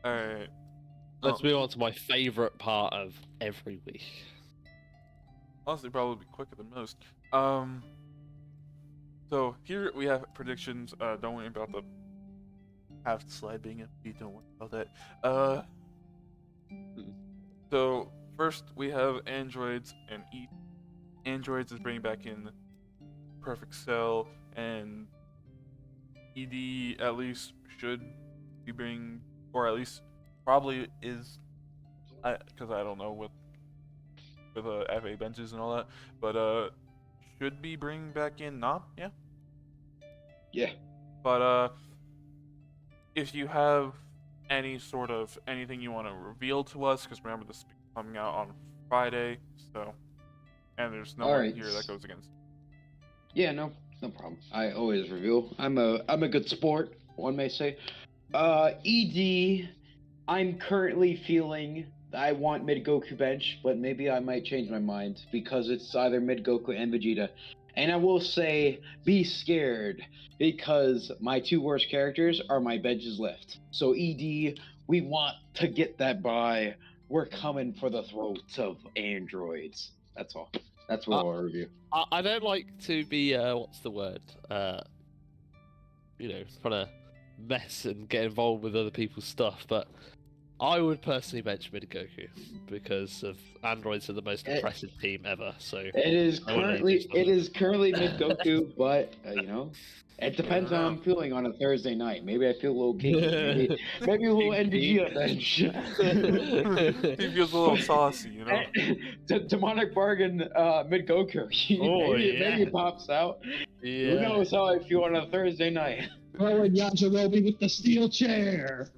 A: Alright.
B: Let's move on to my favourite part of every week.
A: Honestly, probably quicker than most. So here we have predictions. Don't worry about the half slide being empty. Don't worry about that. So first we have androids and Androids is bringing back in Perfect Cell, and ED at least should be bringing, or at least probably is, because I don't know with FA benches and all that, but should be bringing back in Nom, yeah.
F: Yeah.
A: But if you have any sort of anything you want to reveal to us, because remember this is coming out on Friday, so, and there's no one
F: Alright.
A: here that goes against.
F: Yeah, no problem. I always reveal. I'm a good sport, one may say. ED, I'm currently feeling I want mid Goku bench, but maybe I might change my mind because it's either mid Goku and Vegeta. And I will say, be scared, because my two worst characters are my benches left. So ED, we want to get that bye. We're coming for the throats of androids. That's all. That's what I'll review.
B: I don't like to be what's the word? Trying to mess and get involved with other people's stuff, but I would personally bench mid Goku because of androids are the most impressive team ever. So
F: It is currently mid Goku, but it depends on how I'm feeling on a Thursday night. Maybe I feel a little kinky. Maybe a little NVG bench.
A: He feels a little saucy, you know.
F: Demonic bargain mid Goku. Maybe it pops out.
B: Yeah.
F: Who knows how I feel on a Thursday night?
C: Oh, and Yajirobe with the steel chair.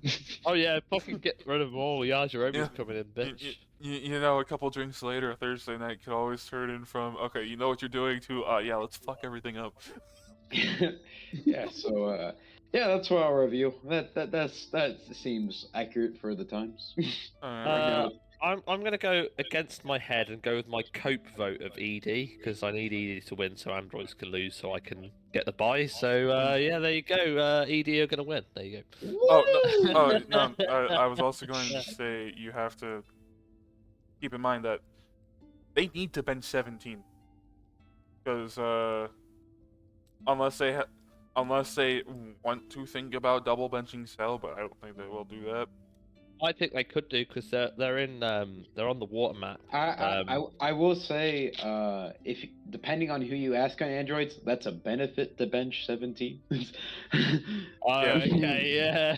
B: Oh yeah, fucking get rid of them all. Yajirobe's
A: Yeah.
B: coming in, bitch.
A: You know, a couple drinks later, a Thursday night could always turn in from, okay, you know what you're doing, to, yeah, let's fuck everything up.
F: Yeah. So that's what I'll review. That seems accurate for the times.
B: I'm gonna go against my head and go with my cope vote of ED because I need ED to win so androids can lose so I can get the bye. So yeah, there you go. ED are gonna win. There you go.
A: No, I was also going to say you have to keep in mind that they need to bench 17 because unless they want to think about double benching Cell, but I don't think they will do that.
B: I think they could do because they're on the water map.
F: I will say if depending on who you ask on androids, that's a benefit to bench 17.
B: Okay, yeah,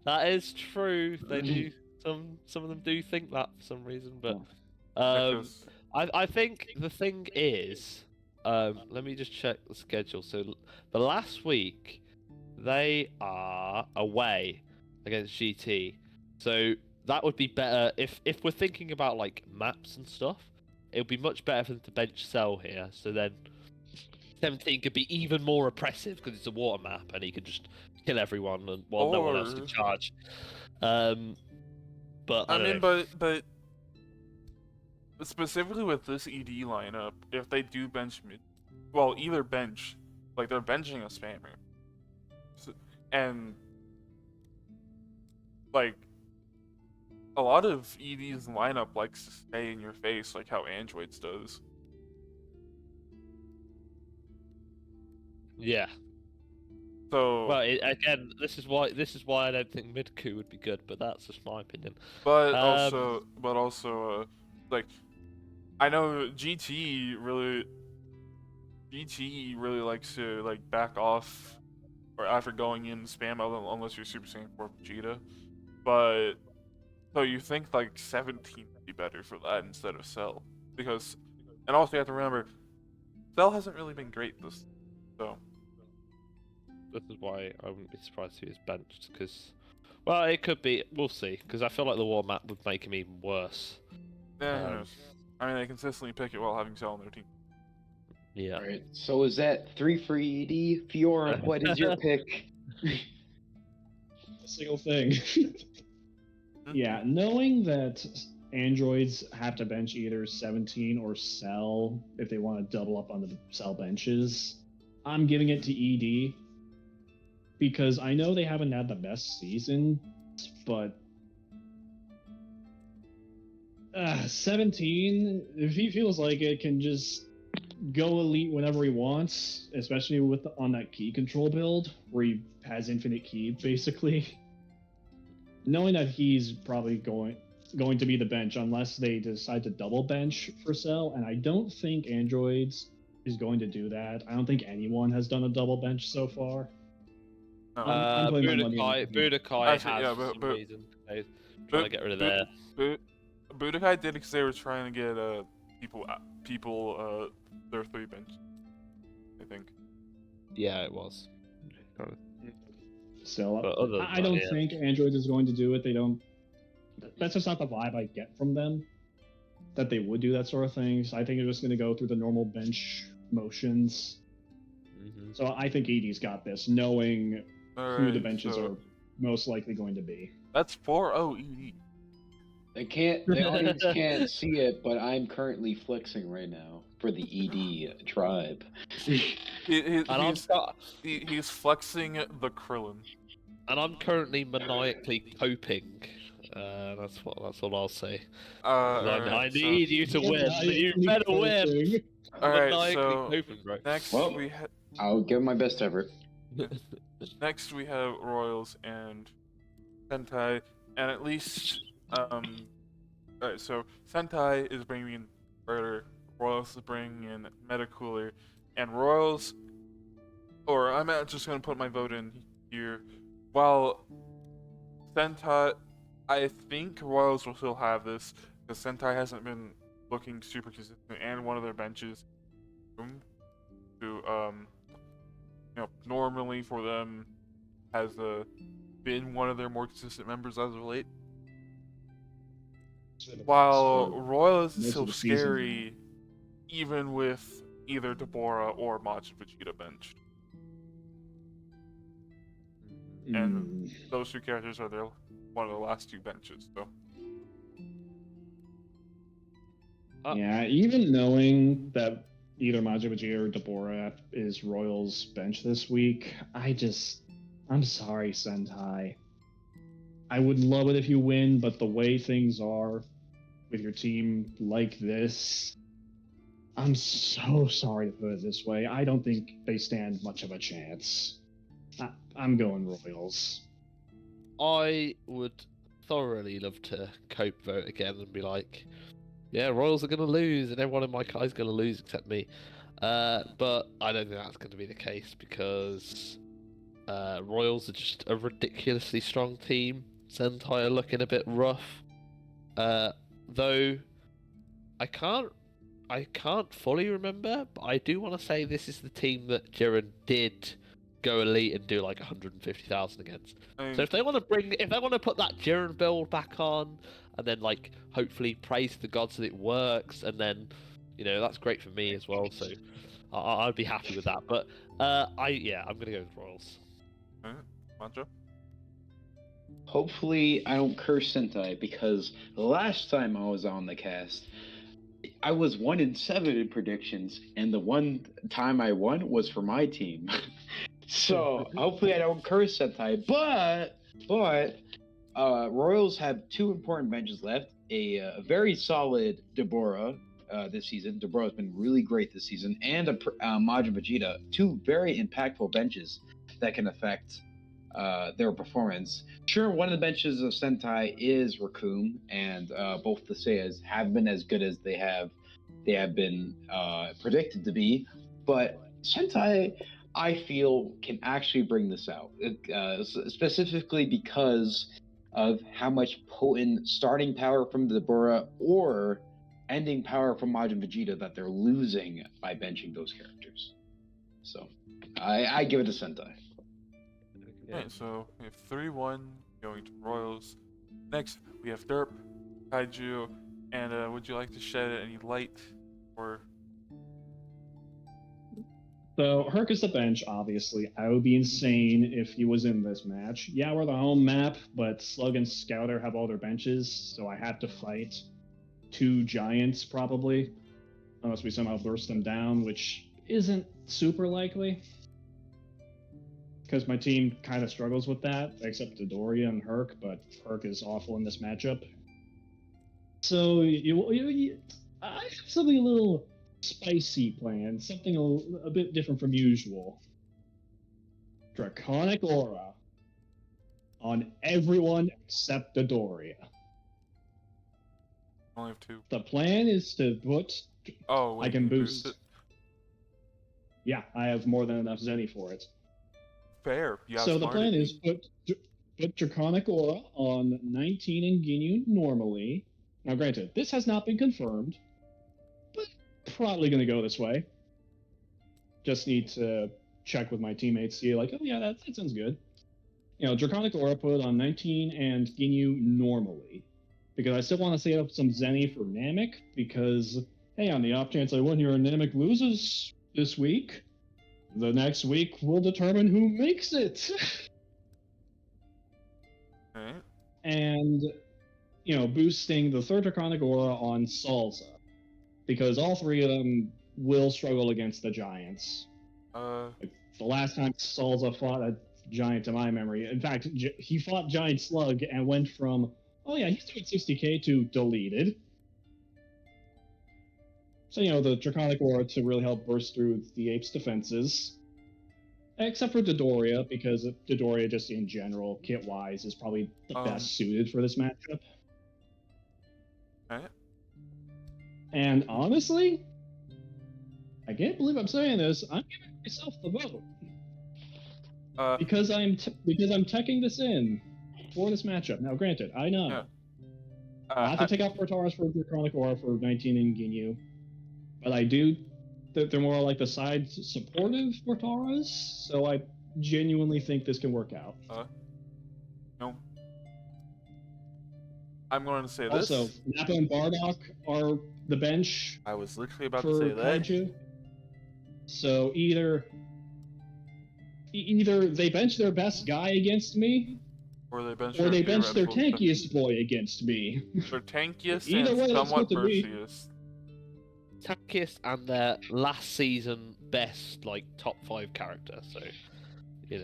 B: that is true. They do some of them do think that for some reason, but I think the thing is, let me just check the schedule. So the last week they are away against GT, so that would be better if we're thinking about like maps and stuff. It would be much better for them to bench Cell here, so then 17 could be even more oppressive because it's a water map and he could just kill everyone and while no one else can charge. But
A: but specifically with this ED lineup, if they do bench either bench Like they're benching a spammer, and like a lot of ED's lineup likes to stay in your face, like how Androids does.
B: Yeah.
A: So,
B: Well, again, this is why I don't think Midku would be good, but that's just my opinion.
A: but
B: Um,
A: also, like I know GTE really likes to like back off or after going in spam unless you're Super Saiyan 4 Vegeta. But so you think like 17 would be better for that instead of Cell because, and also you have to remember Cell hasn't really been great this, so.
B: This is why I wouldn't be surprised if he was benched, because, well, it could be. We'll see, because I feel like the war map would make him even worse.
A: Yeah, who knows? I mean, they consistently pick it while having Cell on their team.
B: Yeah.
F: Alright, so is that 3 for ED? Fiora, what is your pick?
C: A single thing. Yeah, knowing that androids have to bench either 17 or Cell if they want to double up on the Cell benches, I'm giving it to ED because I know they haven't had the best season, but 17, if he feels like it, can just go elite whenever he wants, especially with on that key control build where he has infinite key basically. Knowing that he's probably going to be the bench unless they decide to double bench for Cell, and I don't think Androids is going to do that. I don't think anyone has done a double bench so far.
A: No.
C: I'm putting my money on
B: Budokai
A: Actually,
B: has
A: yeah,
B: for some
A: but-
B: reason. They're trying to get rid of their.
A: Budokai did it because they were trying to get people their 3 bench. I think.
B: Yeah, it was.
C: Still,
B: But other than
C: I
B: that,
C: don't
B: yeah.
C: think Androids is going to do it. They don't. That's just not the vibe I get from them. That they would do that sort of thing. So I think they're just going to go through the normal bench motions.
B: Mm-hmm.
C: So I think ED's got this, knowing who the
A: Alright,
C: benches
A: so
C: are most likely going to be.
A: that's 4-0 ED.
F: The audience can't see it, but I'm currently flexing right now for the ED tribe.
A: He's flexing the Krillin.
B: And I'm currently maniacally coping. That's what I'll say. I need you to win. You better win.
A: Alright,
B: Maniacally
A: so
B: coping, bro.
A: next
F: Well-
A: we
F: I'll give my best effort.
A: next we have Royals and Sentai, and at least alright, so Sentai is bringing in Inverter, Royals is bringing in Metacooler, and Royals, or I'm just gonna put my vote in here. While Sentai, I think Royals will still have this because Sentai hasn't been looking super consistent, and one of their benches to normally for them has been one of their more consistent members as of late. While Royals is
C: most
A: still
C: of the season.
A: scary, even with either Deborah or Macho Vegeta benched. And those 2 characters are one of the last 2 benches, so.
C: Yeah, even knowing that either Macho Vegeta or Deborah is Royals bench this week, I'm sorry, Sentai. I would love it if you win, but the way things are with your team like this, I'm so sorry to put it this way. I don't think they stand much of a chance. I'm going Royals.
B: I would thoroughly love to cope vote again and be like, yeah, Royals are going to lose and everyone in my car is going to lose except me. But I don't think that's going to be the case because Royals are just a ridiculously strong team. Sentai are looking a bit rough. Though I can't fully remember, but I do want to say this is the team that Jiren did go elite and do like 150,000 against. So if they want to put that Jiren build back on, and then like hopefully praise to the gods that it works, and then that's great for me as well. So I'd be happy with that. But I'm gonna go with Royals.
A: Macho?
F: Hopefully, I don't curse Sentai because last time I was on the cast, I was 1-7 in predictions, and the one time I won was for my team. So hopefully I don't curse Sentai. But Royals have two important benches left. A very solid Deborah this season. Deborah has been really great this season, and Majin Vegeta. Two very impactful benches that can affect their performance. Sure, one of the benches of Sentai is Raccoon, and both the Saiyas have been as good as they have been predicted to be. But Sentai, I feel, can actually bring this out, specifically because of how much potent starting power from Deborah or ending power from Majin Vegeta that they're losing by benching those characters. So I give it a Sentai.
A: Alright, so we have 3-1 going to Royals. Next, we have Derp, Kaiju, and would you like to shed any light or...
C: So Herc is the bench, obviously. I would be insane if he was in this match. Yeah, we're the home map, but Slug and Scouter have all their benches, so I have to fight two giants probably, unless we somehow burst them down, which isn't super likely. Because my team kind of struggles with that, except Dodoria and Herc, but Herc is awful in this matchup. So I have something a little spicy planned, something a bit different from usual. Draconic Aura on everyone except Dodoria.
A: Only have 2.
C: The plan is to put...
A: Oh, wait,
C: I can
A: you
C: boost.
A: it?
C: Yeah, I have more than enough Zenny for it.
A: Fair. You
C: So the plan
A: outsmarted
C: is
A: me.
C: put Draconic Aura on 19 and Ginyu normally. Now, granted, this has not been confirmed, but probably going to go this way. Just need to check with my teammates, see like, oh yeah, that sounds good. You know, Draconic Aura put on 19 and Ginyu normally. Because I still want to save up some Zenny for Namek, because, hey, on the off chance I win here and Namek loses this week, the next week will determine who makes it.
A: Alright.
C: And, you know, boosting the third Draconic Aura on Salsa. Because all three of them will struggle against the Giants. Like, the last time Salsa fought a Giant to my memory, in fact, he fought Giant Slug and went from, oh yeah, he's doing 60k to deleted. So, you know, the Draconic Aura to really help burst through the Ape's defenses. Except for Dodoria, because Dodoria just in general, kit-wise, is probably the best suited for this matchup.
A: Alright.
C: And honestly, I can't believe I'm saying this, I'm giving myself the vote. Because I'm teching this in for this matchup. Now, granted, I know.
A: Yeah.
C: I have to take out Fortaris for Draconic Aura for 19 in Ginyu. But I do... They're more like the side supportive Fortaris, so I genuinely think this can work out.
A: No. I'm going to say this.
C: Also, Nappa and Bardock are the bench
A: I was literally about
C: for
A: to say that.
C: Kaiju. So either they bench their best guy against me,
A: Or they bench,
C: or they bench their
A: theoretical-
C: tankiest boy against me.
A: Their tankiest
C: Either
A: and
C: way, that's
A: somewhat
C: good to be.
A: burstiest.
B: Tankiest and their last season best, like, top 5 character, so, you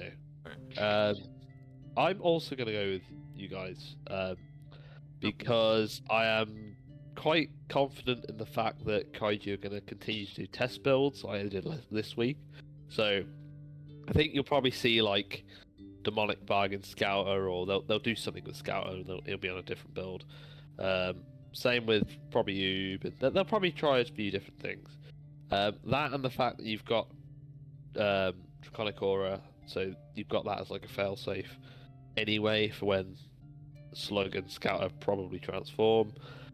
B: know. I'm also going to go with you guys, because I am quite confident in the fact that Kaiju are going to continue to do test builds, like I did this week. So, I think you'll probably see, like, Demonic Bargain Scouter, or they'll do something with Scouter, and it'll be on a different build. Same with probably you, but they'll probably try a few different things. That and the fact that you've got Draconic Aura, so you've got that as like a failsafe anyway for when Slug and Scouter probably transform.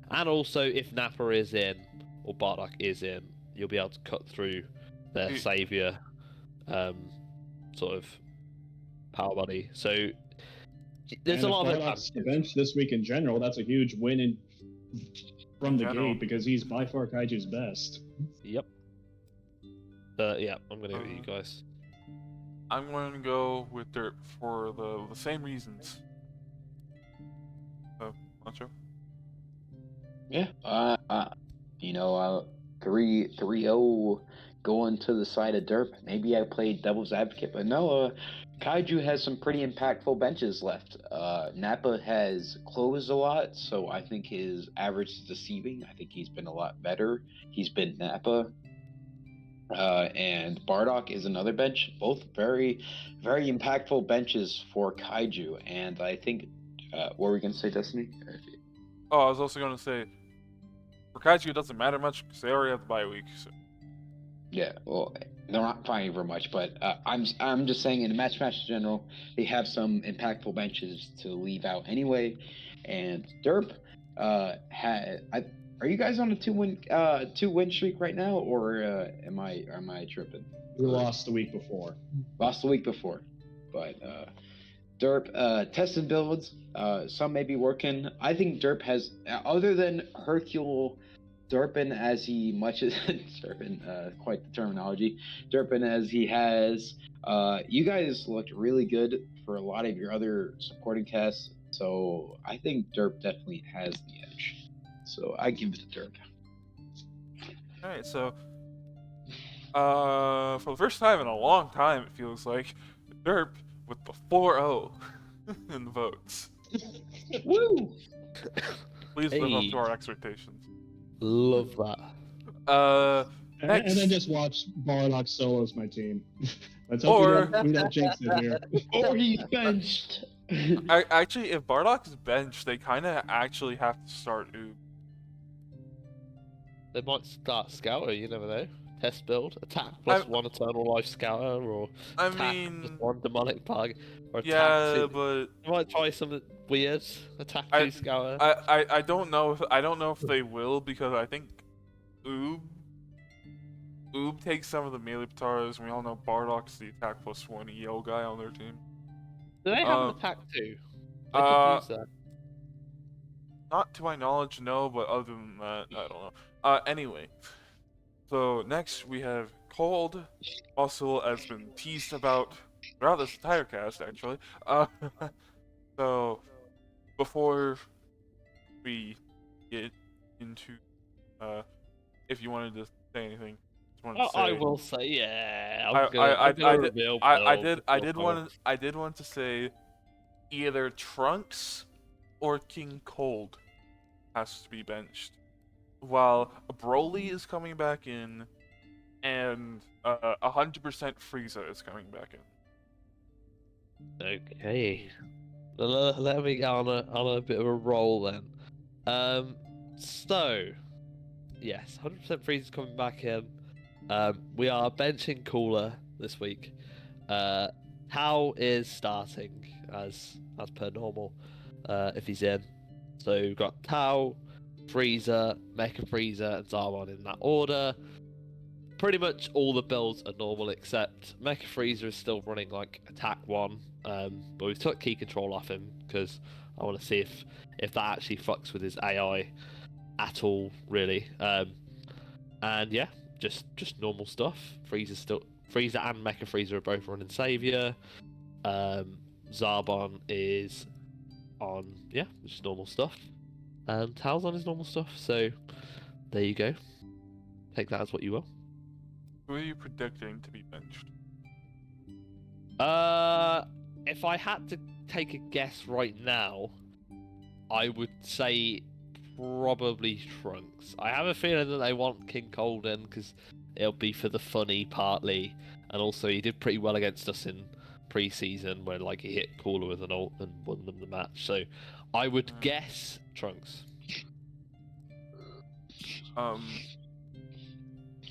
B: And also, if Nappa is in, or Bardock is in, you'll be able to cut through their savior sort of power body. So there's a lot of
C: Bardock's the bench this week in general. That's a huge win from the gate, because he's by far Kaiju's best.
B: Yep. Yeah, I'm gonna go with you guys.
A: I'm going to go with Derp for the same reasons. So, Macho?
F: Yeah. 3-0 going to the side of Derp. Maybe I played devil's advocate, but no, Kaiju has some pretty impactful benches left. Nappa has closed a lot, so I think his average is deceiving. I think he's been a lot better. He's been Nappa. And Bardock is another bench. Both very, very impactful benches for Kaiju. And I think, what were we going to say, Destiny?
A: Oh, I was also going to say, for Kaiju, it doesn't matter much because they already have the bye week. So.
F: Yeah, well, they're not fighting for much, but I'm just saying in match in general, they have some impactful benches to leave out anyway. And Derp are you guys on a two win streak right now, or am I tripping?
C: We lost the week before.
F: Lost the week before, but Derp tested builds. Some may be working. I think Derp has, other than Hercule Derpin as he much as Derpin, quite the terminology. Derpin as he has. You guys looked really good for a lot of your other supporting casts, so I think Derp definitely has the edge. So I give it to Derp.
A: All right, so for the first time in a long time, it feels like Derp with the 4-0 in the votes.
F: Woo!
A: Please live up to our expectations.
B: Love that.
A: Next.
C: And then just watch Barlock solos my team. Let's hope we don't jinx it here.
F: Or he's benched.
A: Actually, if Bardock's benched, they kind of actually have to start Oob.
B: They might start Scouter, you never know. Test build, attack plus one Eternal Life Scouter, or attack plus one Demonic Pug, or attack two.
A: But
B: you might try something weird. Attack two Scouter.
A: I don't know if they will, because I think Oob takes some of the melee Pataras, and we all know Bardock's the attack plus one EO guy on their team.
B: Do they have an attack two? They could use that.
A: Not to my knowledge, no, but other than that, I don't know. Anyway, so next we have Cold. Also, has been teased about throughout this entire cast, actually. So before we get into, if you wanted to say anything,
B: I will say, yeah.
A: I did want to say either Trunks or King Cold has to be benched, while Broly is coming back in, and 100% Frieza is coming back in.
B: Okay, let me go on a bit of a roll then. So yes, 100% Frieza's coming back in. We are benching Cooler this week. Tao is starting as per normal, if he's in. So we've got Tao, Frieza, Mecha Frieza, and Zarbon in that order. Pretty much all the builds are normal, except Mecha Frieza is still running like attack 1, but we've took key control off him because I want to see if that actually fucks with his AI at all, really. And yeah, just normal stuff. Frieza and Mecha Frieza are both running Savior. Zarbon is on just normal stuff, and Tao's on his normal stuff. So there you go. Take that as what you will.
A: Who are you predicting to be benched?
B: If I had to take a guess right now, I would say probably Trunks. I have a feeling that they want King Cold in because it'll be for the funny partly, and also he did pretty well against us in pre-season when like he hit Cooler with an ult and won them the match. So I would guess Trunks.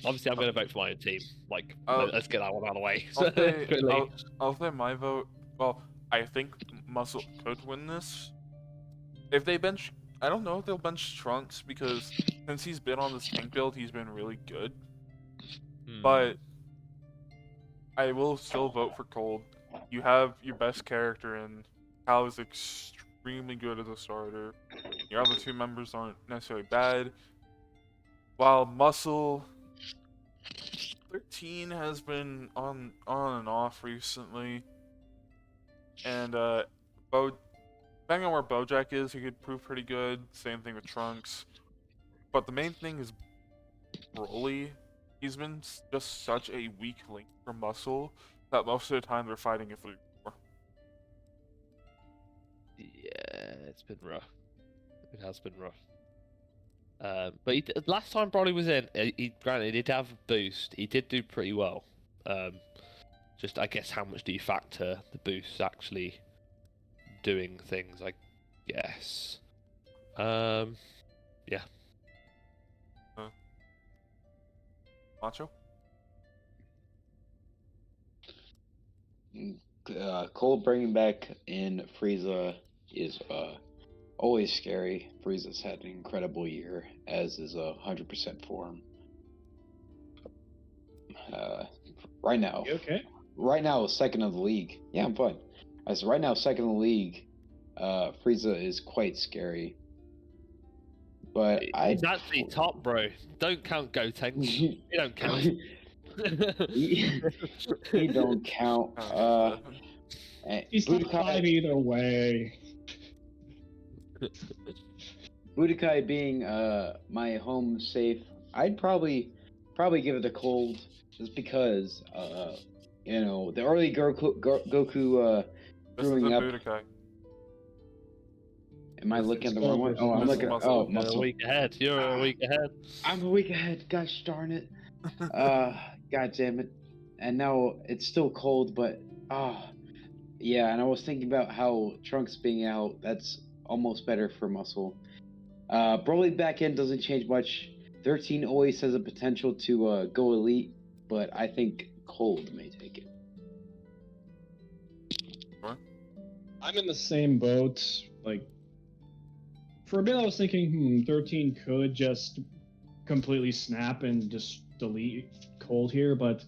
B: Obviously, I'm going to vote for my own team. Like, let's get that one out of the way.
A: I'll say my vote. Well, I think Muscle could win this. If they bench, I don't know if they'll bench Trunks, because since he's been on this tank build, he's been really good. But I will still vote for Cold. You have your best character in. Cal is extremely good as a starter. Your other two members aren't necessarily bad. While Muscle 13 has been on and off recently, and depending on where Bojack is, he could prove pretty good. Same thing with Trunks. But the main thing is Broly, he's been just such a weak link for Muscle that most of the time they're fighting if they're
B: Yeah, it's been rough. It has been rough. But last time Broly was in, granted he did have a boost. He did do pretty well. Just I guess how much do you factor the boost actually doing things? I guess. Yeah.
A: Macho.
F: Cole bringing back in Frieza is always scary. Frieza's had an incredible year, as is 100% form. Right now,
C: You okay?
F: right now, second of the league. Yeah, I'm fine. As right now, second in the league, Frieza is quite scary. But
B: He's actually top, bro. Don't count Gotenks. He don't count.
F: he don't count.
C: He's top 5 either way.
F: Budokai being my home safe, I'd probably give it a cold, just because the early Goku
A: This is
F: growing
A: the
F: up.
A: Budokai.
F: Am I
A: This
F: looking
C: is
F: at the wrong one? Oh, I'm
A: This is
F: looking.
A: Muscle.
F: Oh,
A: You're
B: You're a
F: Muscle.
B: week ahead. You're a week ahead.
F: I'm a week ahead. Gosh darn it. God damn it. And now it's still cold, but yeah. And I was thinking about how Trunks being out. That's almost better for Muscle. Broly back end doesn't change much. 13 always has a potential to go elite, but I think Cold may take it.
C: I'm in the same boat. Like, for a bit, I was thinking, 13 could just completely snap and just delete Cold here, but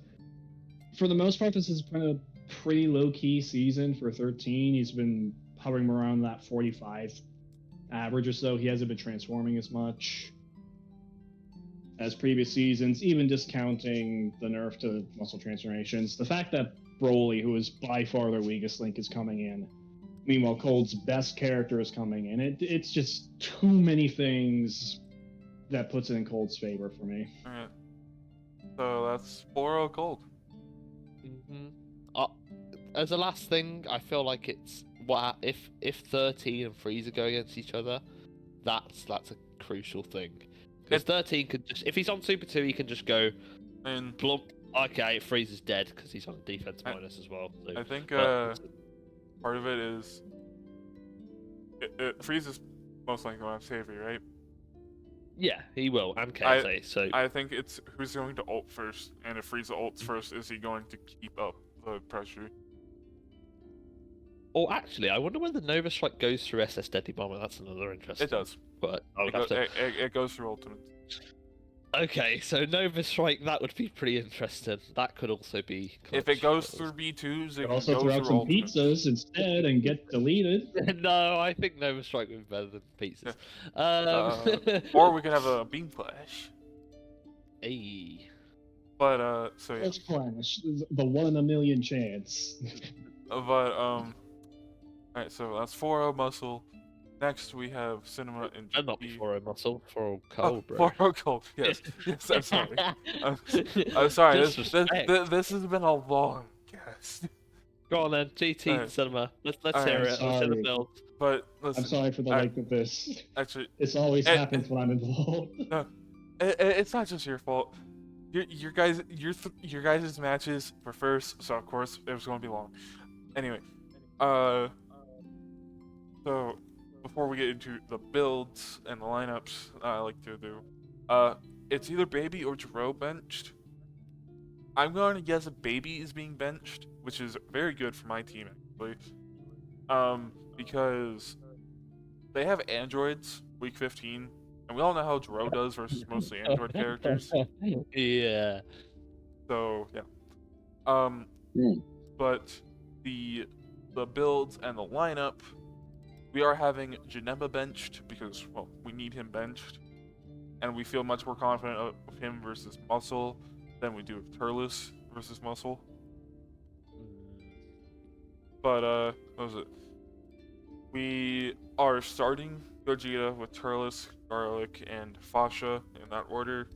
C: for the most part, this has been a pretty low-key season for 13. He's been hovering around that 45 average or so. He hasn't been transforming as much as previous seasons, even discounting the nerf to muscle transformations. The fact that Broly, who is by far their weakest link, is coming in, meanwhile Cold's best character is coming in, it's just too many things that puts it in Cold's favor for me.
A: Alright. So that's 4-0 Cold.
B: As a last thing, I feel like it's if 13 and Frieza go against each other, that's a crucial thing. Because 13 could just, if he's on Super 2, he can just go
A: And
B: blump. Okay, Frieza's dead because he's on defense minus as well. So,
A: I think
B: but-
A: part of it is Frieza's most likely going to have Savory, right?
B: yeah, he will, and KSA. So
A: I think it's who's going to ult first, and if Frieza ults first, is he going to keep up the pressure?
B: or actually, I wonder whether Nova Strike goes through SS Deadly Bomber. That's another interesting.
A: It does.
B: But I would
A: It,
B: have to.
A: it goes through ultimate.
B: Okay, so Nova Strike, that would be pretty interesting. That could also be.
A: If it goes through B2s, it
C: Could
A: can
C: also
A: go
C: throw out
A: through
C: some
A: ultimate.
C: pizzas instead and get deleted.
B: No, I think Nova Strike would be better than pizzas.
A: Or we could have a beam flash.
B: Hey.
A: But so yeah.
C: Let's clash. The 1 in a million chance.
A: But alright, so that's 4-0 Muscle. Next we have Cinema and
B: And not
A: GP.
B: before a muscle, for a cold, bro.
A: 4-0 Cold. Yes, yes. I'm sorry. I'm sorry. This
B: Disrespect.
A: has been a long cast.
B: Go on then, GT
A: Alright.
B: Cinema. Let's
A: Alright,
B: hear it. Let's hear the
C: sorry.
B: build.
A: But listen,
C: I'm sorry for the length of this.
A: actually,
C: This always
A: Eh,
C: happens when I'm involved.
A: it's not just your fault. Your guys' matches were first, so of course it was going to be long. Anyway, so before we get into the builds and the lineups I like to do, it's either Baby or Jiro benched. I'm going to guess Baby is being benched, which is very good for my team actually, because they have androids week 15, and we all know how Jiro does versus mostly android characters.
B: Yeah.
A: So yeah.
F: Hmm.
A: But the builds and the lineup, we are having Janemba benched because, well, we need him benched, and we feel much more confident of him versus Muscle than we do with Turles versus Muscle. But what was it? We are starting Gogeta with Turles, Garlic, and Fasha in that order.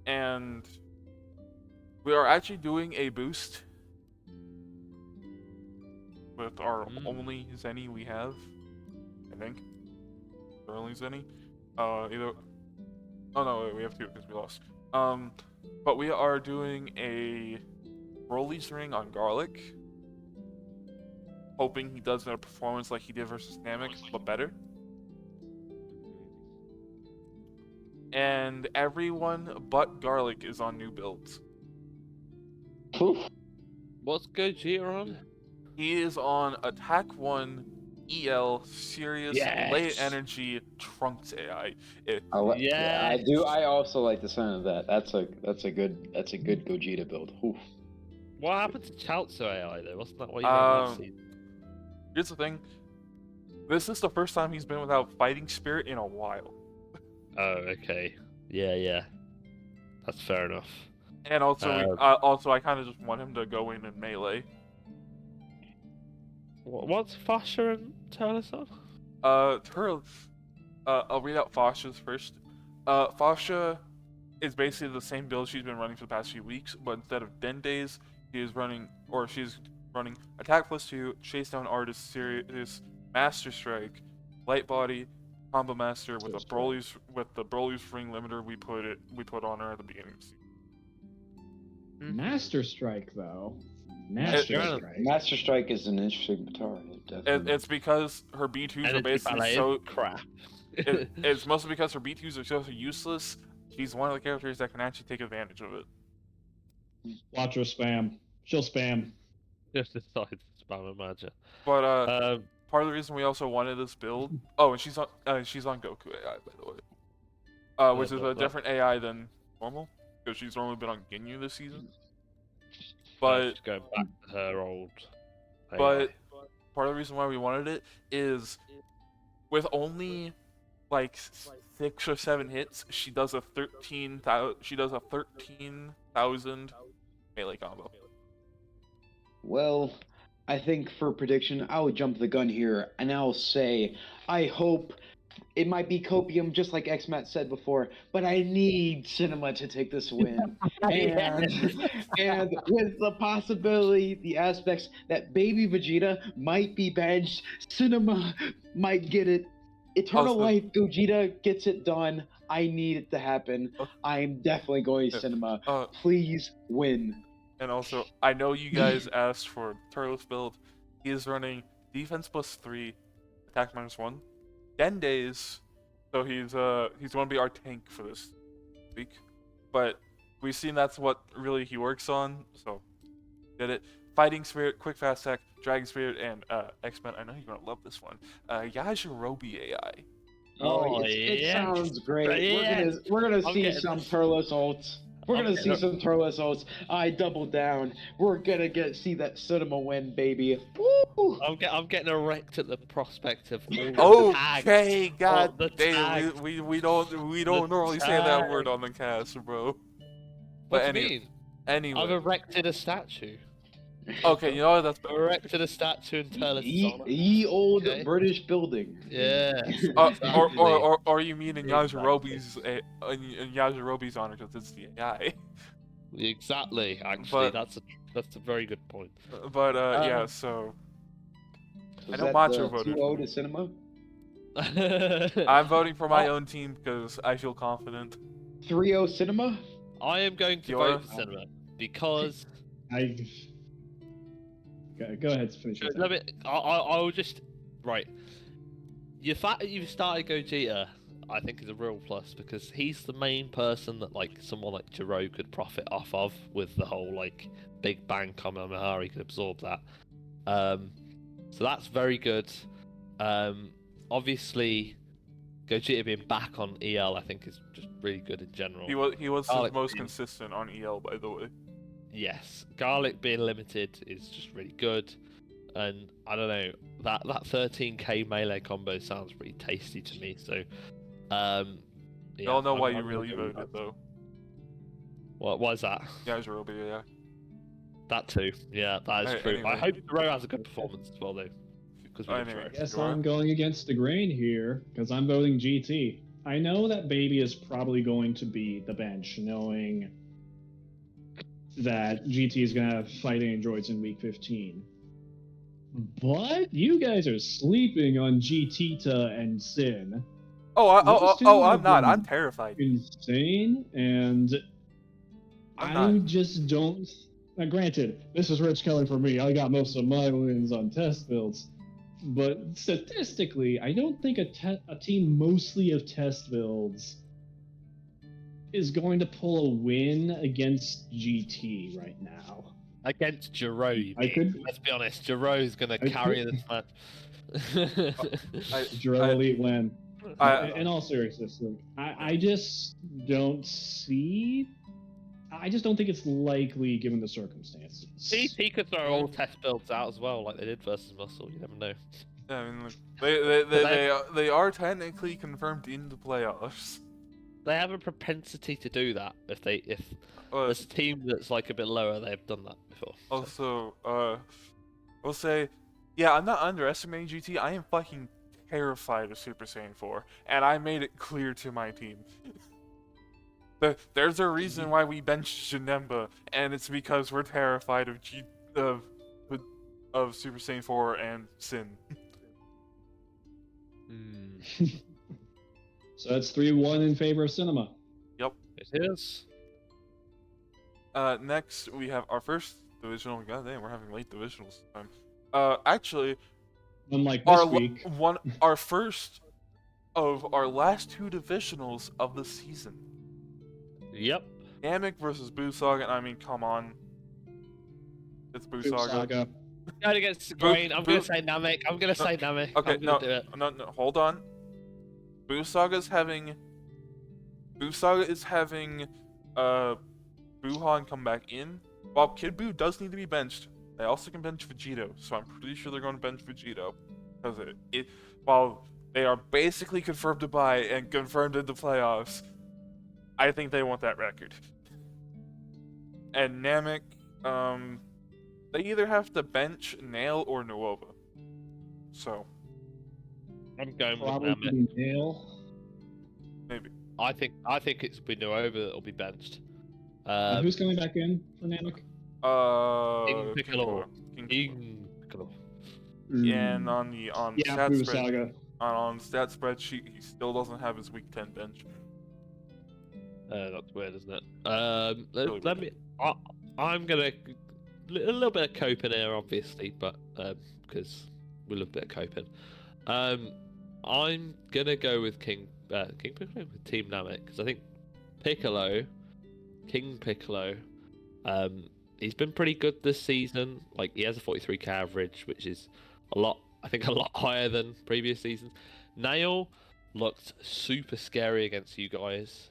A: And we are actually doing a boost with our only Zenny we have, I think. Our only Zenny. Either. Oh no, wait, we have two because we lost. But we are doing a Broly's ring on Garlic, hoping he does a performance like he did versus Namek, but better. And everyone but Garlic is on new builds.
B: What's Gogeta on?
A: He is on Attack 1, EL, Sirius, Late
B: Yes!
A: Energy, Trunks AI.
F: Yeah, I do. I also like the sound of that. That's a good Gogeta build. Oof.
B: What happened to Chaozu AI though? Wasn't that what you made last season?
A: Here's the thing. This is the first time he's been without Fighting Spirit in a while.
B: Oh, okay. Yeah. That's fair enough.
A: And also, I kind of just want him to go in and melee.
B: What's Fasha and Turles on?
A: I'll read out Fasha's first. Fasha is basically the same build she's been running for the past few weeks, but instead of Dendays, she's running Attack +2, Chase Down Artist, Serious, Master Strike, Light Body, Combo Master with the Broly's ring limiter we put on her at the beginning of the season.
C: Master Strike, though. Master
F: Strike is an interesting guitar.
A: It's because her B2s are basically so
B: crap.
A: It's mostly because her B2s are so useless. She's one of the characters that can actually take advantage of it.
C: Watch her spam. She'll spam.
B: Just decided to spam a Macho.
A: But part of the reason we also wanted this build. Oh, and she's on Goku AI, by the way. Which is a different AI than normal, because she's normally been on Ginyu this season. But
B: going back to her old AI.
A: But part of the reason why we wanted it is with only like 6 or 7 hits, she does a 13,000 melee combo.
F: Well, I think for prediction, I would jump the gun here, and I'll say I hope it might be copium, just like Xmat said before, but I need Cinema to take this win. and with the possibility, the aspects that Baby Vegeta might be benched, Cinema might get it. Eternal Life Gogeta gets it done. I need it to happen. I'm definitely going Cinema. Please win.
A: And also, I know you guys asked for Turles build. He is running defense +3, attack -1. Dendays, so he's going to be our tank for this week. But we've seen that's what really he works on, so did it. Fighting Spirit, Quick Fast Attack, Dragon Spirit, and Xmat. I know you're going to love this one. Yajirobe AI.
F: It sounds great. Yeah. We're gonna see some Turles ults. We're gonna see some Turles ults. I double down. We're gonna see that Cinema win, baby. Woo!
B: I'm getting erect at the prospect of all
A: okay, god damn, we don't normally say that word on the cast, bro.
B: What do you mean?
A: Anyway,
B: I've erected a statue.
A: Okay, you know what? That's
B: erected a statue and tell us.
F: Ye old British building.
B: Yeah.
A: Or you mean in Yajirobe's honor because it's the AI.
B: Exactly. Actually, that's a very good point.
A: But yeah, so
F: I know Macho voted. 2-0 to Cinema.
A: I'm voting for my own team because I feel confident.
F: 3-0 Cinema.
B: I am going to vote for Cinema because
C: Go ahead, finish it.
B: I'll just the fact that you've started Gogeta, I think, is a real plus because he's the main person that someone like Jiro could profit off of with the whole Big Bang Kamehameha. He could absorb that. So that's very good. Obviously, Gogeta being back on EL, I think, is just really good in general.
A: He was the most consistent on EL, by the way.
B: Yes, Garlic being limited is just really good, and I don't know, that 13k melee combo sounds pretty tasty to me. So,
A: you all know why you really voted though.
B: Why is that?
A: Yajirobe, yeah.
B: That too, yeah, that is true.
A: Anyway.
B: I hope Ro has a good performance as well though, because
C: I guess I'm going against the grain here because I'm voting GT. I know that Baby is probably going to be the bench, knowing that GT is going to have fighting androids in week 15. But you guys are sleeping on GTita and Sin.
D: I'm not. I'm terrified.
C: Insane, and I just don't. Now, granted, this is Rich Kelly for me. I got most of my wins on test builds, but statistically, I don't think a team mostly of test builds is going to pull a win against GT right now.
B: Against Jiro, let's be honest, Jiro's going to carry this match.
C: Jiro Elite win. In all seriousness, I just don't see. I just don't think it's likely given the circumstances.
B: GT could throw all test builds out as well, like they did versus Muscle. You never know.
A: Yeah, I mean, they are technically confirmed in the playoffs.
B: They have a propensity to do that if there's a team that's like a bit lower. They've done that before.
A: Also, we'll say, yeah, I'm not underestimating GT. I am fucking terrified of Super Saiyan 4, and I made it clear to my team. There's a reason why we benched Janemba, and it's because we're terrified of Super Saiyan 4 and Sin.
C: So that's 3-1 in favor of Cinema.
A: Yep.
B: It is.
A: Next, we have our first divisional. God damn, we're having late divisionals this time. Actually,
C: unlike this week,
A: our first of our last two divisionals of the season.
B: Yep.
A: Namek versus Busaga. I mean, come on. It's Busaga.
B: Going against Grain. I'm going to say Namek. I'm going to say Namek.
A: Okay,
B: no,
A: hold on. Busaga is having Buhan come back in. While Kid Buu does need to be benched, they also can bench Vegito, so I'm pretty sure they're going to bench Vegito. Because while they are basically confirmed to buy and confirmed in the playoffs, I think they want that record. And Namek, they either have to bench Nail or Nuova. So
B: I'm going
C: probably
B: with Namek.
C: Nail.
A: Maybe.
B: I think it's been Nuova that'll be benched.
C: Who's coming back in for Namek?
B: King Piccolo.
A: King
B: Piccolo.
A: And on stat spreadsheet, he still doesn't have his week 10 bench.
B: That's weird, isn't it? I'm gonna a little bit of coping here, obviously, but because we love a bit of coping. I'm gonna go with King Piccolo with Team Namek because I think King Piccolo, he's been pretty good this season. Like he has a 43k average, which is a lot higher than previous seasons. Nail looked super scary against you guys.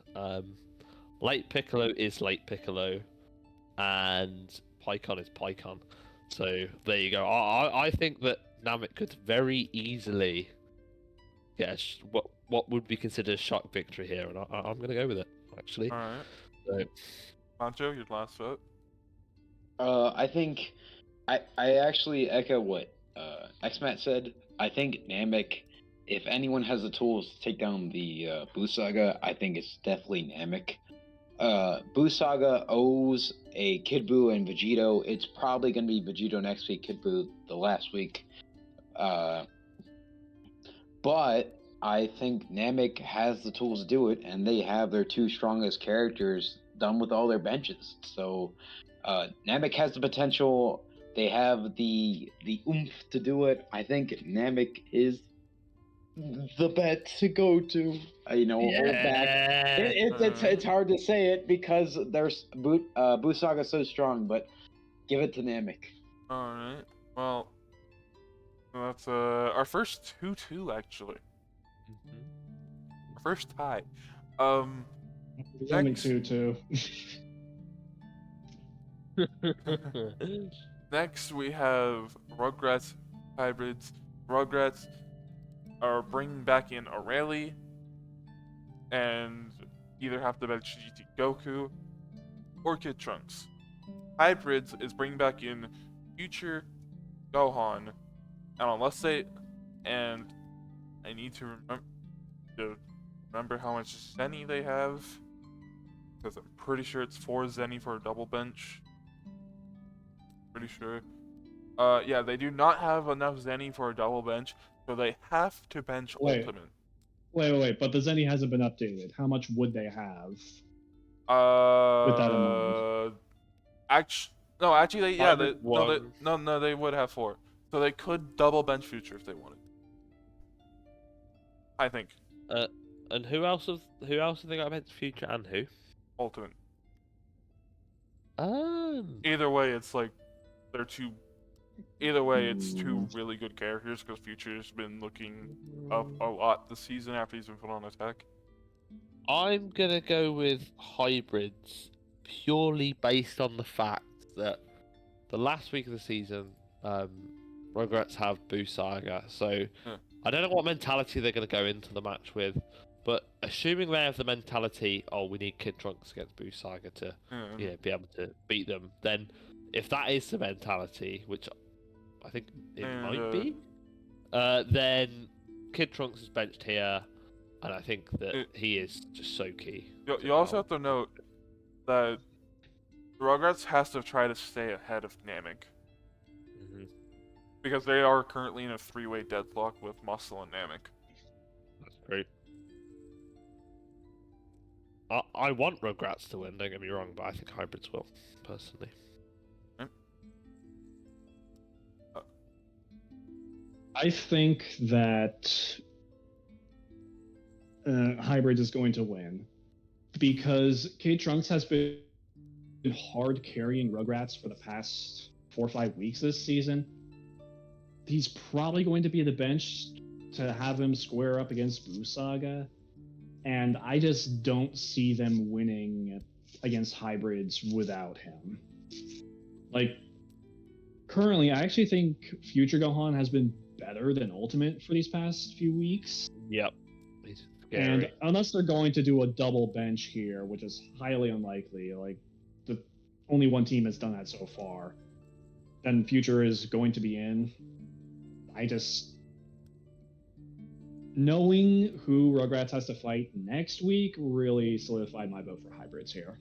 B: Late Piccolo is Late Piccolo, and Pycon is Pycon. So there you go. I think that Namek could very easily get what would be considered a shock victory here, and I'm going to go with it, actually.
A: All right.
B: So,
A: Macho, your last vote.
F: I think I actually echo what Xmat said. I think Namek, if anyone has the tools to take down the Busaga, I think it's definitely Namek. Busaga owes a Kid Buu and Vegito. It's probably going to be Vegito next week, Kid Buu the last week. But I think Namek has the tools to do it, and they have their two strongest characters done with all their benches. So Namek has the potential. They have the oomph to do it. I think Namek is the bet to go to. Hold back. It's hard to say it because there's Busaga so strong, but give it to Namek.
A: All right. Well, that's our first 2-2 actually. Our first tie.
C: There's only 2-2.
A: Next we have Rugrats hybrids. Rugrats are bringing back in Aurelie and either have to bench GT Goku or Kid Trunks. Hybrids is bringing back in Future Gohan, and I need to remember remember how much Zenny they have, because I'm pretty sure it's 4 Zenny for a double bench. Pretty sure. Yeah, they do not have enough Zenny for a double bench, so they have to bench
C: Wait.
A: Ultimate.
C: Wait, but the Zenny hasn't been updated. How much would they have? With that in mind.
A: Actually, yeah, they,
B: One.
A: no, they would have 4. So they could double bench Future if they wanted. I think.
B: And who else have they got against Future and who?
A: Ultimate.
B: Either
A: way, it's like they're two. Either way, it's 2 really good characters because Future's been looking up a lot this season after he's been put on attack.
B: I'm gonna go with hybrids purely based on the fact that the last week of the season, Rugrats have Boo Saga, so
A: Yeah.
B: I don't know what mentality they're gonna go into the match with, but assuming they have the mentality, oh, we need Kid Trunks against Boo Saga to be able to beat them, then if that is the mentality, which I think it might be, then Kid Trunks is benched here, and I think that he is just so key.
A: You also have to note that Rugrats has to try to stay ahead of Namek. Because they are currently in a 3-way deadlock with Muscle and Namek.
B: That's great. I want Rugrats to win, don't get me wrong, but I think hybrids will, personally.
C: I think that Hybrid is going to win because Kid Trunks has been hard carrying Rugrats for the past 4 or 5 weeks this season. He's probably going to be the bench to have him square up against Boo Saga, and I just don't see them winning against hybrids without him. Like, currently, I actually think Future Gohan has been better than Ultimate for these past few weeks.
B: Yep. He's scary.
C: And unless they're going to do a double bench here, which is highly unlikely, like the only one team has done that so far, then Future is going to be in. Knowing who Rugrats has to fight next week really solidified my vote for hybrids here.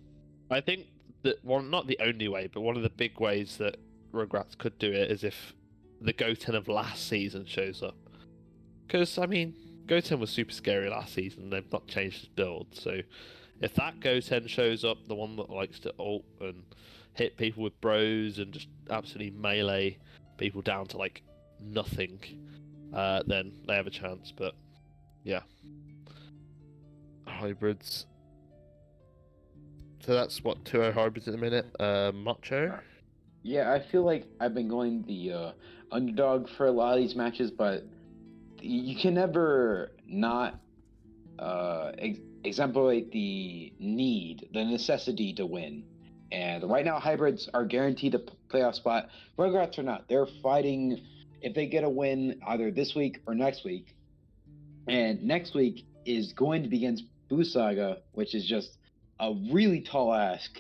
B: I think that not the only way, but one of the big ways that Rugrats could do it is if the Goten of last season shows up. Because, I mean, Goten was super scary last season, they've not changed his build, so if that Goten shows up, the one that likes to ult and hit people with bros and just absolutely melee people down to, like, nothing, then they have a chance, but yeah. Hybrids. So that's what, 2-0 hybrids at the minute. Macho?
F: Yeah, I feel like I've been going the underdog for a lot of these matches, but you can never not exemplify the necessity to win. And right now, hybrids are guaranteed a playoff spot. Rugrats are not. They're fighting if they get a win either this week or next week. And next week is going to be against Boo Saga, which is just a really tall ask.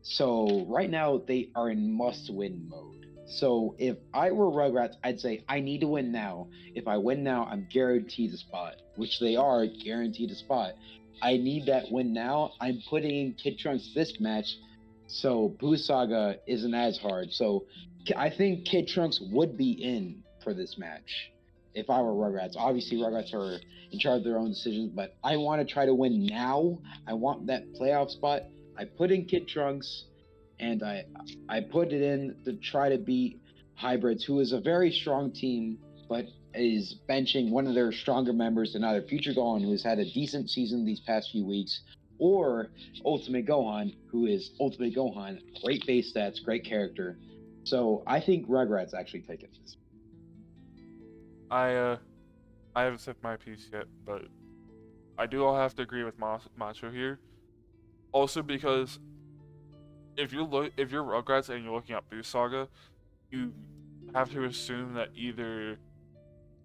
F: So right now, they are in must-win mode. So if I were Rugrats, I'd say I need to win now. If I win now, I'm guaranteed a spot, which they are guaranteed a spot. I need that win now. I'm putting in Kid Trunks this match, so Boo Saga isn't as hard. So I think Kid Trunks would be in for this match if I were Rugrats. Obviously, Rugrats are in charge of their own decisions, but I want to try to win now. I want that playoff spot. I put in Kid Trunks, and I put it in to try to beat Hybrids, who is a very strong team, but is benching one of their stronger members than either Future Gohan, who's had a decent season these past few weeks, or Ultimate Gohan, who is Ultimate Gohan, great base stats, great character. So I think Rugrats actually take it.
A: I haven't said my piece yet, but I do all have to agree with Macho here. Also because if you're Rugrats and you're looking at Boo Saga, you have to assume that either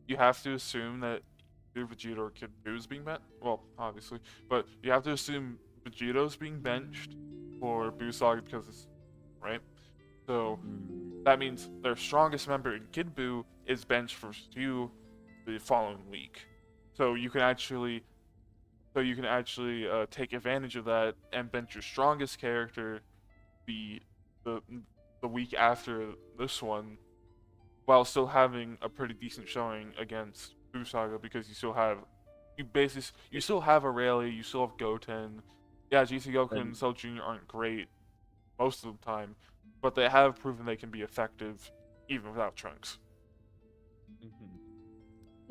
A: Vegeta or Kid Buu is being benched. Well, obviously, but you have to assume Vegeto's being benched for Boo Saga because it's right. So that means their strongest member in Kid Buu is benched for Stew the following week. So you can actually so you can actually take advantage of that and bench your strongest character the the the week after this one, while still having a pretty decent showing against Busaga, because you still have Aurelia, you still have Goten. Yeah, GT Goku and Cell Jr. aren't great most of the time, but they have proven they can be effective even without Trunks.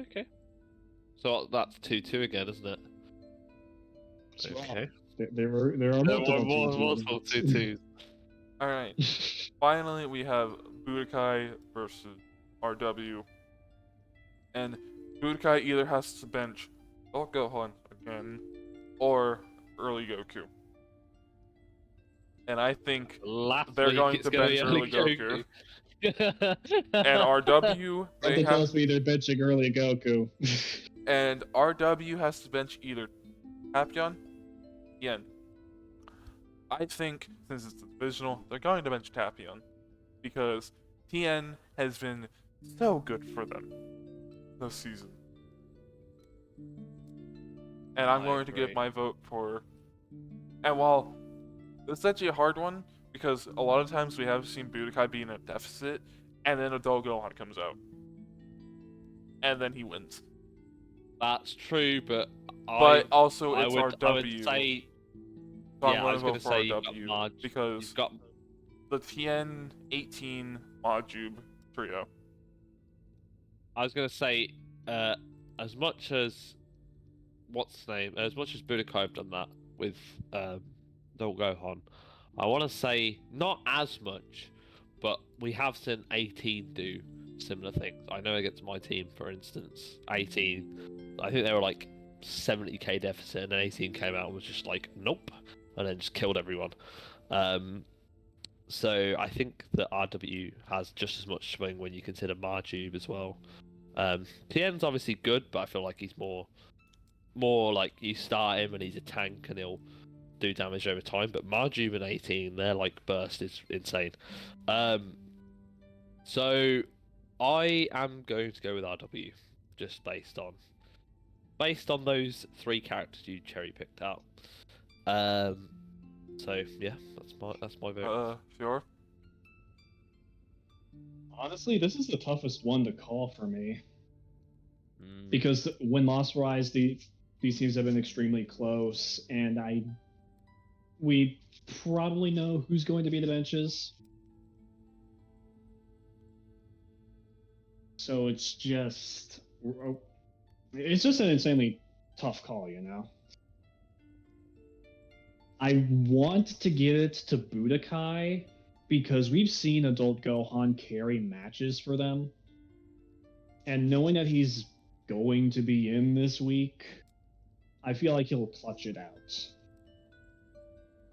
B: Okay. So that's 2-2 again, isn't it?
C: Okay. There are multiple
B: multiple 2-2s.
A: All right. Finally, we have Budokai versus RW, and Budokai either has to bench Gohan again or early Goku. And I think
B: Last
A: they're
B: week
A: going
B: it's
A: to
B: gonna
A: bench
B: be
A: early
B: Goku.
A: And RW,
C: Something tells me they're benching early Goku.
A: and RW has to bench either Tapion, Tien. I think since it's divisional, they're going to bench Tapion because Tien has been so good for them this season. And I'm going to give my vote for. And while it's actually a hard one, because a lot of times we have seen Budokai be in a deficit, and then Adult Gohan comes out. And then he wins.
B: That's true, but
A: also it's
B: I
A: RW.
B: would say,
A: So
B: yeah,
A: I'm
B: I was
A: going to
B: going
A: vote
B: to
A: for
B: say
A: RW because
B: you've got
A: the Tien 18 Majub trio.
B: I was going to say, as much as as much as Budokai have done that with Adult Gohan, I want to say not as much, but we have seen 18 do similar things. I know against my team, for instance, 18, I think they were like 70k deficit, and then 18 came out and was just like, nope, and then just killed everyone. So I think that RW has just as much swing when you consider Marjube as well. Tien's obviously good, but I feel like he's more like you start him and he's a tank and he'll do damage over time. But Marjube and 18, their like burst is insane. So I am going to go with RW, just based on those three characters you cherry picked out. So yeah, that's my vote.
A: Fiora?
C: Honestly, this is the toughest one to call for me. Because when Lost Rise, these teams have been extremely close, and we probably know who's going to be the benches. So it's just an insanely tough call, you know? I want to give it to Budokai because we've seen Adult Gohan carry matches for them. And knowing that he's going to be in this week, I feel like he'll clutch it out.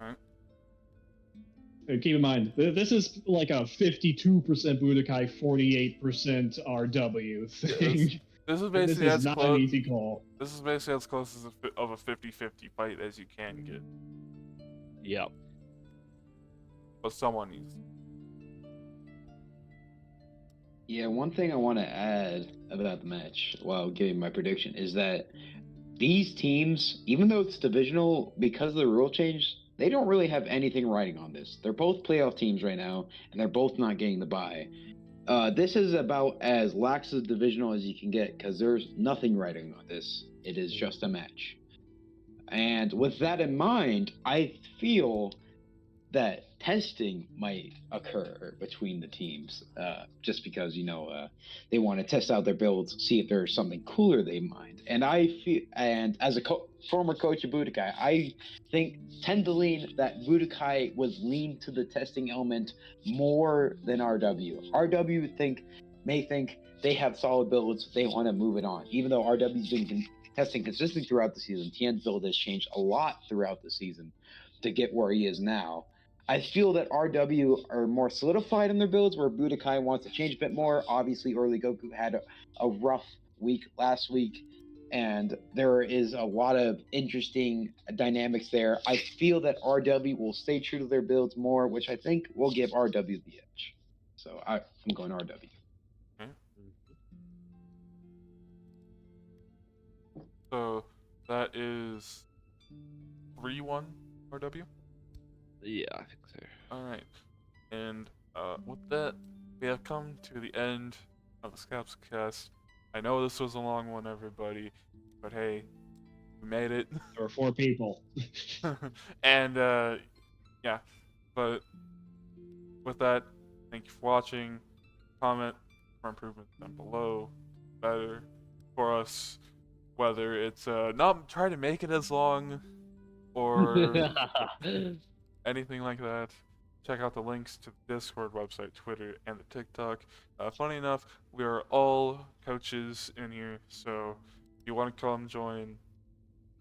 A: Alright.
C: Keep in mind, this is like a 52% Budokai, 48% RW thing.
A: This is basically
C: this is not an easy call.
A: This is basically as close as of a 50-50 fight as you can get.
B: Yep.
A: But someone needs.
F: Yeah, one thing I want to add about the match while giving my prediction is that these teams, even though it's divisional, because of the rule change, they don't really have anything riding on this. They're both playoff teams right now, and they're both not getting the bye. This is about as lax as divisional as you can get because there's nothing riding on this. It is just a match. And with that in mind, I feel that testing might occur between the teams, just because they want to test out their builds, see if there's something cooler they mind. And I feel, and as a former coach of Budokai, I tend to lean that Budokai was lean to the testing element more than RW. RW may think they have solid builds, they want to move it on, even though RW's been testing consistently throughout the season. Tien's build has changed a lot throughout the season to get where he is now. I feel that RW are more solidified in their builds, where Budokai wants to change a bit more. Obviously, early Goku had a rough week last week, and there is a lot of interesting dynamics there. I feel that RW will stay true to their builds more, which I think will give RW the edge. So I'm going RW.
A: So That is 3-1 RW.
B: Yeah, I think so.
A: Alright. And with that, we have come to the end of the Scap's cast. I know this was a long one, everybody, but hey, we made it.
C: There were 4 people.
A: And yeah, but with that, thank you for watching. Comment for improvements down below. Better for us, whether it's not try to make it as long or anything like that. Check out the links to the Discord, website, Twitter, and the TikTok. Funny enough, we are all coaches in here, so if you want to come join,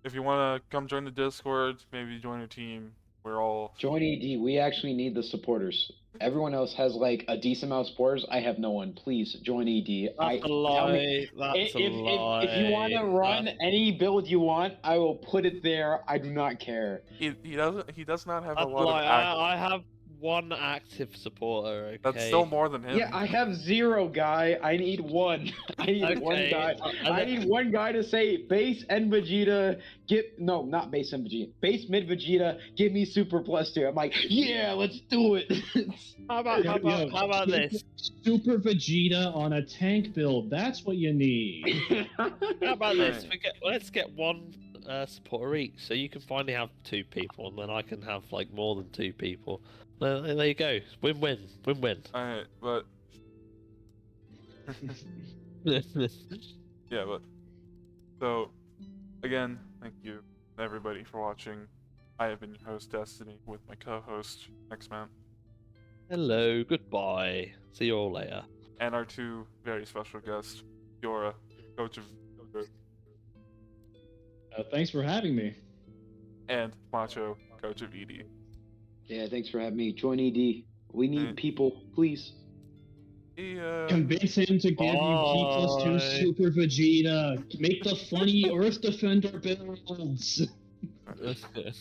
A: if you want to come join the Discord, maybe join a team. We're all
F: Join ED. We actually need the supporters. Everyone else has like a decent amount of supporters. I have no one. Please join ED.
B: That's a
F: Tell me
B: lie. That's a lie.
F: if you want to run any build you want, I will put it there. I do not care.
A: he does not have a
B: That's
A: lot
B: like,
A: of active.
B: I have one active supporter. Okay.
A: That's still more than him.
F: Yeah, I have 0, guy. I need 1. I need one
B: Okay,
F: guy.
B: and
F: I
B: then-
F: need one guy to say base and Vegeta. No, not base and Vegeta. Base mid Vegeta. Give me super +2. I'm like, yeah, let's do it.
B: How about
C: Yo,
B: how about this?
C: Super Vegeta on a tank build. That's what you need.
B: How about this?
A: Right.
B: Let's get one supporter each, so you can finally have 2 people, and then I can have like more than 2 people. There you go. Win-win. Win-win.
A: Alright, but yeah, but so again, thank you everybody for watching. I have been your host Destiny with my co-host Xmat
B: Hello. Goodbye. See you all later.
A: and our 2 very special guests, Fiora, coach of
C: Thanks for having me.
A: and Macho, coach of ED.
F: Yeah, thanks for having me. Join ED. We need
A: Mm.
F: people, please.
A: He
C: Convince him to give you P+2
B: Bye.
C: Super Vegeta. Make the funny Earth Defender builds.
B: Bye.